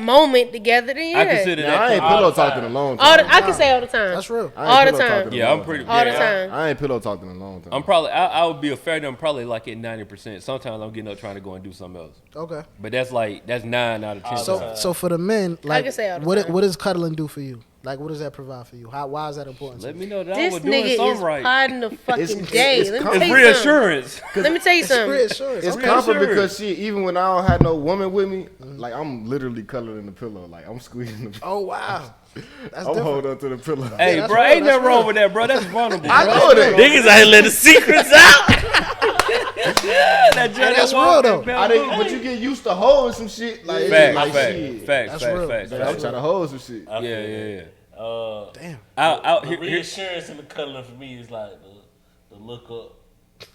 moment together, then yeah. I consider Now, I that. ain't all pillow the time. talking in a long all time. the, I can say all the time. That's real. I ain't all the pillow time. talking in a Yeah, long I'm pretty. time. All the yeah, time. I ain't pillow talking in a long time. I'm probably. I would be a fair number. Probably like at 90%. Sometimes I'm getting up trying to go and do something else. Okay. But that's 9 out of 10. So for the men, like, can say all the what time. what does cuddling do for you? Like, what does that provide for you? Why is that important? to Let you? me know that I This was doing nigga is something right. parting the fucking It's- day. it's Let me com- tell It's you something. reassurance. Let me tell you It's something. reassurance. It's Okay. comfort Sure. because shit, even when I don't have no woman with me, like I'm literally cuddling the pillow. Like I'm squeezing the pillow. Oh wow, that's I'm different. holding on to the pillow. Hey, that's bro, real, ain't that's nothing wrong real. with that, bro. That's vulnerable. I bro. know that. Niggas out here letting secrets out. That that's real, though. But you get used to holding some shit. Like, it's Facts, like facts, shit. facts, That's facts, real. facts. Like, I'm trying to hold some shit. Yeah. Damn. Out The here, reassurance in the cuddling for me is like the look up,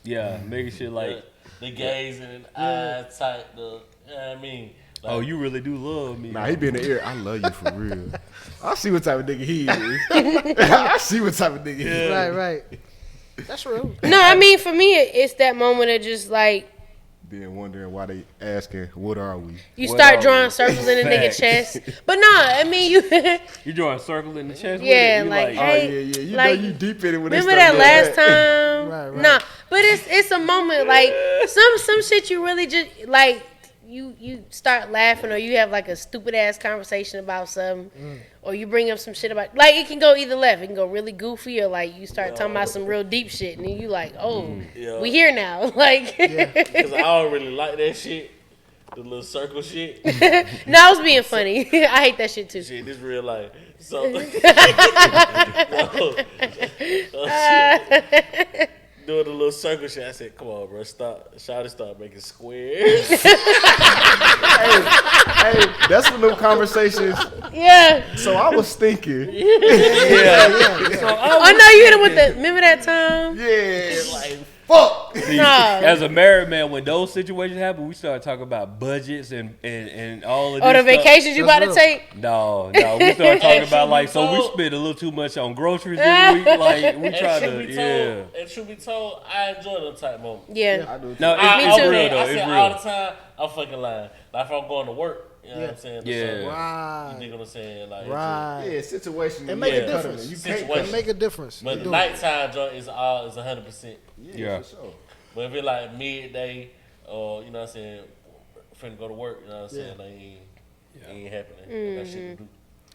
yeah, making shit like, the gazing and eye tight. You know what I mean? Like, oh, you really do love me. Nah, he be in the ear. I love you for real. I see what type of nigga he is. I see what type of nigga he is. Right. That's real. No, I mean for me, it's that moment of just like Then wondering why they asking, what are we? you What start are drawing we? circles in a nigga Facts. chest. But no, I mean you. You drawing a circle in the chest. Yeah, with it? You like, Oh, hey, yeah. You like, know you deep in it when they Remember start that doing last time? Right. Nah, but it's a moment like some shit you really just like you start laughing or you have like a stupid ass conversation about something or you bring up some shit about like it can go either left. It can go really goofy or like you start talking about some real deep shit and then you like, oh, Yeah. we here now. Like Cause I don't really like that shit. The little circle shit. no, I was being funny. I hate that shit too. Shit, this real life. So, doing the little circle shit. I said, come on, bro, stop. Start making squares. Hey, that's when them conversations. Yeah. So I was thinking, Oh no, you hit him with the remember that time? yeah, like fuck. See, Nah. as a married man, when those situations happen, we start talking about budgets and all of this Or the stuff. vacations you That's about to real. take? No, we start talking about like, so we told- spend a little too much on groceries this week. Like, we try to, And truth be told, I enjoy them type moments. Yeah. I do. No, Me it's too. real though. I It's say all the real. time, I'm fucking lying. Like if I'm going to work, you know what I'm saying? Yeah. So, Right. you dig what I'm saying? Like, Right. Yeah, situation. It make a difference. You Situation. can't. It make a difference. But You the do. nighttime joint is 100%. Yeah. for sure. But if it like midday or, you know what I'm saying, finna go to work, you know what I'm saying? Like, it ain't happening. I got shit to do.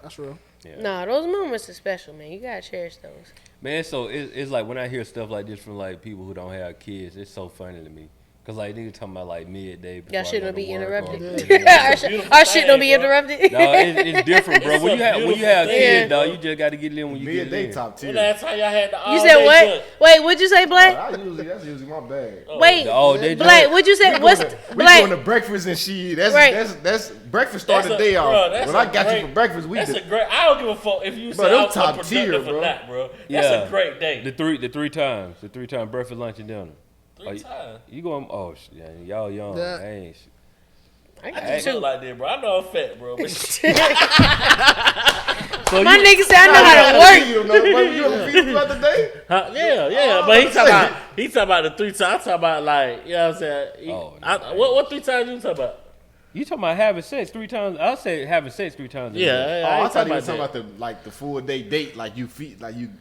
That's real. No, those moments are special, man. You gotta cherish those. Man, so it's like when I hear stuff like this from like people who don't have kids, it's so funny to me. Cause like niggas talking about like midday. before Y'all I shit go don't to be work interrupted. or- Our shit don't be thing, bro. interrupted. No, it's different, bro. It's When a you have beautiful kids, thing, dog, you just got to get it in when you get it Midday in. top tier. When last time y'all had the all You said day what? joint? Wait, what'd you say, Black? That's usually my bag. Wait, The all day Black, joint. what'd you say? What's We going Black? to breakfast and shit. That's Right. that's breakfast start the That's a- day bro, off. that's When a I got great- you for breakfast, we That's did. a great. I don't give a fuck if you Bro, say them I'm top productive tier, or bro. not, bro. That's a great day. The three times breakfast, lunch, and dinner. Three times. You going? Oh, yeah, y'all young. Yeah. I ain't. I I got just you look too. like that, bro. I know I'm fat, bro. But So My you, nigga said I know how to work. You know, you ever feed him throughout the day? Huh? Yeah. But he talking about the 3 times. I talking about like, you know what I'm saying? What 3 times you talking about? you talking about having sex 3 times? I say having sex 3 times. A day. Yeah, I ain't thought he was that. talking about the full day date, like you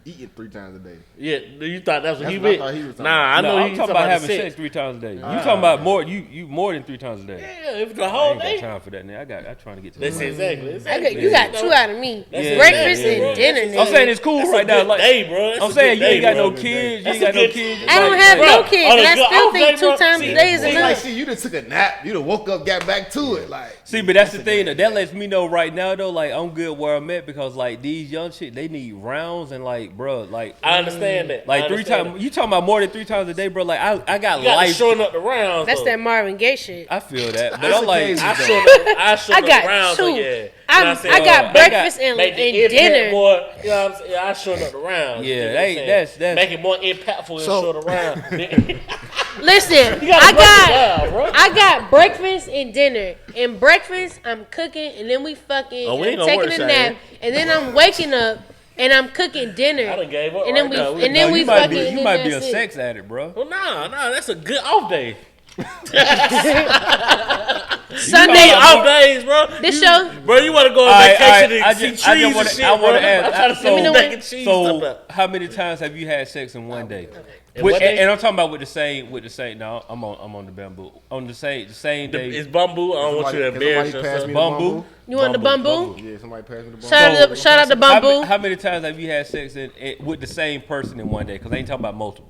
eating 3 times a day. Yeah, you thought that's what That's he what I meant? thought he was talking Nah, I No, know I'm he's talking about having the sex 3 times a day. You talking about more? You more than 3 times a day. Yeah, if the I whole ain't got day. time for that. Nigga. I'm trying to get to. That's the exactly. You got two out of me. That's Breakfast exactly, and bro. dinner, That's nigga. I'm saying it's cool That's right a now. good Like day, bro. That's I'm a saying, good you ain't day, got no bro. kids. You That's ain't got a no good- kids. I don't Like, have like, no kids, on and a I good still off think day, 2 bro, times see, a day is It's like, enough. see, you done took a nap. You done woke up, got back to do it. Like, See, but that's the thing. That lets me know right now, though, like, I'm good where I'm at because, like, these young shit, they need rounds and, like, bro, like. I understand that. Like, 3 times. You talking about more than 3 times a day, bro? Like, I got You got life. showing up the rounds. That's though. that Marvin Gaye shit. I feel that. But I'm like. I showed up got the rounds. two. So yeah. I got breakfast and Make the impact dinner. more, you know what I'm saying? Yeah, I showed up the rounds. Yeah, you know what I'm that's saying? Make it more impactful and So- show the round. Listen, You gotta break it down, bro. I got breakfast and dinner. And breakfast, I'm cooking, and then we fucking, Oh, we ain't I'm gonna taking work, a nap, and then I'm waking up, and I'm cooking dinner. I done gave up and then right now. and then No, we you might fucking. be, and you then might be a that's it. sex addict, bro. Well, nah, that's a good off day. Sunday Off days, bro. This show. Bro, you want to go on vacation and see trees and shit, bro. I'm trying to see Let me know steak when- and cheese So, stuff. how many times have you had sex in one day? In With, one day? and I'm talking about with the same. No, I'm on the bamboo. On the same day. It's bamboo. I don't want you to embarrass yourself. Bamboo. You want the bamboo? Yeah, somebody pass me the bamboo. Shout out to bamboo. How many times have you had sex with the same person in one day? Because I ain't talking about multiple.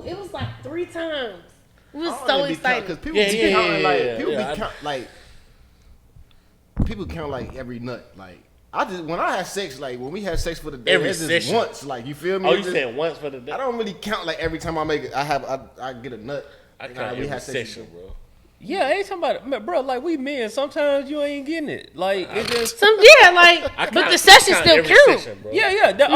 It was like 3 times. We was I don't so really be count- excited. Cause people Yeah, be yeah, counting yeah, like yeah, people yeah. be count like people count like every nut. Like when I have sex, like when we have sex for the day, Every it's just session. once. Like you feel me? Oh, It's you just- saying once for the day? I don't really count like every time I make it. I get a nut. I Nah, count we every have sex. session, bro. Yeah, I ain't talking about man, bro. Like we men, sometimes you ain't getting it. Like it just. But the session still every count. session, bro. Yeah. That's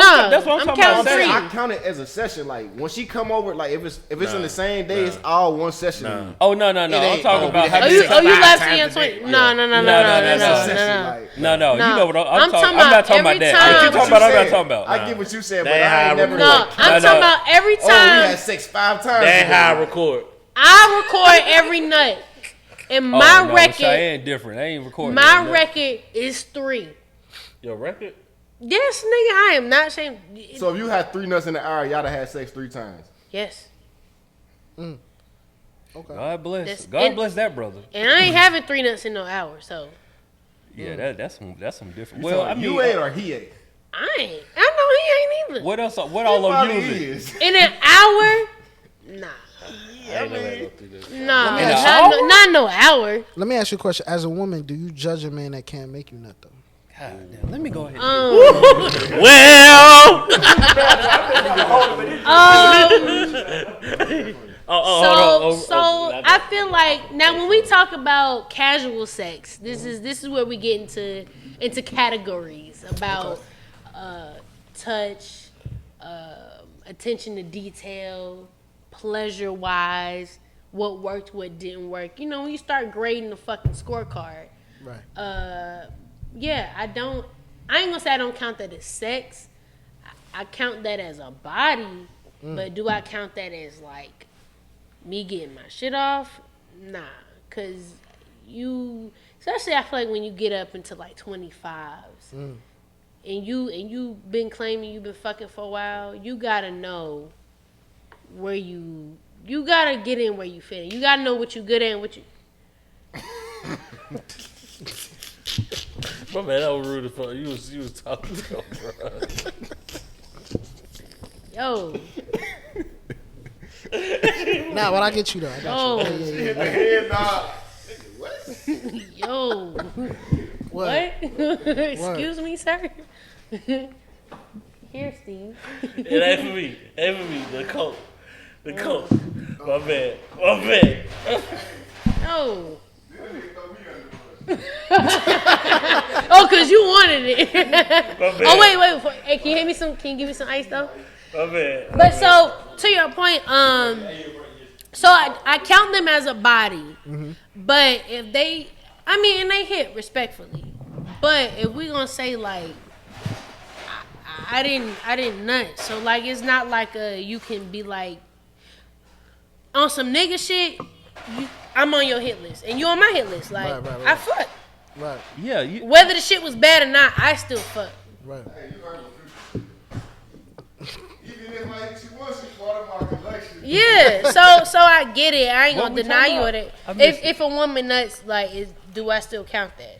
what I'm I'm talking counting about. three. I count it as a session. Like when she come over, like if it's in the same day, it's all one session. Oh no. It I'm ain't- talking about. we how had you- sex You 5 laughing times at a day. 20? Yeah. No. That's a no. session. Like, No. You know what I'm I'm talking. talking I'm not about talking about every that. time- What you talking about? I'm not talking about. I get what you said, but They I ain't high never. record. No, like, I'm No. talking about every oh, we had time sex 5 times. That today. high record. I record every nut. And Oh, my no, record, Chiane different. I ain't recording. my that. record is 3. Your record? Yes, nigga, I am not saying. So if you had 3 nuts in the hour, y'all done had sex 3 times. Yes. Okay. God bless. That's- God and- bless that brother. And I ain't having 3 nuts in no hour, so Yeah, that's some different. You Well, talking I about mean, you ate or he ate? I ain't. I know he ain't either. what else? What all of Probably you using? is. In an hour? Nah. I ain't never had no 3 days. Nah. In an Not no hour. Let me ask you a question. As a woman, do you judge a man that can't make you nut though? God damn, let me go ahead. Well, So I feel like now when we talk about casual sex, this is where we get into categories about touch, attention to detail, pleasure wise, what worked, what didn't work. You know, when you start grading the fucking scorecard. Right. Yeah, I ain't gonna say I don't count that as sex. I count that as a body, but do I count that as like me getting my shit off? Nah, cause especially I feel like when you get up into like 25s, and you been claiming you've been fucking for a while, you gotta know where you gotta get in where you fit in. You gotta know what you good at and what you. my man, that was rude as fuck. You was talking to him, bro. Yo, Nah, but I get you though. I got you. oh, Yeah, nah. yo. What? What? Excuse me, sir. Here, Steve. It ain't for me. Ain't for me. The coat. The coat. My bad. My bad. No. Oh, cause you wanted it. My bad. Oh wait. Hey, can you give me some ice though? My bad. But so to your point, so I count them as a body. But if they, and they hit respectfully. But if we gonna say like, I didn't nut. So like, it's not like you can be like on some nigga shit. I'm on your hit list, and you on my hit list. Like Right. I fuck. Right. Yeah, Whether the shit was bad or not, I still fuck. Right. Even if I hit you once, it's part of my collection. Yeah, so I get it. I ain't What gonna we deny talking you about? it. I missed If a woman nuts, like, do I still count that?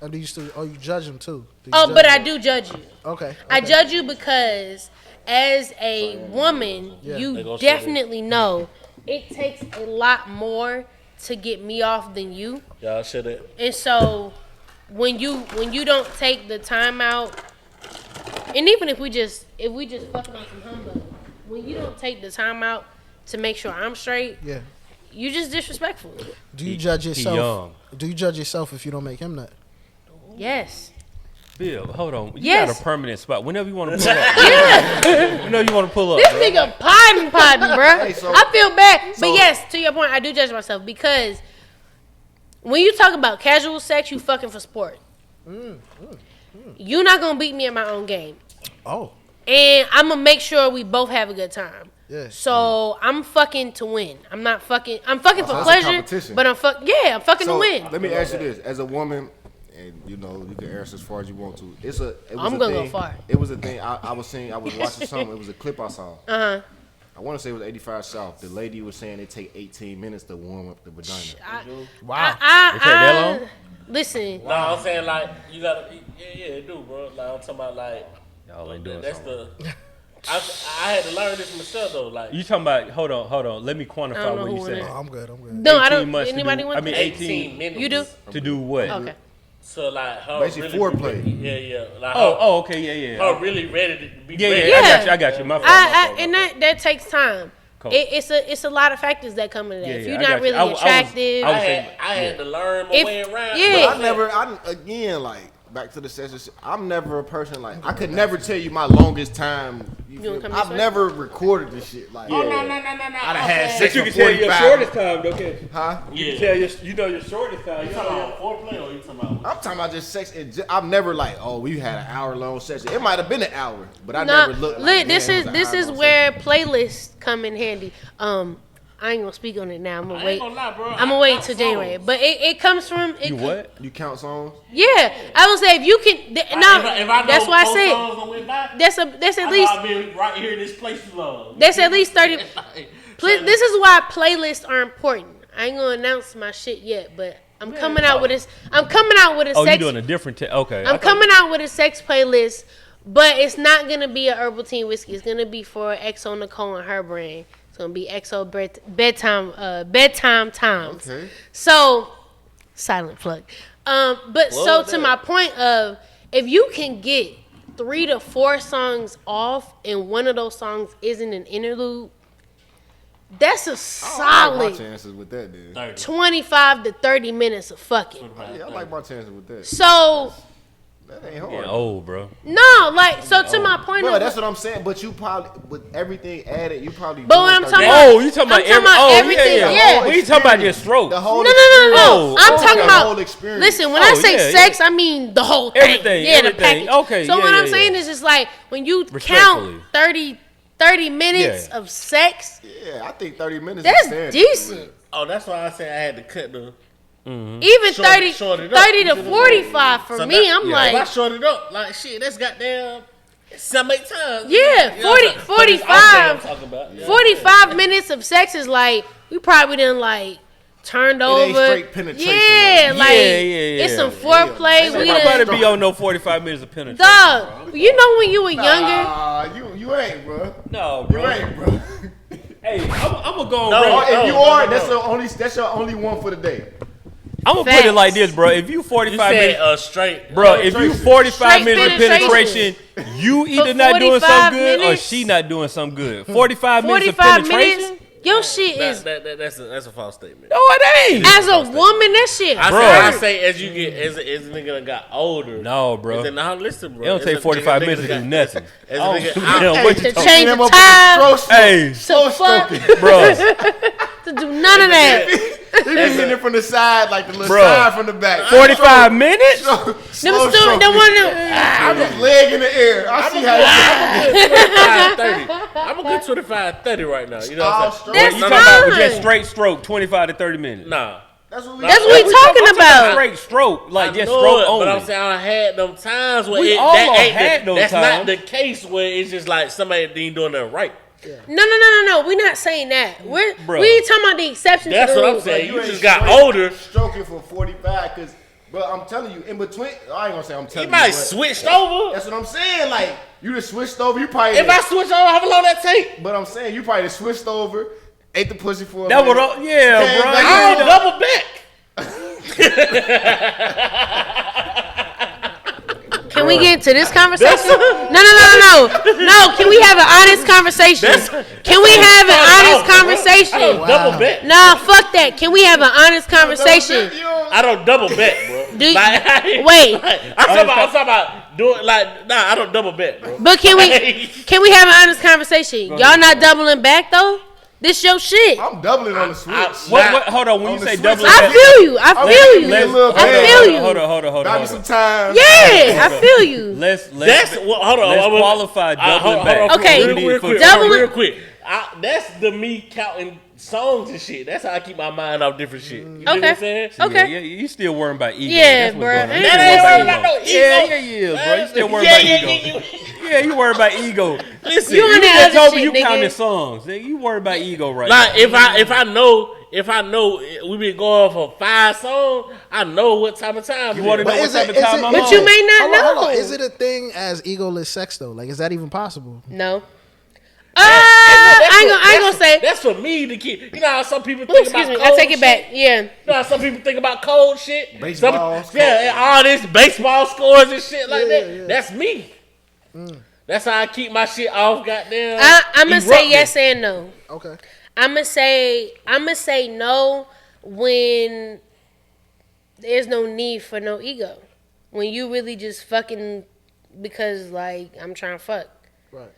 Or do you still? Oh, you judge him too. Do you Oh, judge but him? I do judge you. Okay. I judge you because as a woman, Yeah. you definitely know it takes a lot more to get me off than you. Y'all should have. And so when you don't take the time out, and even if we just fucking on some humbug, when you don't take the time out to make sure I'm straight, Yeah. you just disrespectful. Do you judge yourself? young. Do you judge yourself if you don't make him nut? Yes. Bill, hold on. You Yes. got a permanent spot. Whenever you want to pull up. Whenever you want to pull up. This bro. nigga potting, bro. Hey, so- I feel bad. so- But yes, to your point, I do judge myself because when you talk about casual sex, you fucking for sport. You're not going to beat me at my own game. Oh, And I'm going to make sure we both have a good time. yeah. So I'm fucking to win. I'm fucking so for it's a pleasure, competition. but I'm fucking to So win. let me ask you this: as a woman, and you know, you can answer as far as you want to. It was I'm a gonna go thing, far. It was a thing. I was watching something. It was a clip I saw. Uh-huh. I want to say it was 85 South. The lady was saying it take 18 minutes to warm up the vagina. Wow. It take that long? Listen, No, I'm saying like you gotta. Yeah, it do, bro. Like I'm talking about like. Y'all ain't doing That's something. I had to learn this myself though. Like You talking about, hold on. Let me I quantify don't know what you who said. it Oh, I'm good. no, I 18 don't. months to Anybody do- want I mean, that? 18 minutes. You do? To do what? Okay. So like her Basically really foreplay. Yeah. Like Oh, okay, yeah. her really ready to be Yeah, ready. yeah, I got you. My fault. And that takes time. Cool. It's a lot of factors that come into that. Yeah, if yeah, you're I not got you. really I was- attractive, I was- I had to learn my If- way around. yeah. But again, like back to the session. I'm never a person like I could never tell you my longest time. You wanna feel come me? this I've way? never recorded this shit. Like, No. I'd have had But sex you for can tell your 45. shortest time, though, can't you? Huh? Yeah. Tell you know your shortest time. You talking about foreplay or you talking about? I'm talking about just sex. I've never like, oh, we had an hour long session. It might have been an hour, but I nah, never looked. look, Like, this damn, is it was an this is hour-long where session. playlists come in handy. I ain't gonna speak on it now. I'm gonna I wait. ain't gonna lie, bro. I'm gonna wait till January. But it comes from it. You what? You count songs? Yeah, I would say if you can. If I That's know why I four said songs on went by, that's at least I've been right here in this place too long. that's at least 30. Like, This is why playlists are important. I ain't gonna announce my shit yet, but I'm coming out with this. I'm coming out with a Oh, you sex. doing a different okay. I'm coming out with a sex playlist, but it's not gonna be a herbal teen whiskey. It's gonna be for XO Nicole and her brand. It's gonna be XO bedtime times. Okay. So silent plug. But so to my point of if you can get 3 to 4 songs off and one of those songs isn't an interlude, that's a I like solid my chances with that, dude. 30. 25 to 30 minutes of fucking. Yeah, I like my chances with that. So That ain't hard. Yeah, old, bro. no, like so to my point Bro, of that's what I'm saying. But you probably, with everything added, you probably. But what I'm doing talking 30. about- Oh, you talking I'm about talking about everything, yeah. We talking about just stroke. The whole no. experience. Oh, I'm okay. talking The about whole experience. Listen, when Oh, I say yeah, sex, I mean the whole thing. Everything, Yeah, the everything. package. Okay, So yeah, what I'm yeah, saying yeah. is it's like when you Respectfully. count 30 minutes Yeah. of sex, Yeah, I think 30 minutes. that's is standard. decent. Oh, that's why I said I had to cut the. Even Short- 30, short it up. 30 to 45 for So me, that- I'm If I like, short it up, like shit, that's goddamn 7-8 times. Yeah, You know what I'm 40 saying? But it's all day I'm 45 talking about. Yeah. 45 minutes of sex is like, we probably done like turned ain't over. straight penetration, Yeah, though. like, Yeah. it's some foreplay. Yeah. We Nobody done, be on no 45 minutes of penetration. dog, you know when you were younger, You ain't, bro. No, You bro. ain't, bro. Hey, I'm gonna go on No, record. If you no, are, no. that's your only one for the day. I'm gonna put it like this, bro. If you You 45 said minutes, straight. bro, if you 45 Straight minutes of penetration. penetration, you either For not doing 45 something good or minutes? she not doing something good. 45 minutes of 45 penetration? minutes, your shit is, That's a false statement. No, it ain't. as a woman, that shit I Bro. say, I say as you get as a nigga done got older. No, bro. As a, now listen, bro. It don't As take a 45 nigga minutes to got- do nothing. As a I nigga, don't I- know what to you talking change the Stroke time, stroke. Hey, to fuck, bro. to do none of that. He be hitting it from the side, like the little Bruh. side from the back. 45 minutes? Them Slow stu- stroke. the one His leg in the air. I see how 30. I'm a good 25, 30 right now. You know what All I'm saying? stroke. That's You talking about with fine. just straight stroke, 25 to 30 minutes? Nah. That's what we. That's what we talking about. Straight stroke, like I just know stroke it, only. But I'm saying I had them times where We it, all that ain't had the, those that's times. not the case where it's just like somebody ain't doing that right. No. We're not saying that. We Bruh. ain't talking about the exception That's to the what I'm rule. saying. You ain't just got straight older. Stroking for 45, cause, bro, I'm telling you, in between, I ain't gonna say I'm You telling you. might but switched over. That's what I'm saying. Like you just switched over. You probably. If I switch over, how long that take? But I'm saying you probably just switched over, ate the pussy for a That minute. would, yeah, Came bro. back. I don't double back. Can we get into this conversation? No. Can we have an honest conversation? Can we have an honest I conversation? don't double back. Nah, fuck that. Can we have an honest conversation? I don't double bet, bro. Do you- Like, wait. I'm talking about doing like I don't double bet, bro. But can we have an honest conversation? Y'all not doubling back though? This your shit. I'm doubling on the switch. What, hold on. When On you the say switch, double, I feel you. let's- I feel you. Hold on. Buy me some time. Yeah, I feel you. Let's Hold on. let's qualify doubling back. Okay, real quick. doubling- Real quick. That's the me counting songs and shit. That's how I keep my mind off different shit. You know what I'm saying? Okay. Yeah, you still worrying about ego. Yeah, That's what's bruh. going on. Ain't You That still ain't worried worried about no ego. Yeah, bro. You still worried about ego. Yeah, you worried about ego. Listen, You on You that just other told me shit, you nigga. counting songs. Nigga, you worried about ego right like now. if I know we been going for 5 songs, I know what time of time. You want to know But what is type it- of time is it- I'm But on? you may not Hold know. on. Is it a thing as egoless sex though? Like, is that even possible? No. I ain't gonna say. That's for me to keep. You know how some people Ooh, think excuse about me. cold I take it back. shit? Yeah. You know how some people think about cold shit? Baseball Some, yeah, all this baseball scores and shit like that. yeah. That's me. That's how I keep my shit off. Goddamn. I'm gonna say erupting. yes and no. Okay. I'm gonna say no when there's no need for no ego. When you really just fucking because like I'm trying to fuck. Right.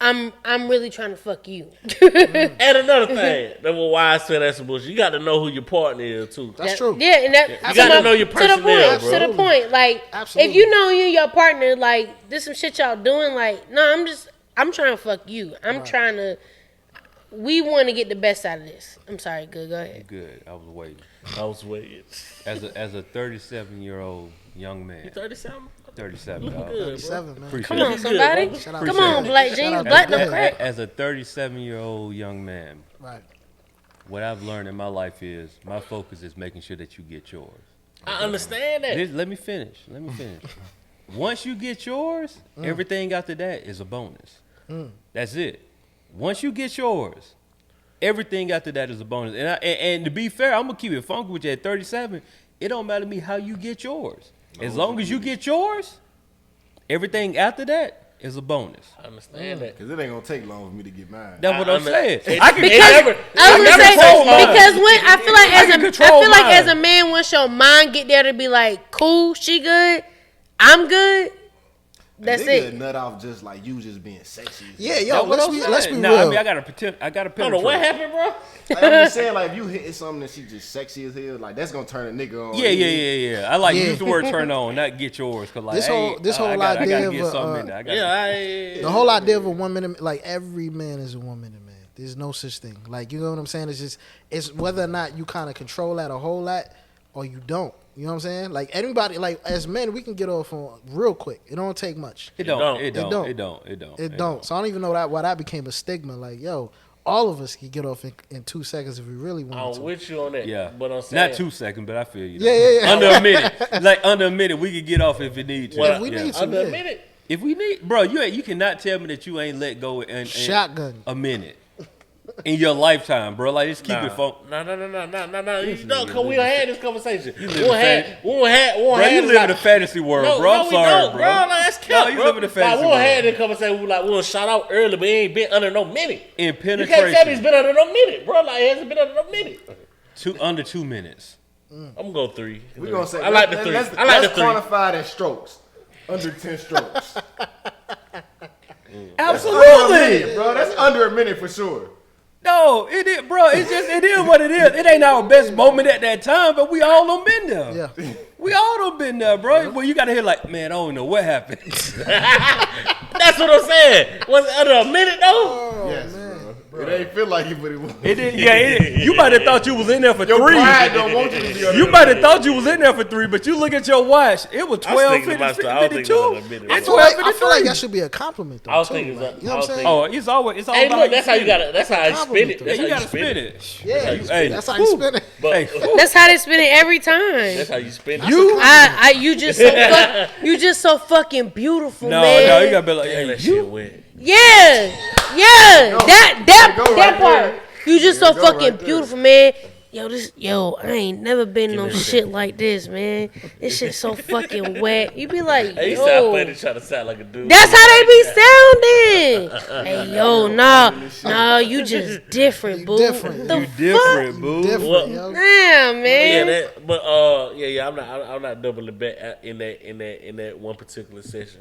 I'm really trying to fuck you. And another thing, that was why I said that's some bullshit. You got to know who your partner is too. That's true. Yeah, and that You gotta know your to personnel, the point. bro. To the point, like Absolutely. if you know you and your partner, like there's some shit y'all doing. Like no, I'm trying to fuck you. I'm trying to. We want to get the best out of this. I'm sorry. Good. Go ahead. Good. I was waiting. I was waiting. As a 37-year-old young man. 37? 37, dog. Good, bro. 37, man. Appreciate Come on, it. somebody. Good, Shout out Come to on, you. Black Shout jeans, out black to no you. crack. As a 37-year-old young man, Right. what I've learned in my life is my focus is making sure that you get yours. I understand that. Let me finish. Once you get yours, everything after that is a bonus. That's it. Once you get yours, everything after that is a bonus. And to be fair, I'm gonna keep it funky with you at 37. It don't matter to me how you get yours. As long as you get yours, everything after that is a bonus. I understand that. Cause it ain't gonna take long for me to get mine. That's what I'm saying. It- I can it Because never- I was it gonna never say takes long. because when I feel like I can control mine. as a man, once your mind get there to be like, cool, she good, I'm good. That's Nigga it. nut off just like you just being sexy. Yeah, That's yo, what I'm let's saying. be Nah, real. I mean, I gotta penetrate. Hold on, what happened, bro? Like, I'm just saying, like, if you hit something that she just sexy as hell, like, that's gonna turn a nigga on. Yeah. I like Yeah. use the word turn on, not get yours. Cause like, This whole- this whole I gotta idea get of, something in there. I gotta- Yeah, The whole idea of a 1 minute, like every man is a 1 minute man. There's no such thing. Like, you know what I'm saying? It's whether or not you kind of control that a whole lot or you don't. You know what I'm saying? Like anybody, like as men, we can get off on real quick. It don't take much. It don't. don't. It don't. So I don't even know why that became a stigma. Like, yo, all of us can get off in 2 seconds if we really wanted I'm to. with you on that. Yeah, But I'm saying, not 2 seconds, but I feel you. Yeah. Under a minute, like under a minute, we could get off if we need to. Well, If we Yeah. need to, under a yeah. minute. If we need, bro, you cannot tell me that you ain't let go in Shotgun. a minute in your lifetime, bro. Like just keep it fun. No. Listen, No, nigga, cause we done had this conversation. You We live done in had Bro, you live in a fantasy world, bro. I'm we sorry, don't, bro. Like, that's No, cap, you bro. live in a fantasy Like, we done had world. this conversation. We like, we done shout out early, but it ain't been under no minute. In You can't tell me penetration, it's been under no minute, bro. Like, it hasn't been under no minute. under 2 minutes. I'm gonna go 3. We gonna say, I like the 3. Let's, I like the let's 3. quantify that strokes. Under 10 strokes. Absolutely. Bro, that's under a minute for sure. No, it is, bro. It is what it is. It ain't our best moment at that time, but we all done been there. Yeah. We all done been there, bro. Well, you gotta hear like, man, I don't know what happened. That's what I'm saying. Was it under a minute though? Yes, bro. It ain't feel like it, but it was. It did, you might have thought you was in there for Your 3. pride don't want you to be under You a might have minute. thought you was in there for 3, but you look at your watch. It was I was 12, thinking 50, about stuff. I was thinking 52. about a minute. It's I feel like 12:53. that should be a compliment though. I was too. thinking Like, that. you know what I'm saying? Oh, it's all Hey, about look, that's how you spin it. gotta. That's how I spin it. Yeah, That's You how gotta you spin spin it. it. Yeah, Hey, that's how you spin it. But Hey, That's how they spin it every time. that's how you spin it. You just so fucking beautiful, no, man. no, you gotta be like, Damn, hey, that you. shit wet. Yeah, Go that right part. You just There so you go, fucking right there. beautiful, man. I ain't never been no shit like this, man. This shit so fucking wet. You be like, Hey, you sound yo. funny trying to sound like a dude. That's how they be sounding. Hey, yo, nah, you just different, boo. different. The You different, boo. Different, Well, yo. Damn, Yeah, man. I'm not doubling back in that one particular session.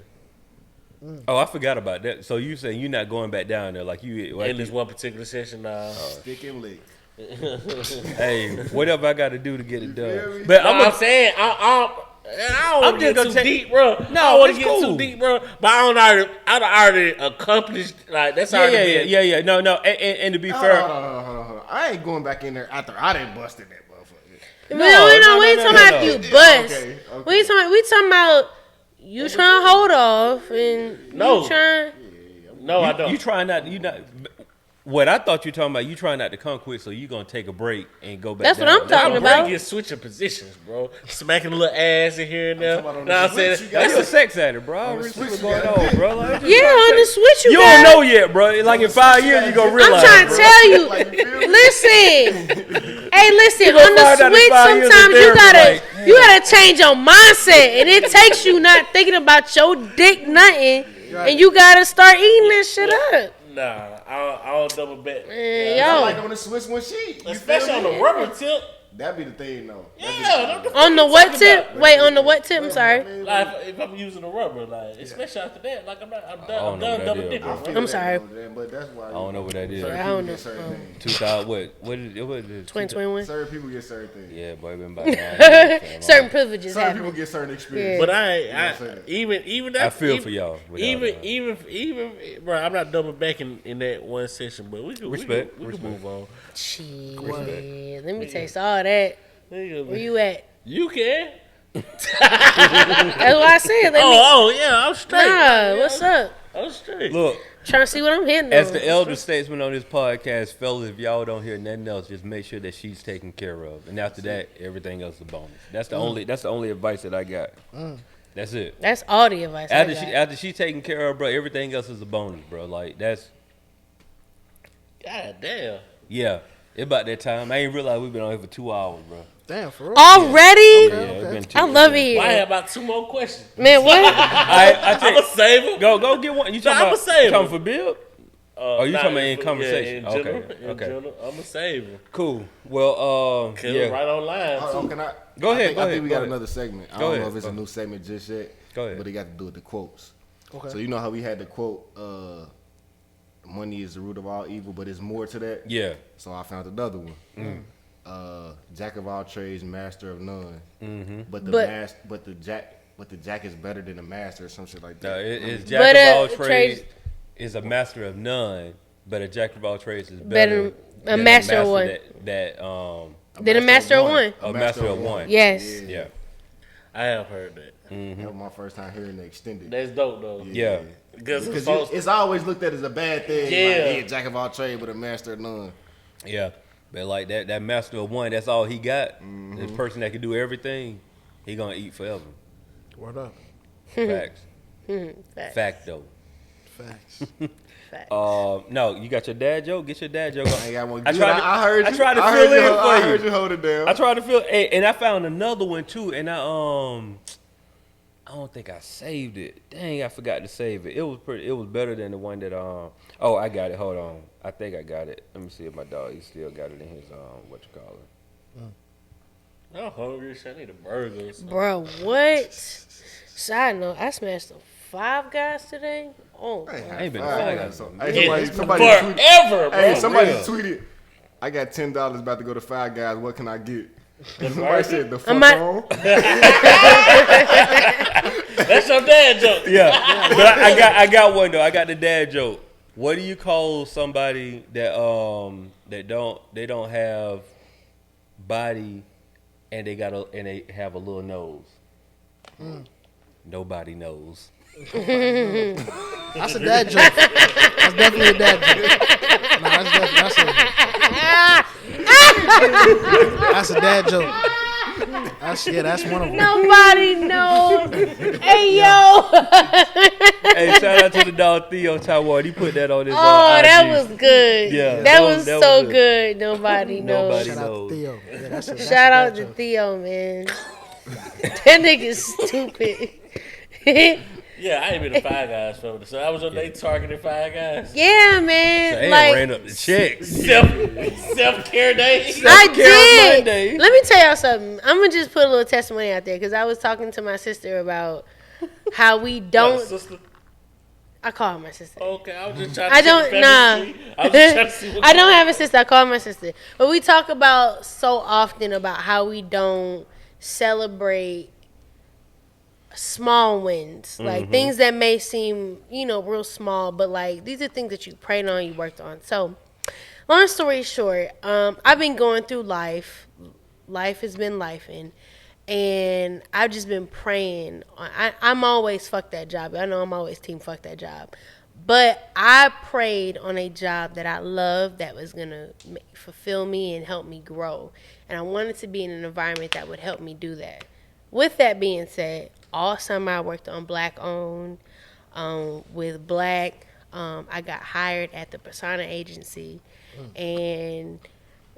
Oh, I forgot about that. So you saying you're not going back down there like you? In this one particular session, nah. Stick and lick. Hey, whatever I got to do to get it done. But But I'm saying I don't want to get just too gonna deep, bro. No, I don't want it's to get cool. too deep, bro. But I already accomplished. Like that's already been. No. And to be Hold fair, on. I ain't going back in there after I done busted that motherfucker. We ain't talking about if you bust. Okay. We talking about you trying to hold off and No. you trying. No, I don't. you trying not. You not. What I thought you talking about, you trying not to come quick, so you gonna take a break and go back. That's what down. I'm talking I'm about. breaking switching positions, bro. Smacking a little ass in here and there. talking about on Know the what I'm saying? switch, you That's got- a sex addict, bro. I already see what's going on, bro. Like, Yeah, on the switch you got don't it. know yet, bro. Like in 5 years, you gonna I'm realize. trying to bro. tell you. Like, you feel me? Listen. Hey, listen. gonna On the find out in switch, 5 years sometimes that you they're gotta like, you gotta change your mindset, and it takes you not thinking about your dick nutting, and you gotta start eating this shit up. Nah, I don't double back. Man, I yo. like on the Swiss one sheet. You Especially feel on me? the rubber tip. That be the thing, though. Yeah, On the what tip? Wait, on the what tip? I'm sorry. like if I'm using a rubber, like especially after that, like I'm don't done know what double that is, dipping, bro. bro. I'm sorry. But that's why I don't know what that is. certain I don't people know. get certain things. 2000 what is it? What is it? 2021. Certain people get certain things. Yeah, boy, it been about 9 years. Certain privileges Certain people happen. get certain experience. But I'm saying? even that I feel for y'all. Even bro, I'm not double back in that one session, but we can Respect. we can move on. Shit. Let me taste all that. Where you at? You can. That's what I said. Let me. Oh yeah, I'm straight. Nah, what's up? I'm straight. Look, Trying to see what I'm hitting as on. the elder statesman on this podcast, fellas, if y'all don't hear nothing else, just make sure that she's taken care of, and after that, everything else is a bonus. That's the only advice that I got. That's it. That's all the advice. I got. After she's taken care of, bro, everything else is a bonus, bro. Like that's God damn. yeah. It about that time. I ain't realize we've been on here for 2 hours, bro. Damn, for real. Already? Yeah, it's been two. I love it Well, I here. have about 2 more questions. Man, what? I I'm take, gonna save them. go get one. You talking I'ma about save talking it. for Bill? Oh, you talking about in conversation? Yeah, in general, Okay, in okay. general, I'm gonna save them. Cool. Well, Kill yeah. right online. Hold on, Too. can I? Go ahead, I go ahead, think we go got ahead. another segment. I Go don't ahead, know if it's go a new segment just yet. Go ahead. But it got to do with the quotes. Okay. So you know how we had the quote, money is the root of all evil, but there's more to that. Yeah. So I found another one. Jack of all trades, master of none. Mm-hmm. But the jack is better than the master or some shit like No, that. it's But, jack of all trades- trades is a master of none, but a jack of all trades is Better- better a than master of one. That Then a master of one. a master of one. Yes. Yeah. I have heard that. That was my first time hearing the extended. That's dope though. Yeah. Because Because it's always looked at as a bad thing. Yeah. Like, yeah, jack of all trades, but a master of none. Yeah. But like that master of one, that's all he got. This person that can do everything, he gonna eat forever. Word up. Facts. Facts. Fact though. Facts. Facts. No, you got your dad joke? Get your dad joke. I got one. I tried to- I heard you. I tried to heard fill you in hold- for I you. heard you hold it down. I tried to feel, and I found another one too, and I don't think I saved it. Dang, I forgot to save it. It was better than the one that Oh, I got it. Hold on. I think I got it. Let me see if my dog he still got it in his what you call it. I'm hungry. Shit, I need a burger. or something. Bro, what? Side note, I smashed some Five Guys today. Oh, Hey, I ain't been to high Five five. Guys. Hey, somebody tweeted. Forever, bro. Hey, somebody real. tweeted. I got $10 about to go to Five Guys. What can I get? Somebody burger? said the fuck might- on. That's your dad joke. Yeah, but I got one though. I got the dad joke. What do you call somebody that they don't have body and they have a little nose? Nobody knows. That's a dad joke. That's definitely a dad joke. Nah, that's a dad joke. That's That's one of them. Nobody knows. Hey, yo. Hey, shout out to the dog Theo Taiwan. He put that on his Oh, that IG. was good. Yeah, that was that so was good. Nobody knows. Nobody Shout out knows. to Theo. Yeah, that's a Shout out bad to joke. Theo, man. That nigga's stupid. Yeah, I ain't been to Five Guys family. So I was on they targeted Five Guys. Yeah, man. They like, ran up the checks. Self-care day. I Self-care did. Monday. Let me tell y'all something. I'm gonna just put a little testimony out there because I was talking to my sister about how we don't. Sister. I call her my sister. Okay, I was just trying to I check don't. the Nah. family tree. I was just trying to see what I don't have a sister. I call her my sister. But we talk about so often about how we don't celebrate small wins, like things that may seem, real small, but like these are things that you prayed on, you worked on. So, long story short, I've been going through life. Life has been lifing, and I've just been praying. I'm always fuck that job. I know I'm always team fuck that job, but I prayed on a job that I love that was gonna fulfill me and help me grow, and I wanted to be in an environment that would help me do that. With that being said, all summer I worked on Black owned, with Black. I got hired at the Persona agency, and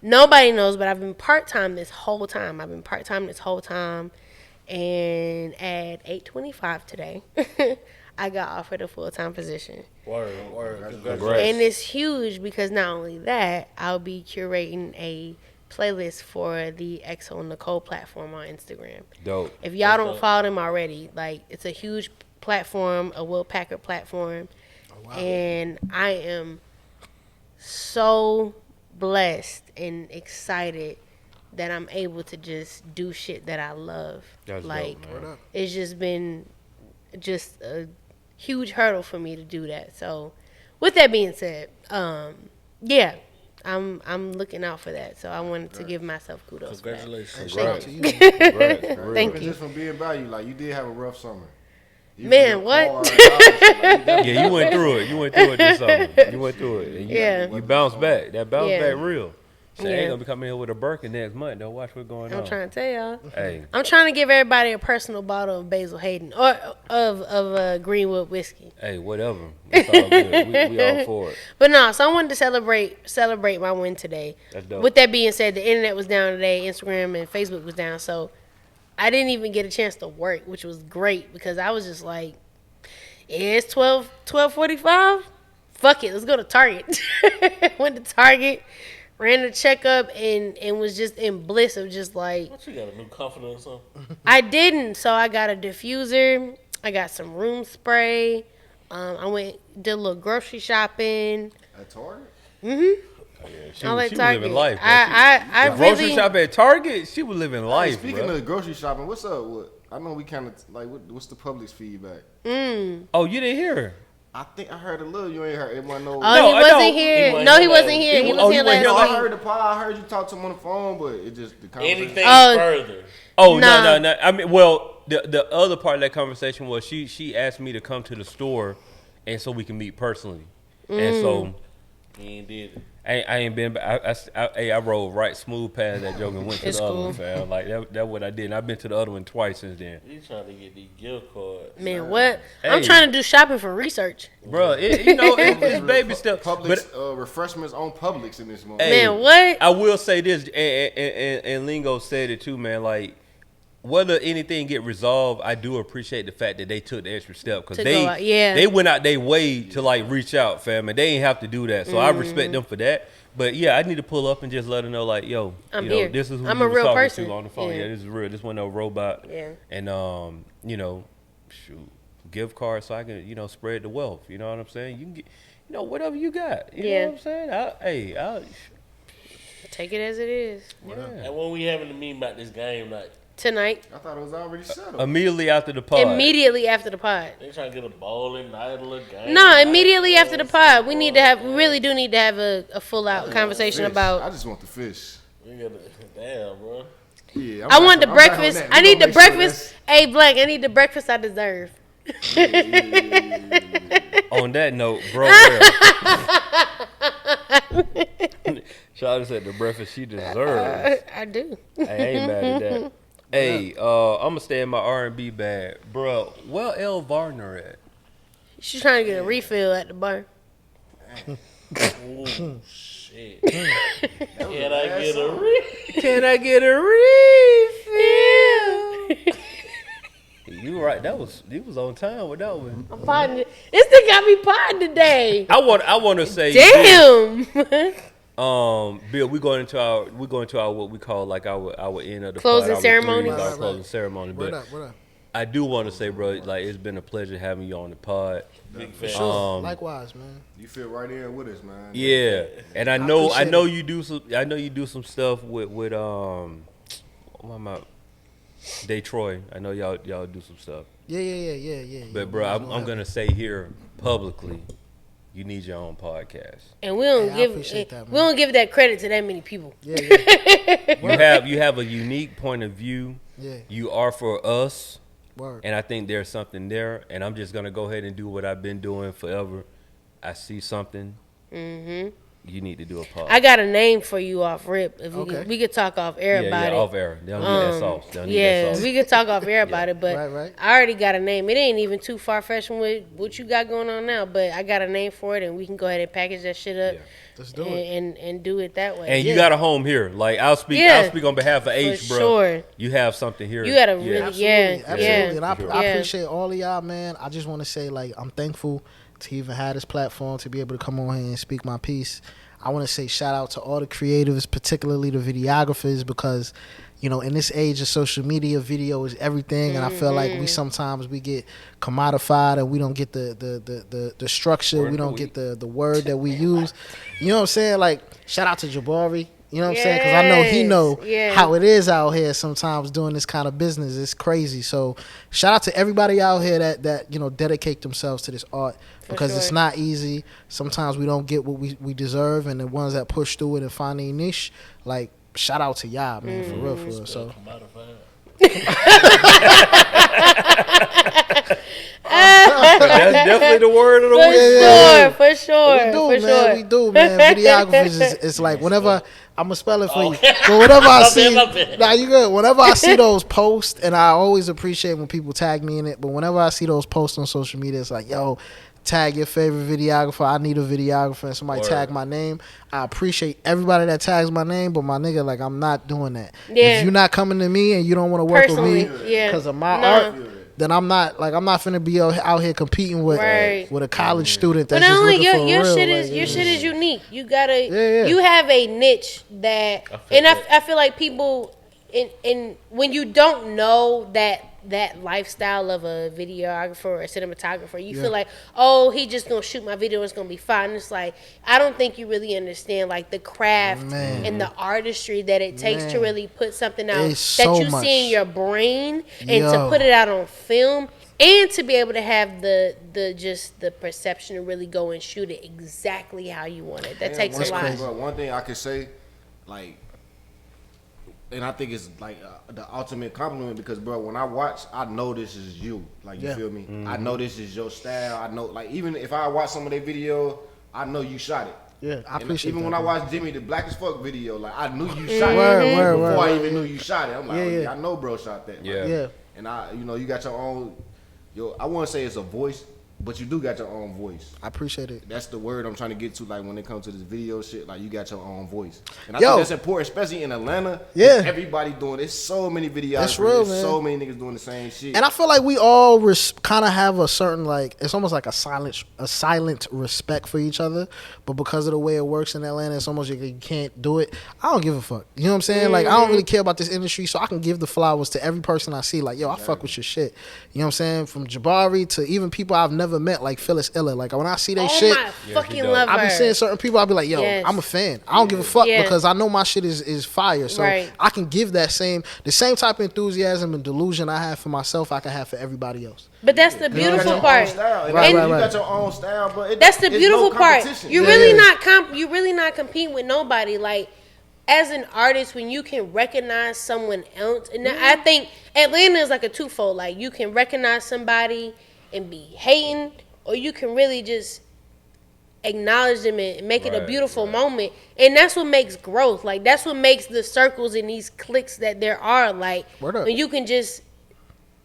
nobody knows, but I've been part-time this whole time. And at 8:25 today, I got offered a full-time position. Word. Congratulations. And it's huge because not only that, I'll be curating a playlist for the Exo Nicole platform on Instagram. Dope. If y'all don't follow them already, like, it's a huge platform, a Will Packer platform. Oh, wow. And I am so blessed and excited that I'm able to just do shit that I love. That's like, dope, man. it's just been just a huge hurdle for me to do that. So, with that being said, yeah, I'm looking out for that. So I wanted to give myself kudos. Congratulations. For that. Thank you. Thank you. Just from being by you, like you did have a rough summer. You Man, was what? hard, like, Yeah, you went through it. You went through it this summer. You went through it. And you bounced back. That bounce Yeah. back real. So I Yeah. ain't gonna be coming here with a Birkin next month. Don't watch what's going on. I'm trying to tell y'all. Hey, I'm trying to give everybody a personal bottle of Basil Hayden or of Greenwood whiskey. hey, whatever. It's all good. We all for it. But no, so I wanted to celebrate my win today. That's dope. With that being said, the internet was down today, Instagram and Facebook was down, so I didn't even get a chance to work, which was great because I was just like, yeah, it's 12:45. Fuck it, let's go to Target. Went to Target, ran the checkup, and was just in bliss of just like. What, you got a new comforter or something? I didn't, so I got a diffuser. I got some room spray. I did a little grocery shopping. At Target? She I was like living Target. life. Bro. I The grocery really. shop at Target, she was living Hey, life, speaking bro. of grocery shopping, what's up? I know we kind of like what's the public's feedback? Oh, you didn't hear her? I think I heard a little. You ain't heard. It wasn't no. Oh, No, he I wasn't don't. here. He No, he wasn't wasn't here. here. He was Oh, here you wasn't last here I week. heard the pod. I heard you talk to him on the phone, but it just the conversation. Anything Oh. further? Oh Nah. no. I mean, well, the other part of that conversation was she asked me to come to the store, and so we can meet personally. And so He ain't did it. I ain't been. I rolled right smooth past that joke and went to It's the other cool. one, fam. Like that what I did. And I've been to the other one twice since then, He trying to get these gift cards. Man, what? I'm Hey. trying to do shopping for research. bro. It's baby stuff. Publix But refreshments on Publix in this moment. Hey, Man, what? I will say this, and Lingo said it too, man. Like, whether anything get resolved, I do appreciate the fact that they took the extra step because To go out, yeah. they went out their way to like reach out, fam, and they ain't have to do that. So I respect them for that. But yeah, I need to pull up and just let them know, like, yo, I'm you know, here. this is who I'm you a was real talking person. to on the phone. Yeah. Yeah, this is real. This wasn't no robot. Yeah. And you know, shoot, gift cards so I can, you know, spread the wealth. You know what I'm saying? You can get, you know, whatever you got. You Yeah. know what I'm saying? I'll Take it as it is. yeah. And when we having the meeting about this game, like Tonight, I thought it was already settled. Immediately after the pod. immediately after the pod. they trying to get a bowling night or a game. No, night, immediately after the or pod. We something. really do need to have a full out conversation Fish. about. I just want the fish. We gotta, damn, bro. Yeah, I want the I'm back on breakfast. that. I We need gonna the make sure breakfast. Hey, Black, I need the breakfast I deserve. On that note, bro, Shawty said the breakfast she deserves. I do. I ain't mad at that. Hey, I'm gonna stay in my R&B bag, bro. Where Elle Varner at? She's trying to get a refill at the bar. Oh shit! Can I get a refill? Can I get a refill? You right? You was on time with that one. I'm potting. This thing got me potting today. I want to say, Damn. Bill, we going into our what we call like our end of the Closing pod, our ceremony. threes, our Right. closing ceremony. What But up? I do want to say, bro, like it's been a pleasure having you on the pod. Big For fan. sure. Likewise, man. You fit right in with us, man. Yeah, and I know appreciate it. you do some. I know you do some stuff with what am I? Detroit. I know y'all do some stuff. Yeah. But bro, I'm gonna say here publicly, you need your own podcast. And we don't Hey, I give appreciate that, we man. don't give that credit to that many people. Yeah. You have a unique point of view. Yeah. You are for us, Word. and I think there's something there. And I'm just gonna go ahead and do what I've been doing forever. I see something. Mm-hmm. You need to do a podcast. I got a name for you off rip. If Okay. we could talk off air about it. off air. They don't need that sauce. They don't need Yeah, that sauce. we could talk off air about it, but Right. I already got a name. It ain't even too far-fetched from what you got going on now, but I got a name for it, and we can go ahead and package that shit up Let's do it. and do it that way. And you got a home here. Like I'll speak on behalf of H, bro. sure. You have something here. You got a really Absolutely. yeah. And I Yeah. appreciate all of y'all, man. I just want to say, like, I'm thankful to even have this platform to be able to come on here and speak my piece. I want to say shout out to all the creatives, particularly the videographers, because, you know, in this age of social media, video is everything, and I feel like we sometimes we get commodified and we don't get the structure, we don't get the word that we use. You know what I'm saying? Like, shout out to Jabari. You know what I'm saying? Because I know he know how it is out here sometimes doing this kind of business. It's crazy. So shout out to everybody out here that you know, dedicate themselves to this art, because it's not easy. Sometimes we don't get what we deserve, and the ones that push through it and find their niche, like, shout out to y'all, man, for real. So That's definitely the word of the week. For sure. we do, man. Videographers is like, whenever I'm gonna spell it for you, but whenever I see, you good. Whenever I see those posts, and I always appreciate when people tag me in it, but whenever I see those posts on social media, it's like, yo, tag your favorite videographer. I need a videographer, and somebody tag my name. I appreciate everybody that tags my name, but my nigga, like, I'm not doing that. Yeah. If you're not coming to me and you don't want to work Personally, with me yeah. because of my No. art, then I'm not finna be out here competing with a college student But that's just not only looking for your real. shit like, is your shit is unique. You gotta Yeah. you have a niche that, and I feel like people in when you don't know that lifestyle of a videographer or a cinematographer, you feel like, oh, he just gonna shoot my video, it's gonna be fine. It's like, I don't think you really understand like the craft and the artistry that it takes to really put something out It's that so you much. see in your brain, and to Yo. put it out on film, and to be able to have the perception to really go and shoot it exactly how you want it. That takes a lot. Bro, one thing I could say, like, and I think it's like the ultimate compliment, because, bro, when I watch, I know this is you. Like, you feel me? I know this is your style. I know, like, even if I watch some of their video, I know you shot it. Yeah, I And appreciate even that, when I bro. watched Jimmy the Black as Fuck video, like, I knew you shot Word, it word, before word. I even knew you shot it. I'm like, Yeah. I know bro shot that. Yeah. Yeah. And you got your own. I wouldn't say it's a voice, but you do got your own voice. I appreciate it. That's the word I'm trying to get to. Like, when it comes to this video shit, like, you got your own voice, and I Yo. think that's important, especially in Atlanta. Yeah. Everybody doing it. So many videos. That's real, man. So many niggas doing the same shit. And I feel like we all kind of have a certain, like, it's almost like a silent respect for each other. But because of the way it works in Atlanta, it's almost like you can't do it. I don't give a fuck. You know what I'm saying? Like, I don't really care about this industry, so I can give the flowers to every person I see. Like, yo, I fuck with your shit. You know what I'm saying? From Jabari to even people I've never met, like Phyllis Elle. Like, when I see they shit, My fucking love I be her. seeing certain people, I be like, yo, Yes. I'm a fan. I don't give a fuck Yeah. because I know my shit is fire. So Right. I can give the same type of enthusiasm and delusion I have for myself, I can have for everybody else. But that's the You got beautiful your part. own style. And Right, you right, got right. your own style, but That's the it's beautiful no part. competition. You're Yeah, really yeah. you're really not competing with nobody. Like, as an artist, when you can recognize someone else, and I think Atlanta is like a twofold. Like, you can recognize somebody and be hating, or you can really just acknowledge them and make it a Right, beautiful right. moment. And that's what makes growth. Like, that's what makes the circles and these cliques that there are. Like, Word up. when you can just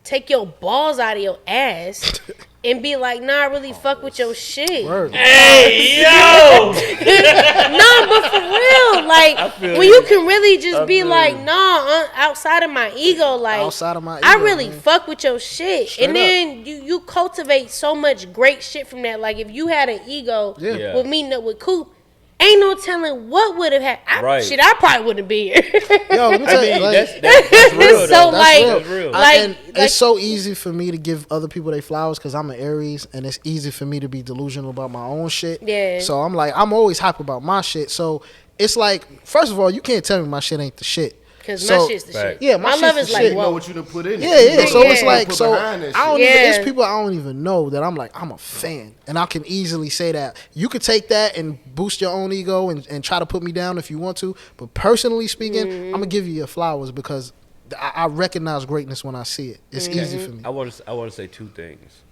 take your balls out of your ass and be like, nah, I really fuck with your shit. Word. Hey, yo! No, but for real, like feel when you. you can really just I be feel like, you. nah, outside of my ego, like Outside of my I ego, really man. fuck with your shit, Straight and then you cultivate so much great shit from that. Like if you had an ego Yeah. Yeah. with meeting up with Coop, ain't no telling what would have happened. Right. Shit, I probably wouldn't be here. Yo, let me I tell you, mean, like, that's real. So, though. like- That's real. like- it's so easy for me to give other people their flowers because I'm an Aries, and it's easy for me to be delusional about my own shit. Yeah. So I'm like, I'm always hype about my shit. So it's like, first of all, you can't tell me my shit ain't the shit. Because So- my shit's the Right. shit. Yeah, my my love shit's is the like, shit. You know whoa. what you done put in it. Yeah, yeah. You So know it's what you like, put so behind that I don't shit. even. Yeah. It's people I don't even know that I'm like, I'm a fan, and I can easily say that. You could take that and boost your own ego and try to put me down if you want to. But personally speaking, I'm gonna give you your flowers because I recognize greatness when I see it. It's easy for me. I want to say two things.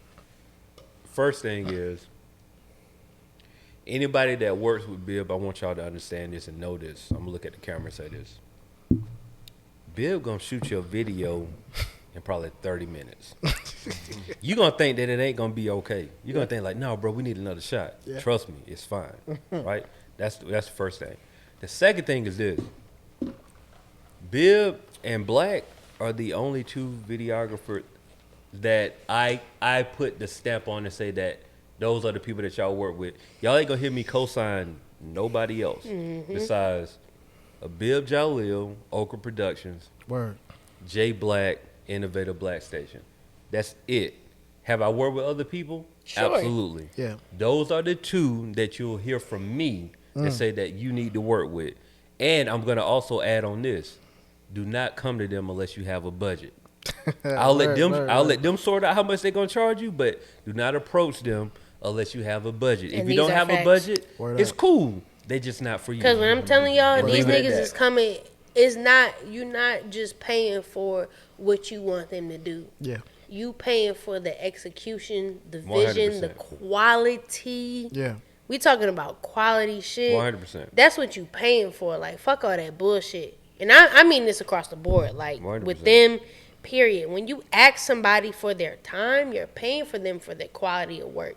First thing is, anybody that works with Bib, I want y'all to understand this and know this. I'm gonna look at the camera and say this. Bib gonna shoot your video in probably 30 minutes. You gonna think that it ain't gonna be okay. You gonna think like, no, bro, we need another shot. Yeah. Trust me, it's fine. Right? That's the first thing. The second thing is this. Bib and Black are the only two videographers that I put the stamp on and say that those are the people that y'all work with. Y'all ain't gonna hear me co-sign nobody else besides Abib Jahleel, Okra Productions, Word. J Black, Innovator Black Station. That's it. Have I worked with other people? Sure. Absolutely. Yeah. Those are the two that you'll hear from me that say that you need to work with. And I'm gonna also add on this. Do not come to them unless you have a budget. I'll let them sort out how much they're gonna charge you, but do not approach them unless you have a budget. And If you these don't are have facts. a budget, Word it's up. cool. They just not for you. Because when I'm telling y'all, We'll these leave it at niggas that. is coming. It's not, you're not just paying for what you want them to do. Yeah. You paying for the execution, the vision, the 100%. quality. Yeah. We talking about quality shit. 100%. That's what you paying for. Like, fuck all that bullshit. And I mean this across the board. Like, 100%. with them, period. When you ask somebody for their time, you're paying for them for their quality of work.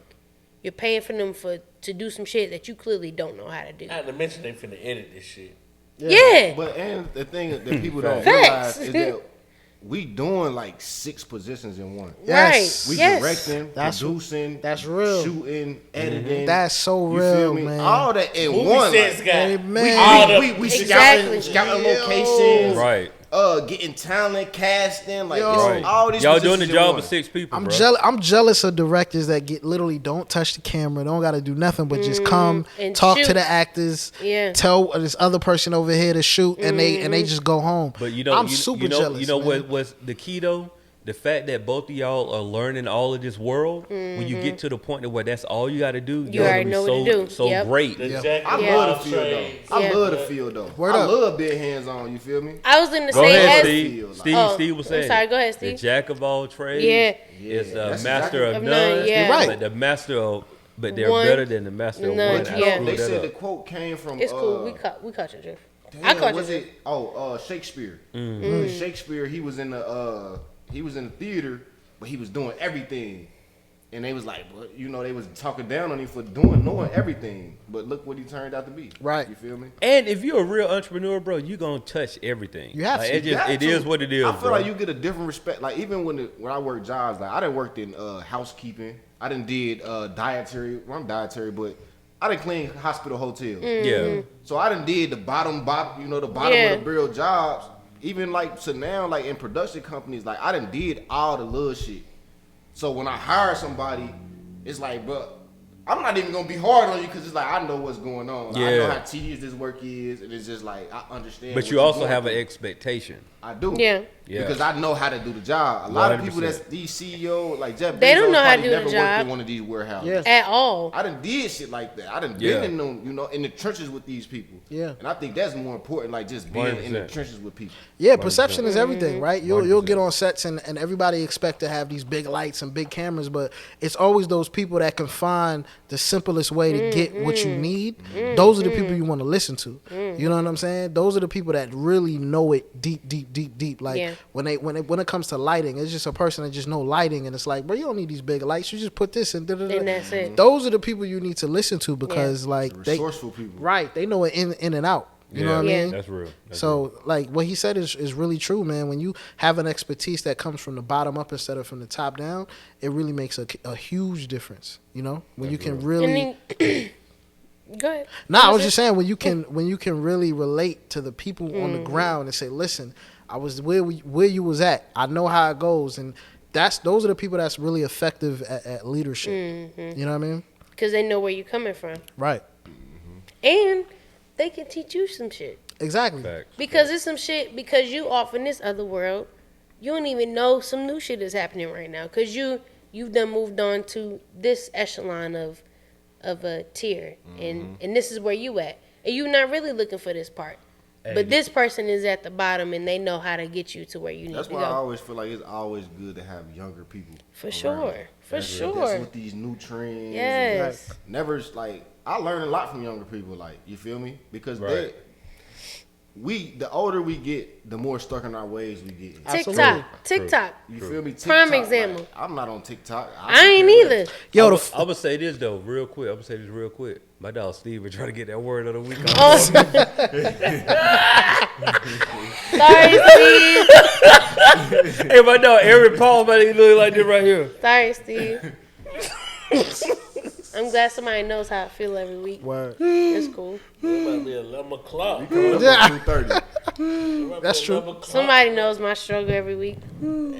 You're paying for them to do some shit that you clearly don't know how to do. Not to mention they finna edit this shit. Yeah. But and the thing that people don't Facts. realize is that we doing like 6 positions in one. Yes. We Yes. directing, That's- producing, that's real. shooting, editing. That's so You real, feel me? man. All that in Movie one. sets Like, got Hey, we man. all the we Exactly. scouting locations, Right. getting talent, casting, like Yo. it's Right. all these. Y'all doing the positions in job one. of 6 people, I'm bro. I'm jealous of directors that literally don't touch the camera, don't got to do nothing but just come, And talk shoot. to the actors, Yeah. tell this other person over here to shoot, and they just go home. But you know, I'm you, super you know, jealous. You know man. what's the key though? The fact that both of y'all are learning all of this world. When you get to the point where that's all you got to do, You y'all already gonna know be what to do. So Yep. great. the Yeah. jack I of Yeah. love all the field trades. though. I Yeah. love the field though. Word I up. love being hands on. You feel me? I was going to Go say, ahead, as, Steve. Feel like- Steve. Oh, Steve was I'm saying. sorry, go ahead, The Steve. jack of all trades. Yeah. Is Yeah, a that's master exactly- of Of none, none. yeah. Right. But the master of, but they're One. better than the master of None, one. But I you know, screwed they that said up. the quote came from. It's cool. We caught your drift. I Damn, caught was your it? drift. Shakespeare. Mm-hmm. Shakespeare. He was in the theater, but he was doing everything. And they was like, well, you know, they was talking down on him for knowing everything. But look what he turned out to be. Right. You feel me? And if you're a real entrepreneur, bro, you gonna touch everything. You have Like, to. It You just got it to. is what it is, I feel bro. like you get a different respect. Like even when I worked jobs, like I done worked in housekeeping. I done did dietary. Well, I'm dietary, but I done cleaned hospital hotels. Yeah. So I done did the bottom, you know, the bottom Yeah. of the barrel jobs. Even like so now, like in production companies, like I done did all the little shit. So when I hire somebody, it's like, bro, I'm not even gonna be hard on you because it's like I know what's going on. Like, I know Yeah. how tedious this work is, and it's just like I understand. But what you you're also going have an through. expectation. I do. Yeah. Yeah. Because I know how to do the job. A lot of people 100%. that's these CEO like Jeff Bezos They don't know how to probably do the never worked job. in one of these warehouses. Yeah. At all. I done did shit like that. I done Yeah. been in them, you know, in the trenches with these people. Yeah. And I think that's more important, like just being in the 100%. trenches with people. Yeah, perception is everything, right? You'll 100%. get on sets and everybody expect to have these big lights and big cameras, but it's always those people that can find the simplest way to get what you need, those are the people you want to listen to. You know what I'm saying? Those are the people that really know it deep. Like when it comes to lighting, it's just a person that just know lighting, and it's like, bro, you don't need these big lights. You just put this and and that's it. Those are the people you need to listen to because like resourceful people, right? They know it in and out. You know what I mean? That's real. So like what he said is really true, man. When you have an expertise that comes from the bottom up instead of from the top down, it really makes a huge difference. You know, when you can really. Go ahead. I was just saying when you can really relate to the people on the ground and say, listen, I was where you was at. I know how it goes, and those are the people that's really effective at leadership. You know what I mean? Because they know where you're coming from, right? And they can teach you some shit. Exactly. Because it's some shit. Because you off in this other world, you don't even know some new shit is happening right now. Because you've done moved on to this echelon of a tier, and this is where you at, and you're not really looking for this part. But this person is at the bottom, and they know how to get you to where you need to go. That's why I always feel like it's always good to have younger people. For around. sure. That's with these new trends. Yes. Like, never like I learn a lot from younger people. Like you feel me? Because the older we get, the more stuck in our ways we get. TikTok. You feel me? TikTok, Prime example. Like, I'm not on TikTok. I ain't either. Yo, I'm gonna say this though, real quick. My dog Steve was trying to get that word of the week. Sorry, Steve. Hey, my dog Eric Paul, man, he look like this right here. Sorry, Steve. I'm glad somebody knows how I feel every week. Word. That's cool. It might be 11 o'clock. Yeah. 2:30. That's true. Somebody knows my struggle every week. And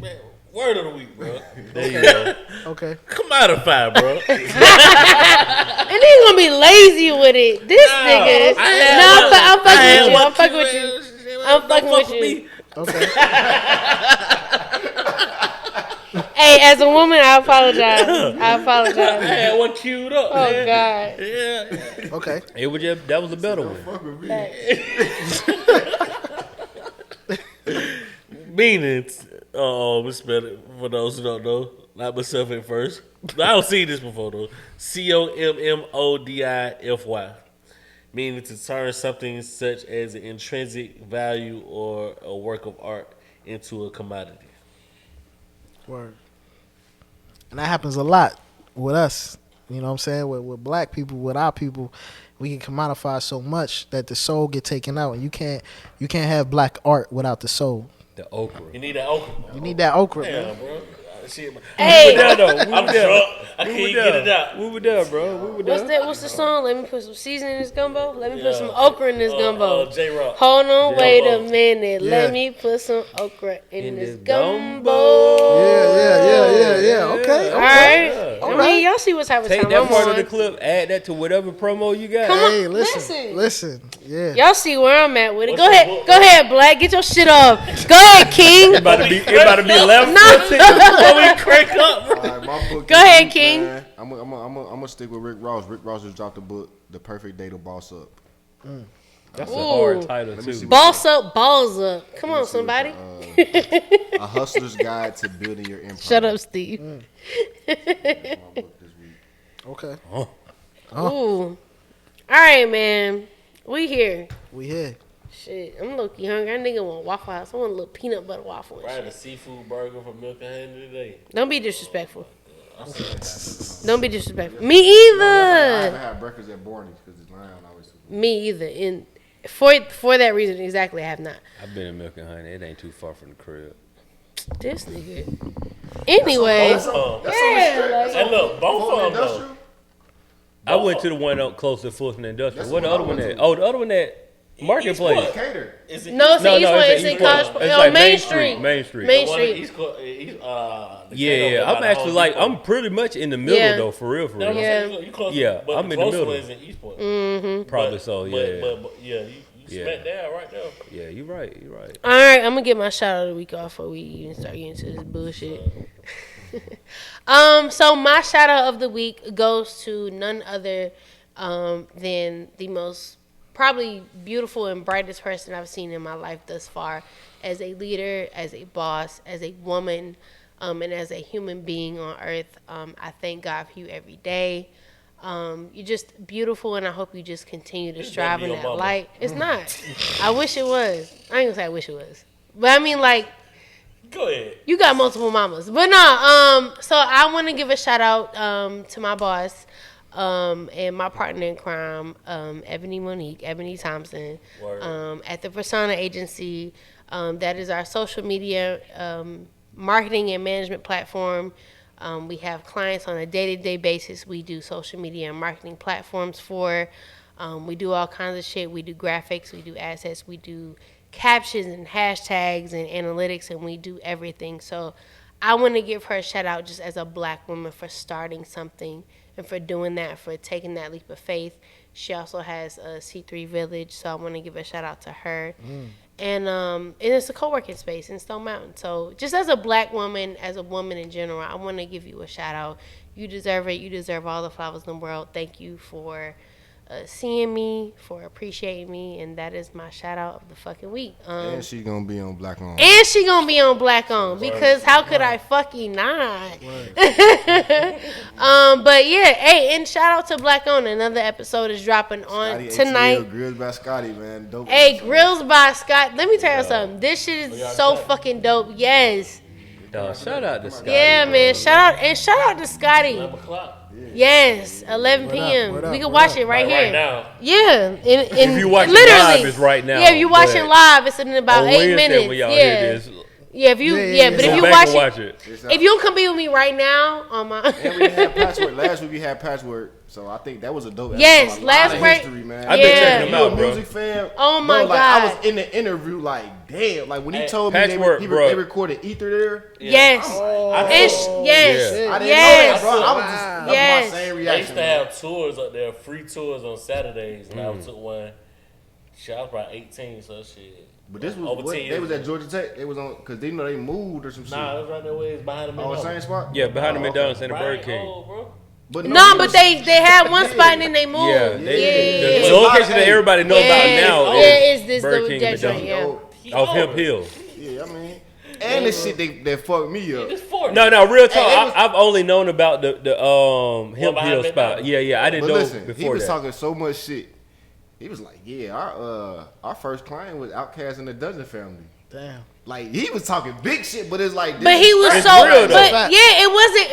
man, word of the week, bro. There you go. Okay. Commodify, bro. And they gonna be lazy with it. This nigga. I'm fucking with you. I'm fucking with you. Okay. Hey, as a woman, I apologize. I had one queued up. Oh, man. God. Yeah. Okay. It was that was a better one. Meaning, we spell it for those who don't know. Not myself at first. I don't see this before though. Commodify. Meaning to turn something such as an intrinsic value or a work of art into a commodity. Word. And that happens a lot with us. You know what I'm saying? With black people, with our people, we can commodify so much that the soul get taken out, and you can't have black art without the soul. The okra. You need that okra. You need that okra, Yeah, man. bro. Shit, Hey, I'm drunk. I can't get it out. We were there, bro. what's the song? Let me put some seasoning in this gumbo. Let me put some okra in this gumbo. J-Rock. Hold on, wait a J-Rock. minute. Yeah. Let me put some okra in this gumbo. Yeah. Okay. All right. Yeah. I mean, y'all see what type of Take time that I'm part on. of the clip, add that to whatever promo you got. Come on. Hey, listen. Yeah. Y'all see where I'm at with it. What's Go your ahead. book? Go ahead, Black. Get your shit off. Go ahead, King. It about to be 11. Crank up, bro. All right, my book Go this ahead, week, King. man, I'm gonna stick with Rick Ross. Rick Ross just dropped the book, The Perfect Day to Boss Up. That's a Ooh. hard title Let me too. see Boss up, balls up. Come on, somebody. A Hustler's Guide to Building Your Empire. Shut up, Steve. That's my book this week. Okay. Ooh. All right, man. We here. We here. Shit, I'm low-key hungry. That nigga want Waffle House. I want a little peanut butter waffle and Right, a shit. seafood burger from Milk and Honey today. Don't be disrespectful. I'm saying that. Don't be disrespectful. Me I haven't either. had breakfast at Barney's because it's line always too good. Me either. And for that reason, exactly, I have not. I've been in Milk and Honey. It ain't too far from the crib. This nigga. Anyway. Both of them. Yeah, like, Hey, look, both Full of them, though. Industrial? I went to the one up close to Fulton Industrial. That's What the the one other I one went at? to. Oh, the other one at Marketplace. East Cater. Is it no, it's No, in East no, Point. it's It's in East Point. College. It's Oh, like Main Main Street. Street, Main Street. Main the one Street. in East Co- East, the Yeah, Cato I'm by actually Home like, Depot. I'm pretty much in the middle Yeah. though, for real, for No, real. I'm Yeah. saying you close, Yeah, but I'm the in the close middle. one is in East Point. Probably so, yeah. But yeah, you Yeah. smack down right there. Yeah, you're right. All right, I'm gonna get my shout out of the week off before we even start getting into this bullshit. So my shout out of the week goes to none other than the most probably beautiful and brightest person I've seen in my life thus far, as a leader, as a boss, as a woman, and as a human being on earth. I thank God for you every day. You're just beautiful, and I hope you just continue to strive in that light. It's not. I wish it was. I ain't gonna say I wish it was, but I mean, like, Go ahead. you got multiple mamas. But no, so I want to give a shout out to my boss and my partner in crime, Ebony Thompson, at the Persona Agency. That is our social media marketing and management platform. We have clients on a day-to-day basis. We do social media and marketing platforms for. We do all kinds of shit. We do graphics. We do assets. We do captions and hashtags and analytics, and we do everything. So I want to give her a shout out just as a black woman for starting something and for doing that, for taking that leap of faith. She also has a C3 Village, so I want to give a shout out to her. And it's a co-working space in Stone Mountain. So just as a black woman, as a woman in general, I want to give you a shout out. You deserve it. You deserve all the flowers in the world. Thank you for seeing me, for appreciating me, and that is my shout out of the fucking week. And she gonna be on Black On. And she gonna be on Black On, because how could I fucking not? But yeah, hey, and shout out to Black On. Another episode is dropping on Scotty tonight. ATL, Grills by Scotty, man. Dope. Hey, Grills by Scott. Let me tell you something. This shit is so fucking dope. Yes. Dog, shout out to Scotty. Yeah, man. Shout out to Scotty. 11 o'clock. Yes, 11 p.m. We can watch it right here. Right now. Yeah, If you watching literally live, it's right now. Yeah, if you watching but live, it's in about on 8 Wednesday minutes. when y'all Yeah, hear this, yeah. If you, Yeah, but if go you back and watch it. if you don't come be with me right now on my. And we had Patchwork. Last week we had Patchwork. So I think that was a dope episode. Yes, A lot last of break. history, man. I've been Yeah. checking them You a out, bro. music fan? Oh my Bro, like, I God. was in the interview like, damn. Like when he told me Patchwork, bro. they recorded Ether there. Yes. Yes. Yes. Yeah. I didn't know Yes. that, bro. I was just that's Yes. my same They reaction. used to have tours up there, free tours on Saturdays, and I Mm. took one. Shit, I was probably 18, so shit. But this was Over what 10 they years was at Georgia Tech. They was on because they know they moved or some shit. Nah, it was right there where it's behind the Oh, McDonald's. same spot. Yeah, behind the Oh, McDonald's and the Burger Right, King. oh, bro. But No, it but was- they had one spot and then they moved. Yeah, Yeah. the location that everybody know about now Yeah, is is this Burger the King that and joint? McDonald's. Yeah. Off Hemp Hill. Yeah, I mean, and the shit that fucked me up. It's 40. No, real talk. Hey, it was- I've only known about the Hemp behind Hill spot. McDonald's. Yeah, I didn't But know listen, before he was that. talking so much shit. He was like, "Yeah, our first client was Outkast and the Dungeon Family." Damn. Like he was talking big shit, but it's like, But he was It's so, real, though. but Fact. yeah,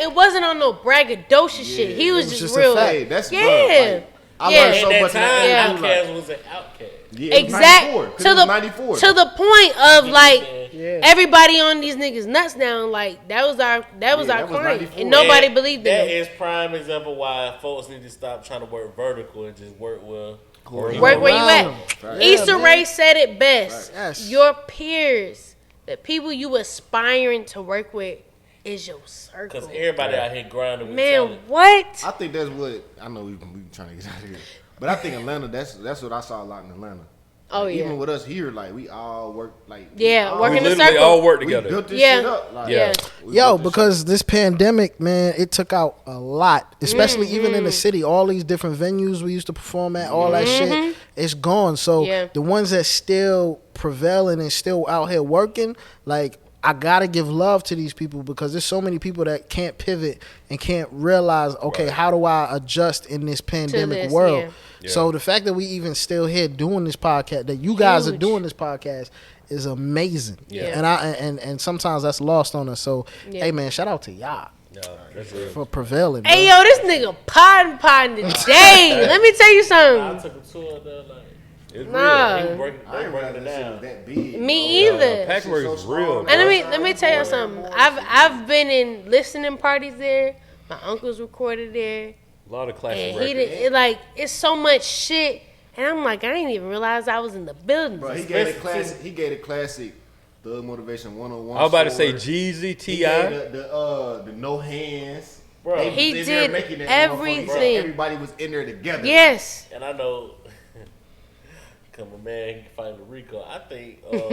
it wasn't on no braggadocious shit. He was was just just a real. fact. Hey, that's Yeah. bro, like, I Yeah. learned At so that much in time, that Yeah. interview, like, Outkast was an Outkast. yeah, it was Exact 94, 'cause to it was the 94. to the point of like Yeah. everybody on these niggas nuts now. Like that was our that was client, 94. and nobody And believed in that him. is prime example why folks need to stop trying to work vertical and just work with. Work where you at. Right. Issa Yeah, Rae said it best. Right. Yes. Your peers, the people you aspiring to work with, is your circle. Because everybody out here grinding with Man, talent. what? I think that's what I know. We trying to get out of here, but I think Atlanta. That's what I saw a lot in Atlanta. Oh Like, yeah. even with us here, like we all work like Yeah, we all, work We in the literally circle. all work we together. built this Yeah. shit up. Like, Yeah. we Yo, built this because this pandemic, man, it took out a lot, especially even in the city. All these different venues we used to perform at, all that shit, it's gone. So Yeah. the ones that still prevailing and still out here working, like, I gotta give love to these people because there's so many people that can't pivot and can't realize, okay, how do I adjust in this pandemic this, world? yeah. Yeah. So the fact that we even still here doing this podcast, that you guys are Huge. doing this podcast, is amazing. Yeah. And sometimes that's lost on us. So Yeah. hey man, shout out to y'all No, that's real. for prevailing. Bro. Hey yo, this nigga potting today. Let me tell you I something. took a tour there, like, It's Nah. they I breaking didn't realize it that shit down. was that big. Me bro. either. Patchwork so is small, real. bro. And bro. let me tell you something. I've been in listening parties there. My uncle's recorded there, A lot of classic and he records. did it, like it's so much shit. And I'm like, I didn't even realize I was in the building. Bro, he gave it classic. He gave it classic. Thug Motivation 101. I was about to say sword. Jeezy, He T.I. gave the no hands. Bro. They was He in there did making that everything. motherfucker. Bro, everybody was in there together. Yes. And I know, come a man, he can find the Rico. I think I was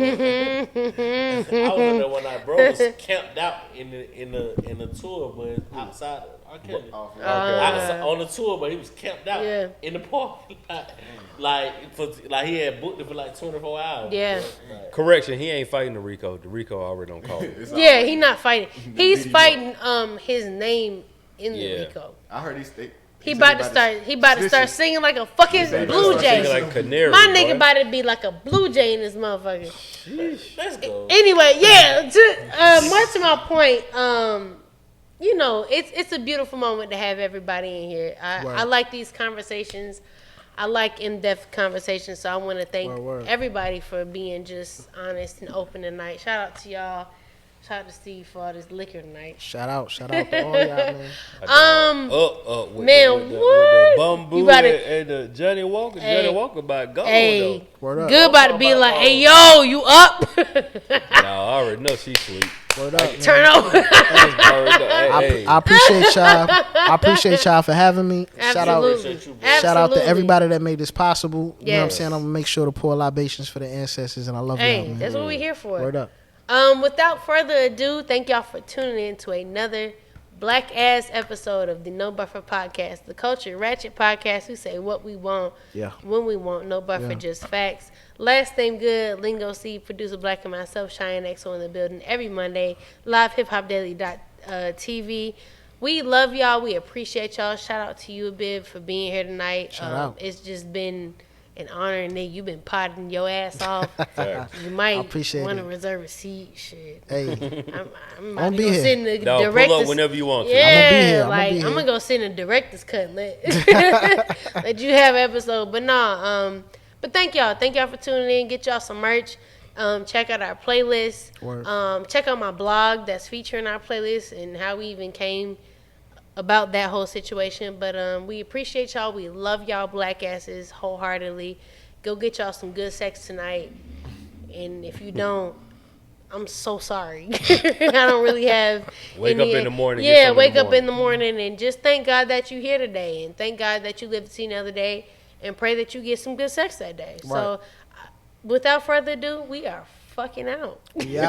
in there one night. Bro was camped out in the tour, but outside R. Kelly. Oh, Outside, on the tour, but he was camped out Yeah. in the parking lot. he had booked it for like 24 hours. Yeah. Like, Correction, he ain't fighting the Rico. The Rico already don't call him. Yeah, he not fighting. He's fighting his name in the Yeah. Rico. I heard He about to start singing like a fucking blue jay. Like canary. My nigga boy. about to be like a blue jay in this motherfucker. let's go. Anyway, yeah. More to my point. You know, it's a beautiful moment to have everybody in here. I like these conversations. I like in-depth conversations. So I want to thank everybody for being just honest and open tonight. Shout out to y'all. Shout out to Steve for all this liquor tonight. Shout out to all y'all, man. With Man, the what? Bamboo You gotta- and the Johnny Walker. Hey. Johnny Walker by gold Hey, Word up. good about to be like, hey, yo, you up? though. Nah, I already know she's sweet. Word up, man. Turn over. I already know. Hey, I appreciate y'all. I appreciate y'all for having me. Absolutely. Shout out to everybody that made this possible. You know what I'm Yes. saying? I'm gonna make sure to pour libations for the ancestors, and I love Hey, y'all, man. that's what we're here for. Word up. Without further ado, thank y'all for tuning in to another black ass episode of the No Buffer Podcast, the Culture Ratchet Podcast. We say what we want, when we want, no buffer, just facts. Last name good, Lingo Steve, producer Black and myself, Chiane XO in the building every Monday, live hiphopdaily.tv. We love y'all. We appreciate y'all. Shout out to you, Abib, for being here tonight. Shout out. It's just been an honor, and then you've been potting your ass off. You might appreciate want to it. reserve a seat. Shit. Hey, I'm I'll about to be go here. sit in the no, pull director's. up whenever you want to. Yeah, I'ma be here. like I'ma be I'm here. gonna go sit in the director's cut. Let you have episode, but nah. But thank y'all for tuning in. Get y'all some merch. Check out our playlist. Word. Check out my blog that's featuring our playlist and how we even came about that whole situation. But we appreciate y'all. We love y'all black asses wholeheartedly. Go get y'all some good sex tonight. And if you don't, I'm so sorry. I don't really have Wake up in the morning. Yeah, wake up in the morning and just thank God that you're here today, and thank God that you lived to see another day, and pray that you get some good sex that day. So, without further ado, we are fucking out. we out.